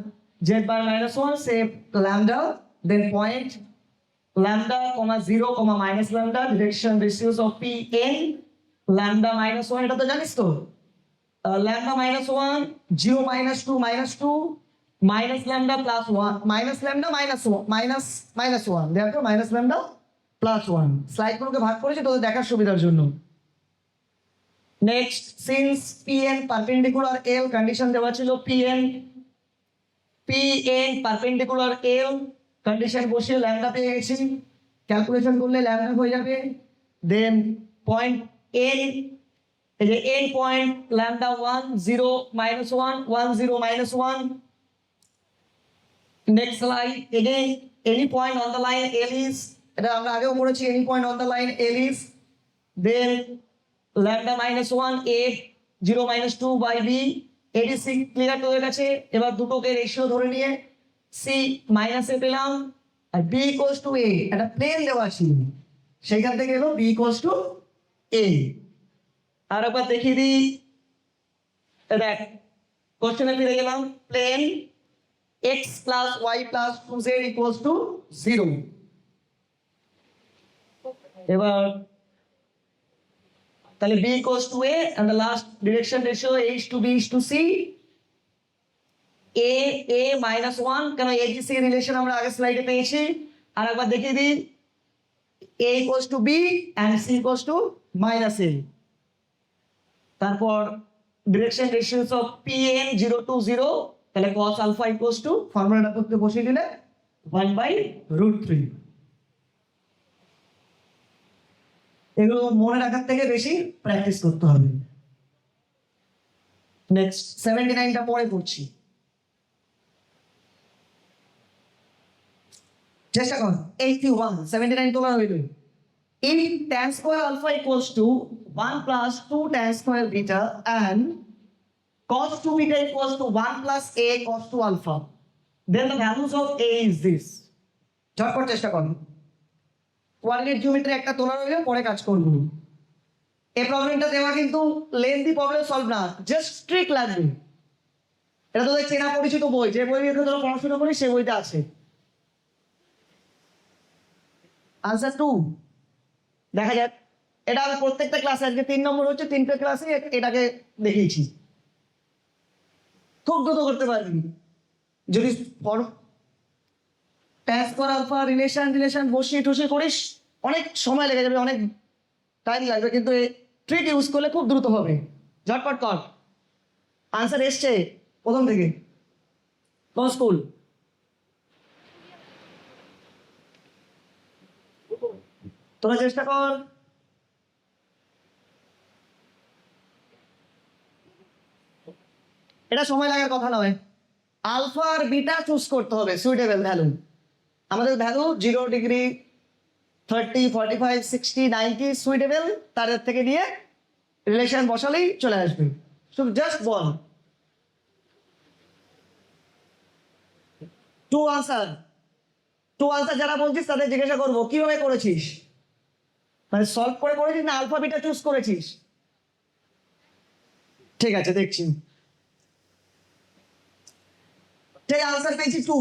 z by -1, say lambda, then point lambda, 0, minus lambda, direction ratios of P n lambda -1, এটা তো জানিস তো? Lambda -1, 0 -2, minus lambda plus 1, minus lambda minus 1, therefore minus lambda plus 1। স্লাইডগুলোকে ভাগ করেছি তোদের দেখার সুবিধার জন্য। Next, since Pn perpendicular L, condition দেওয়া ছিল Pn পারপেন্ডিকুলার L, কন্ডিশন বসিয়ে ল্যামডা পেয়ে গেছি। ক্যালকুলেশন করলে ল্যামডা হয়ে যাবে। দেন পয়েন্ট n, এই যে n point lambda 1 0 -1 1 0 -1। Next slide, again any point on the line L is, এটা আমরা আগেও পড়েছি, any point on the line L is, then lambda -1 8 0 -2 by b। এডিসি ক্লিয়ার হয়ে গেছে। এবার দুটোকে রেশিও ধরে নিয়ে সি মাইনাস এ পেলাম আর বি ইকুয়ালস টু এ, একটা প্লেন দেওয়া ছিল সেইখান থেকে এলো বি ইকুয়ালস টু এ। আর একবার দেখিয়ে দিই, দেখ কোশ্চেনে ফিরে গেলাম। Plane x plus y plus 2z equals to 0। এবার তাহলে b equals to a and the last direction ratio h to b is to c, a -1, কেন abc রিলেশন আমরা আগের স্লাইডে পেয়েছি। আর একবার দেখিয়ে দিই, a equals to b and c equals to -a। তারপর direction ratios of pn 0 to 0, তাহলে cos alpha equals to ফর্মুলাটা করতে বসিয়ে দিলে 1/√3। এগুলো মনে রাখার থেকে বেশি প্র্যাকটিস করতে হবে। নেক্সট 79টা পরে করছি, চেষ্টা কর। 81 79 তোলা হইল। if tan square alpha equals to 1 plus 2 tan square beta and cos 2 beta equals to 1 plus a cos 2 alpha, then the values of a is this। ঝটপট চেষ্টা করো। কোঅর্ডিনেট জিওমেট্রি একটা তোলা রইল, পরে কাজ করব। এই প্রবলেমটা দেওয়া কিন্তু লেন্থি প্রবলেম সলভ না, জাস্ট ট্রিক লাগবে। এটা তোদের চেনা পরিচিত বই, যে বই দিয়ে তোরা পড়াশোনা করিস সেই বইটা আছে। আনসার 2 দেখা যাক। এটা আমি প্রত্যেকটা ক্লাসে, আজকে 3 নম্বর হচ্ছে, 3টে ক্লাসে এটাকে দেখিয়েছি। খুব দ্রুত করতে পারবি যদি ট্যান্স কর আলফা রিলেশন বসিয়ে টসিয়ে করিস। অনেক সময় লেগে যাবে, অনেক টাইম লাগবে, কিন্তু এই ট্রিক ইউজ করলে খুব দ্রুত হবে। ঝটপট কর। আনসার এসছে প্রথম থেকে। কোন স্কুল? তোরা চেষ্টা কর। এটা সময় লাগার কথা নয়, আলফা আর বিটা চুজ করতে হবে সুইটেবল ভ্যালু। আমাদের ভ্যালু 0 ডিগ্রি 30 45 60 90 সুইটেবল, তাদের থেকে নিয়ে রিলেশন বসালেই চলে আসবে। শুধু জাস্ট বল টু আনসার যারা বলছিস তাদের জিজ্ঞাসা করবো কিভাবে করেছিস, মানে সলভ করে করেছিস না আলফা বিটা চুজ করেছিস। ঠিক আছে, দেখছি। ঠিক আনসার পেয়েছি 2।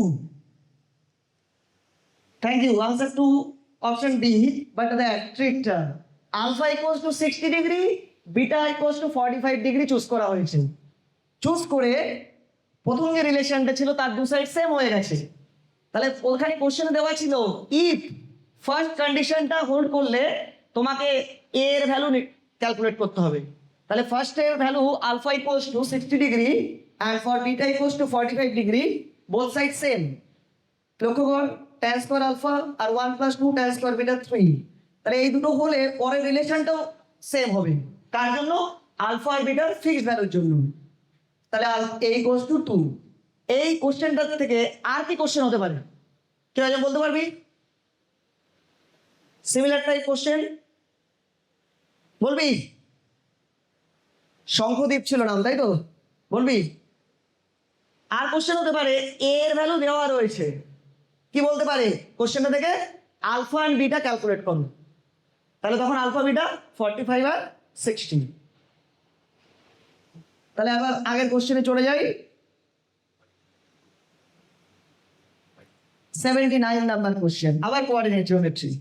Thank you. Answer 2 option B, but that ট্রিকটা alpha equals to 60 degree, beta equals to 45 degree choose করা হয়েছে। চুজ করে প্রথম যে রিলেশনটা ছিল তার দু সাইড সেম হয়ে গেছে। তাহলে ওখানে কোশ্চেনে দেওয়া ছিল ইফ ফার্স্ট কন্ডিশনটা হোল্ড করলে তোমাকে এ এর ভ্যালু ক্যালকুলেট করতে হবে। তাহলে ফার্স্ট এর value alpha equals to 60 degree and for beta equals to 45 degree, both side same. লক্ষ্য কর, tan স্কয়ার আলফা আর 1 + 2 tan স্কয়ার বিটা 3। তাহলে এই দুটো হলে পরের রিলেশনটাও সেম হবে। কার জন্য? আলফা আর বিটার ফিক্সড ভ্যালুর জন্য। তাহলে a ইকুয়ালস টু 2। এই কোশ্চেনটা থেকে আর কি কোশ্চেন হতে পারে? কেউ একজন বলতে পারবি? সিমিলার টাইপ কোশ্চেন বলবি? শঙ্খদ্বীপ ছিল নাম, তাই তো? বলবি? আর কোশ্চেন হতে পারে এ এর ভ্যালু দেওয়া রয়েছে, কি বলতে পারে কোশ্চেনটা থেকে? আলফা এন্ড বিটা ক্যালকুলেট করো। তাহলে তখন আলফা বিটা 45 আর 60। তাহলে আবার আগের কোশ্চেনে চলে যাই। 79 নাম্বার কোশ্চেন, আবার coordinate geometry.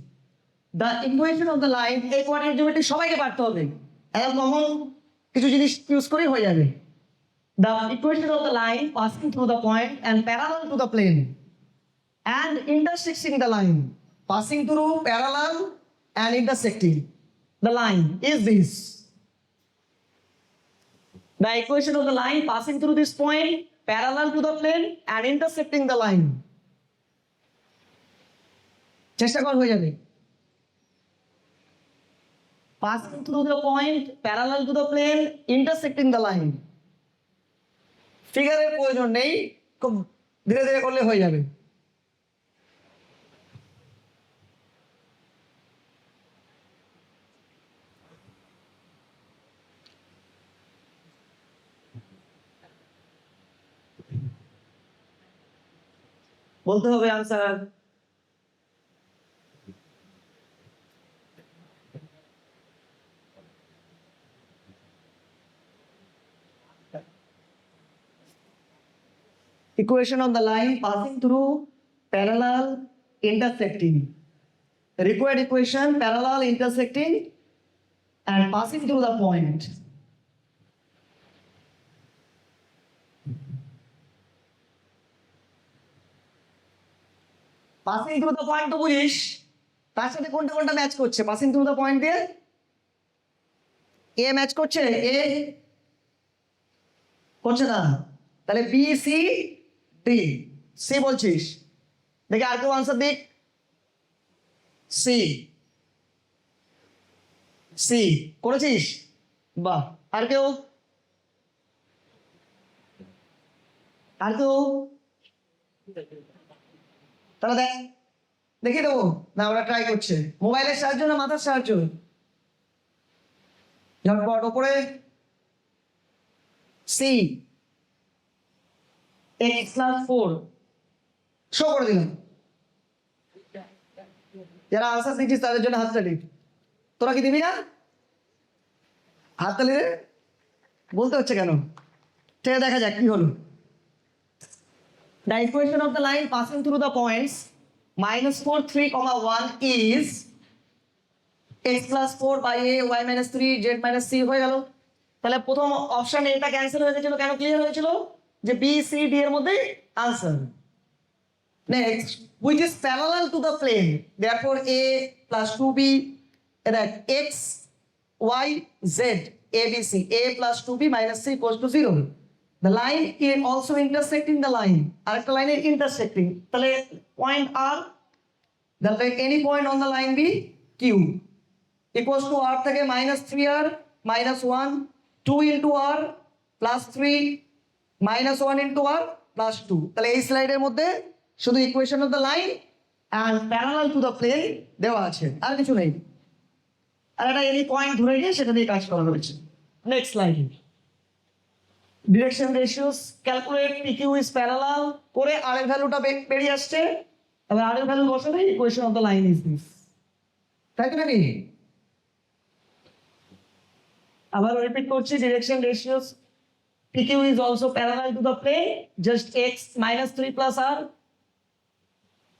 The equation of the line, এই কোঅর্ডিনেট জিওমেট্রি সবাইকে পারতে হবে, একদম কমন কিছু জিনিস ইউজ করেই হয়ে যাবে। The equation of the line passing through the point and parallel to the plane and intersecting the line, passing through parallel and intersecting the line is this. The equation of the line passing through this point parallel to the plane and intersecting the line. চেষ্টা কর, হয়ে যাবে। Passing through the point parallel to the plane intersecting the line. ফিগারের প্রয়োজন নেই, খুব ধীরে ধীরে করলে হয়ে যাবে। বলতে হবে answer. Equation of the line passing through parallel intersecting. Required equation parallel intersecting and passing through the point. Passing through the point তো বুঝিস, তার সাথে কোনটা কোনটা ম্যাচ করছে? পাসিং থ্রু দ্য পয়েন্ট দিয়ে এ ম্যাচ করছে, এ করছে না, তাহলে বি সি ডি। সি বলছিস, দেখে আর কেউ আনসার দিক। সি, সি করেছিস? বাহ। আর কেউ? আর কেউ? তাহলে দেখ, দেখিয়ে দেবো না? ওরা ট্রাই করছে। মোবাইলের সাহায্য না মাথার সাহায্য? ঝটপট ওপরে সি x+4 শো করে দিলাম। যারা আনসার দিচ্ছিস তাদের জন্য হাততালি। তোরা কি দিবি না হাততালি রে? বলতে হচ্ছে কেন? ঠিক আছে, দেখা যাক কি হলো। The equation of the line passing through the points -4, 3, 1 is x+4 by a, y - 3, z - c হয়ে গেল। তাহলে প্রথম অপশন এটা ক্যান্সেল হয়ে গেছিল, কেন? ক্লিয়ার হয়েছিল যে বি সি ডি এর মধ্যে answer. Next, which is parallel to the plane, therefore a + 2b, that x y z a b c, a + 2b - c = 0. The line is also intersecting the line. আরেকটা লাইনে intersecting, তাহলে point R, that any point on the line be Q equals to R থেকে -3R -1, 2 into R +3 -1 into R +2। তাহলে এই স্লাইডের মধ্যে শুধু equation of the line and parallel to the plane দেওয়া আছে, আর কিছু নেই। আর একটা এনি পয়েন্ট ধরে নিয়ে সেটা দিয়ে কাজ করা হয়েছে। Next slide, direction ratios calculate, PQ is parallel করে আর এর ভ্যালুটা বেরিয়ে আসছে। এবার আর এর ভ্যালু বসালে equation of the line is this, তাই তো নাকি? আবার রিপিট করছি, direction ratios PQ is also parallel to the plane, just x minus 3 plus r,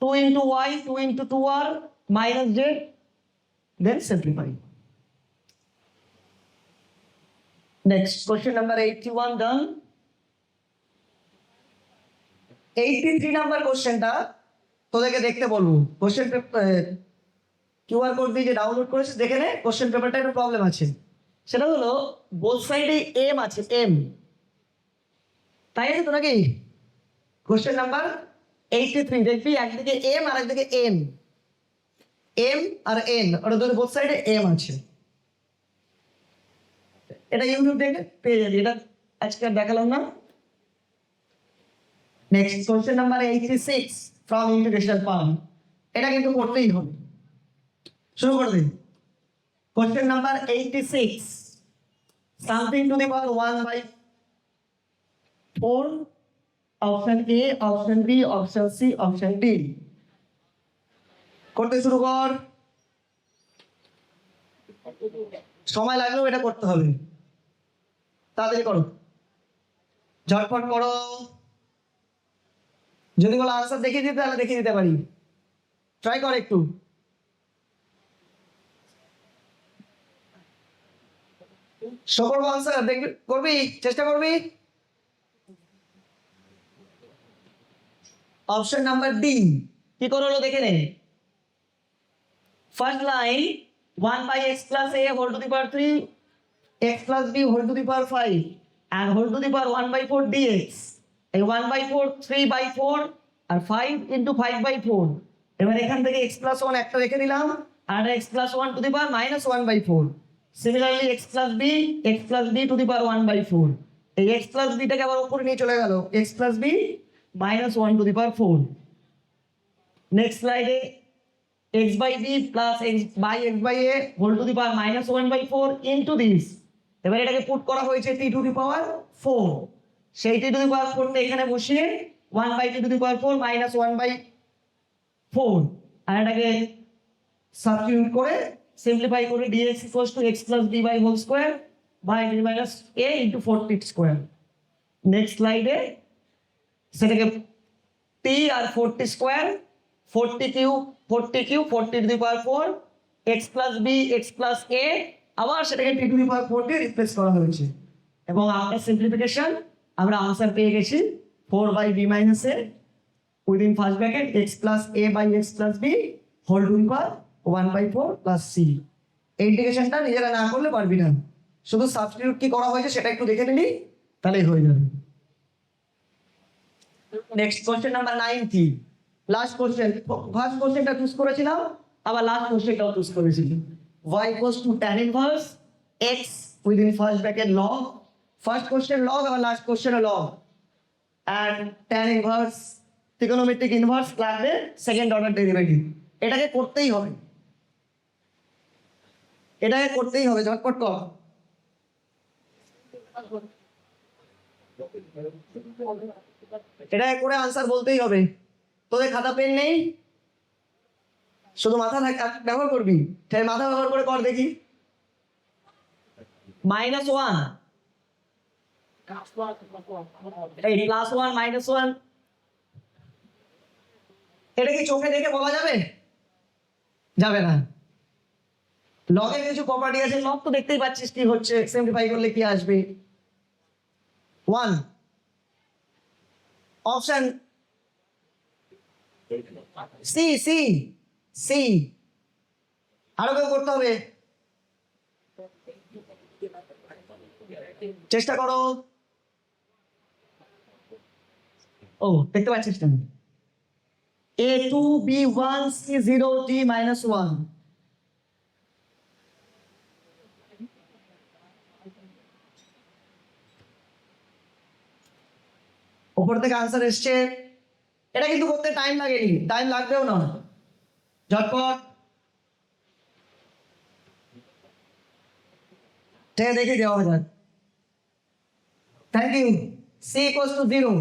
2 into y, 2 into 2r minus z, then simplify. Next, question number 81 done. 83 number কোশ্চেনটা তোদেরকে দেখতে বলবো। কোশ্চেন কিউআর কোড দিয়ে যে ডাউনলোড করেছিস দেখে নে, কোশ্চেন পেপারটা একটু প্রবলেম আছে। সেটা হলো বোথ সাইডে এম আছে, এম, তাই আছে তো নাকি? কোশ্চেন নাম্বার 83 দেখবি একদিকে এম আর একদিকে এন, এম আর এন, ওটা দুটো বোথ সাইডে এম আছে। এটা ইউটিউব দেখে পেয়ে যাবি, এটা আজকে আর দেখালাম না। Next question number 86 from integration ফার্ম, এটা কিন্তু করতেই হবে। শুরু করে দিন। Question number 86, something to the power 1/4, option a, option b, option c, option d. করতে শুরু কর, সময় লাগলেও এটা করতে হবে, তাড়াতাড়ি করো, ঝটপট করো। যদি বলো আনসার দেখিয়ে দিতে তাহলে দেখিয়ে দিতে পারি, ট্রাই কর একটু। সকল আনসার দেখবি, করবি, চেষ্টা করবি। অপশন নাম্বার ডি কি করে হলো দেখে নে। First line 1/x plus a whole to the power 3, x plus b whole to the power 5 and whole to the power 1/4 dx। এই 1/4, 3/4 আর 5 into 5/4। এবার এখান থেকে x plus 1 একটা রেখে দিলাম আর x plus 1 to the power minus 1/4। Similarly x plus b to the power 1/4। এই x plus b টাকে আবার উপরে নিয়ে চলে গেল, x plus b minus 1 to the power 4। Next স্লাইডে x by b plus x by a whole to the power minus 1/4 into this। এবার এটাকে পুট করা হয়েছে t to the power 4। সেই t to the power 4 টা এখানে বসিয়ে 1/t to the power 4 minus 1/4 আর এটাকে সাবস্টিটিউট করে সিম্পলিফাই করে dx equals to x plus b by whole square by d minus a into 4t square। Next স্লাইডে সেটাকে t আর 4t square, 40 cube 40 to the power 4, x plus b, x plus a, আবার সেটাকে t to the power 4 দিয়ে রিপ্লেস করা হয়েছে এবং আফটার সিম্পলিফিকেশন আমরা আনসার পেয়ে গেছি 4/b minus a within first bracket x plus a by x plus b whole to the power 1/4 plus c। এই ইন্টিগ্রেশনটা নিজেরা না করলে পারবি না, শুধু সাবস্টিটিউট কি করা হয়েছে সেটা একটু দেখে নিলি তাহলেই হয়ে যাবে। Next question number 90, last question. First কোশ্চেনটা চুজ করেছিলাম, আবার লাস্ট কোশ্চেনটাও চুজ করেছি। y equals to tan inverse x within first bracket log, first question log আবার last question log, and tan inverse trigonometric inverse লাগবে সেকেন্ড অর্ডার ডেরিভেটিভ। এটাকে করতেই হবে, এটাকে করতেই হবে, ঝটপট কর। এটা করে আনসার বলতেই হবে। তোদের খাতা পেন নেই, শুধু মাথা ব্যবহার করবি, তাই মাথা ব্যবহার করে কর দেখি। -1, এই +1 -1, এটা কি চোখে দেখে বলা যাবে? যাবে না। লগের কিছু প্রপার্টি আছে, লগ তো দেখতেই পাচ্ছিস কি হচ্ছে, সিম্পলিফাই করলে কি আসবে। 1 অপশন সি, সি, সি। আরো কেউ করতে হবে, চেষ্টা করো। ও দেখতে পাচ্ছিস না, a2 b1 c0 d -1। উপর থেকে আনসার এসছে, এটা কিন্তু করতে টাইম লাগেনি, টাইম লাগবেও না, ঝটপট দেখে দেওয়া যাক। Thank you. c equals to 0,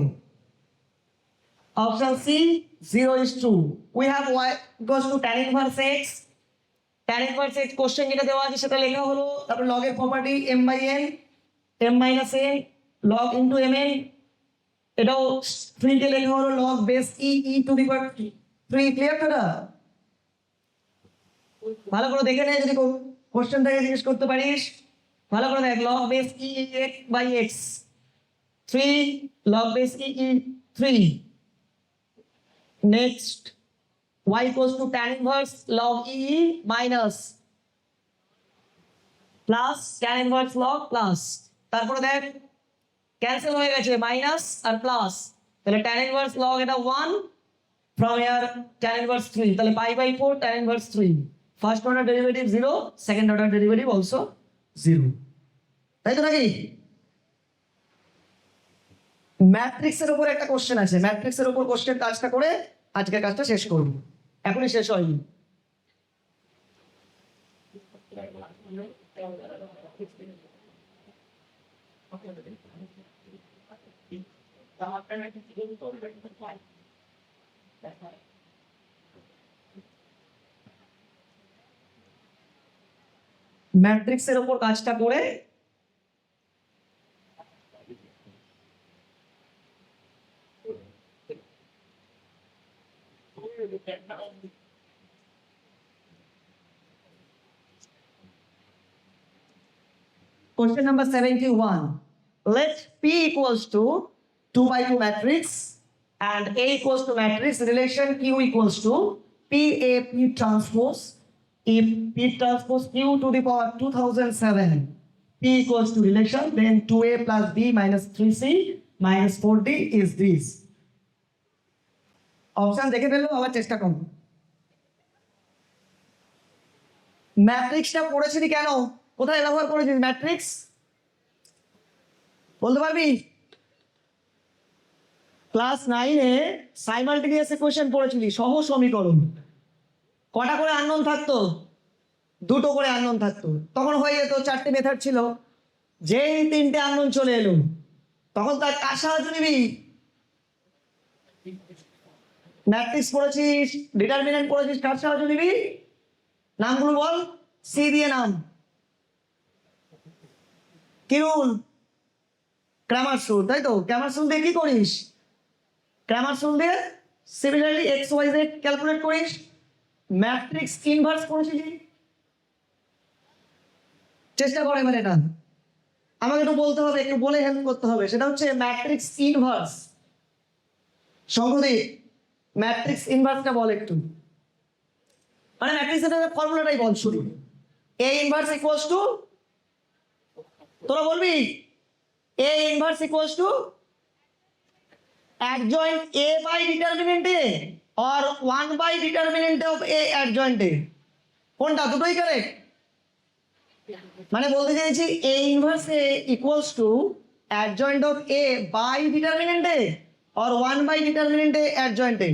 option c 0 is true। we have y equals to tan inverse x, tan inverse x question যেটা দেওয়া আছে সেটা লেখা হলো, তারপর লগ এর property m by n, m minus a log into m n, এটাও 3 কে লেখা হলো log base e to the power 3। Clear এটা? ভালো করে দেখে নে, যদি কোশ্চেন থেকে জিজ্ঞেস করতে পারিস ভালো করে দেখ। Log base e x by x 3, log base e 3। Next y equals to tan inverse log e minus plus tan inverse log plus, তারপরে দেখ ক্যান্সেল হয়ে গেছে মাইনাস আর প্লাস, তাহলে tan inverse log এটা 1 from here tan inverse 3, তাহলে pi by 4 tan inverse 3। First order derivative 0, second order derivative also 0, তাই তো নাকি? ম্যাট্রিক্সের উপর একটা কোশ্চেন আছে, ম্যাট্রিক্সের উপর কোশ্চেন কাজটা করে আজকের কাজটা শেষ করব। এখনই শেষ হয়নি। ম্যাট্রিক্সের উপর কাজটা করে question number 71. Let P equals to 2 by 2 matrix and A equals to matrix relation Q equals to PAP transpose. If P transpose Q to the power 2007, P equals to relation, then 2A plus B minus 3C minus 4D is this. Option দেখে ফেললো, আবার চেষ্টা করো। ম্যাট্রিক্সটা পড়েছিলি কেন, কোথায় ব্যবহার করেছিস ম্যাট্রিক্স বলতে পারবি? ক্লাস 9-এ সাইমালটেনিয়াস ইকুয়েশন পড়েছিলি, সহ সমীকরণ। কটা করে আননোন থাকতো? 2টো করে আননোন থাকতো। তখন হয়ে যেত 4টে মেথড ছিল, যেই 3টে আননোন চলে এলো তখন তার কার সাহায্য নিবি? ম্যাট্রিক্স পড়েছিস, ডিটারমিনেন্ট পড়েছিস, কার সাহায্য নিবি? নামগুলো বল, সি দিয়ে নাম। কি রুল? ক্র্যামারস রুল, তাই তো? ক্র্যামারস রুল দিয়ে কি করিস? ক্র্যামারস রুল দিয়ে similarly x y z calculate করিস। ম্যাট্রিক্স ইনভার্স পড়েছিস? চেষ্টা করে এবার এটা আমাকে একটু বলতে হবে, একটু বলে হেল্প করতে হবে। সেটা হচ্ছে ম্যাট্রিক্স ইনভার্স। সংগতি ম্যাট্রিক্স ইনভার্সটা বল একটু, মানে ম্যাট্রিক্সের ফর্মুলাটাই বল শুরু। এ ইনভার্স ইকুয়ালস টু, তোরা বলবি A inverse equals to adjoint A by determinant A or 1 by determinant of A adjoint A, কোনটা? দুটোই কারেক্ট। মানে বলতে চাইছি A inverse A equals to adjoint of A by determinant A or 1 by determinant A adjoint A।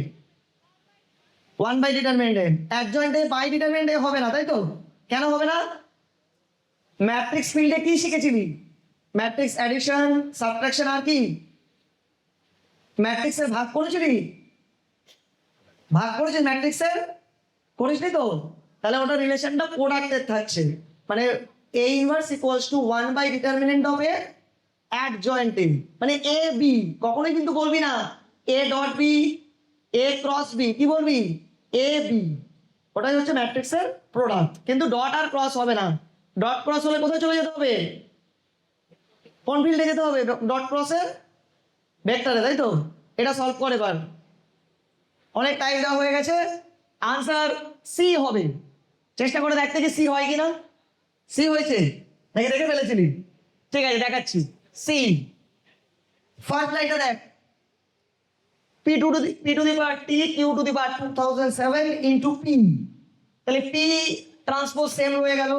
1 by determinant A, adjoint A by determinant A হবে না, তাই তো? কেন হবে না? ম্যাট্রিক্স ফিল্ডে কি শিখেছিলি? ম্যাট্রিক্স অ্যাডিশন, সাবট্রাকশন আর কি? ম্যাট্রিক্সের ভাগ করেছিলি? ভাগ করেছিস ম্যাট্রিক্সের? করিসনি তো? তাহলে ওটা রিলেশনটা প্রোডাক্টের থাকছে, মানে A inverse equals to 1 by determinant of A adjoint A, মানে A B। কখনোই কিন্তু বলবি না A dot B, A cross B, কি বলবি? A B। ওটাই হচ্ছে ম্যাট্রিক্সের প্রোডাক্ট। কিন্তু ডট আর ক্রস হবে না। ডট ক্রস হলে কোথায় চলে যেতে হবে? কোন ফিল্ডে যেতে হবে? ডট ক্রসের ভেক্টরে, তাই তো? এটা সলভ করে এবার, অনেক টাইম দেওয়া হয়ে গেছে। আনসার সি হবে। চেষ্টা করে দেখতে যে সি হয় কিনা। সি হয়েছে নাকি দেখে ফেলেছিলি? ঠিক আছে, দেখাচ্ছি। সি ফার্স্ট লাইনটা দেখ, P to the power T Q to the power 2007 into P, তাহলে P ট্রান্সপোজ সেম হয়ে গেল,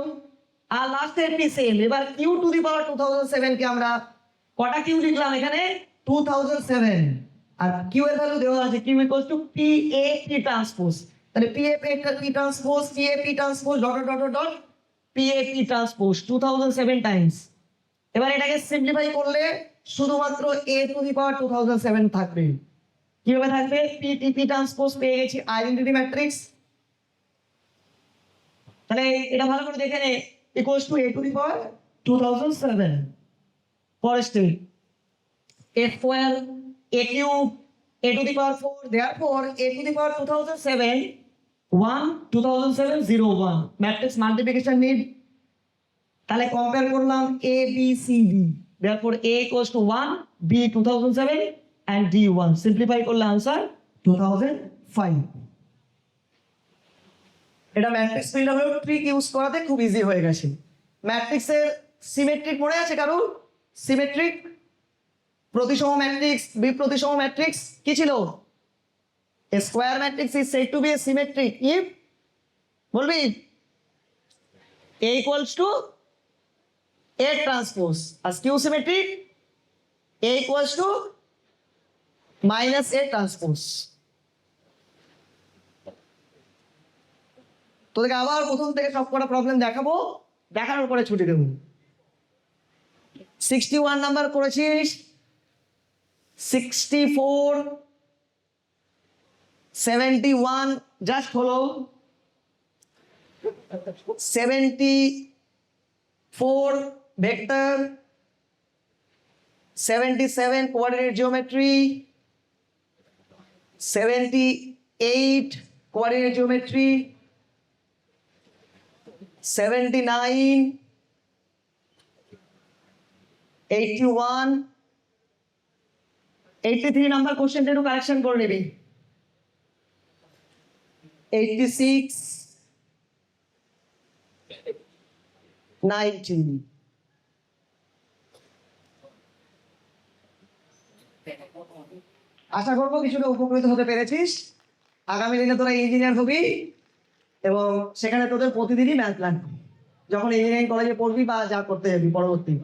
আর লাস্টের P সেম। এবার Q to the power 2007 কে আমরা কটা Q লিখলাম এখানে? 2007, আর Q এর ভ্যালু দেওয়া আছে Q equals to PAP transpose. তাহলে PAP transpose, PAP transpose dot dot dot PAP transpose 2007 Times. এবার এটাকে সিম্পলিফাই করলে শুধুমাত্র A to the power 2007 থাকবে। কিভাবে থাকবে? PTP ট্রান্সপোজ পেয়ে গেছি, আইডেন্টিটি ম্যাট্রিক্স। তাহলে এটা ভালো করে দেখে নে, equals to A to the power 2007। পরের step a square, a cube, a to the power 4. Therefore, a to the power 2007, 1, 2007, 0, 1. Matrix multiplication need. তাহলে কম্পেয়ার করলাম a b c d. Therefore, a equals to 1, b 2007 and d 1. Simplify করলে আনসার 2005. এটা ম্যাট্রিক্স ফিল্ড হলেও ট্রিক ইউজ করাতে খুব ইজি হয়ে গেছে। ম্যাট্রিক্সের সিমেট্রিক মনে আছে কারণ? সিমেট্রিক প্রতিসম ম্যাট্রিক্স, বিপ্রতিসম ম্যাট্রিক্স কি ছিল? A square matrix is said to be a symmetric if বলবি A equals to A transpose. A skew symmetric A equals to minus A transpose. তোদেরকে আবার প্রথম থেকে সব কটা প্রবলেম দেখাবো, দেখানোর পরে ছুটি দেবো। 61 নাম্বার করেছিস, 64, 71 জাস্ট হলো, 74 vector, 77 coordinate geometry, 78 coordinate geometry, 79, 81, 83 number কোশ্চেনটা একটু কারেকশন করে নিবি। 86, 90, আশা করবো কিছুটা উপকৃত হতে পেরেছিস। আগামী দিনে তোরা ইঞ্জিনিয়ার হবি এবং সেখানে তোদের প্রতিদিনই ম্যাথ লাগবে যখন ইঞ্জিনিয়ারিং কলেজে পড়বি বা যা করতে যাবি পরবর্তী।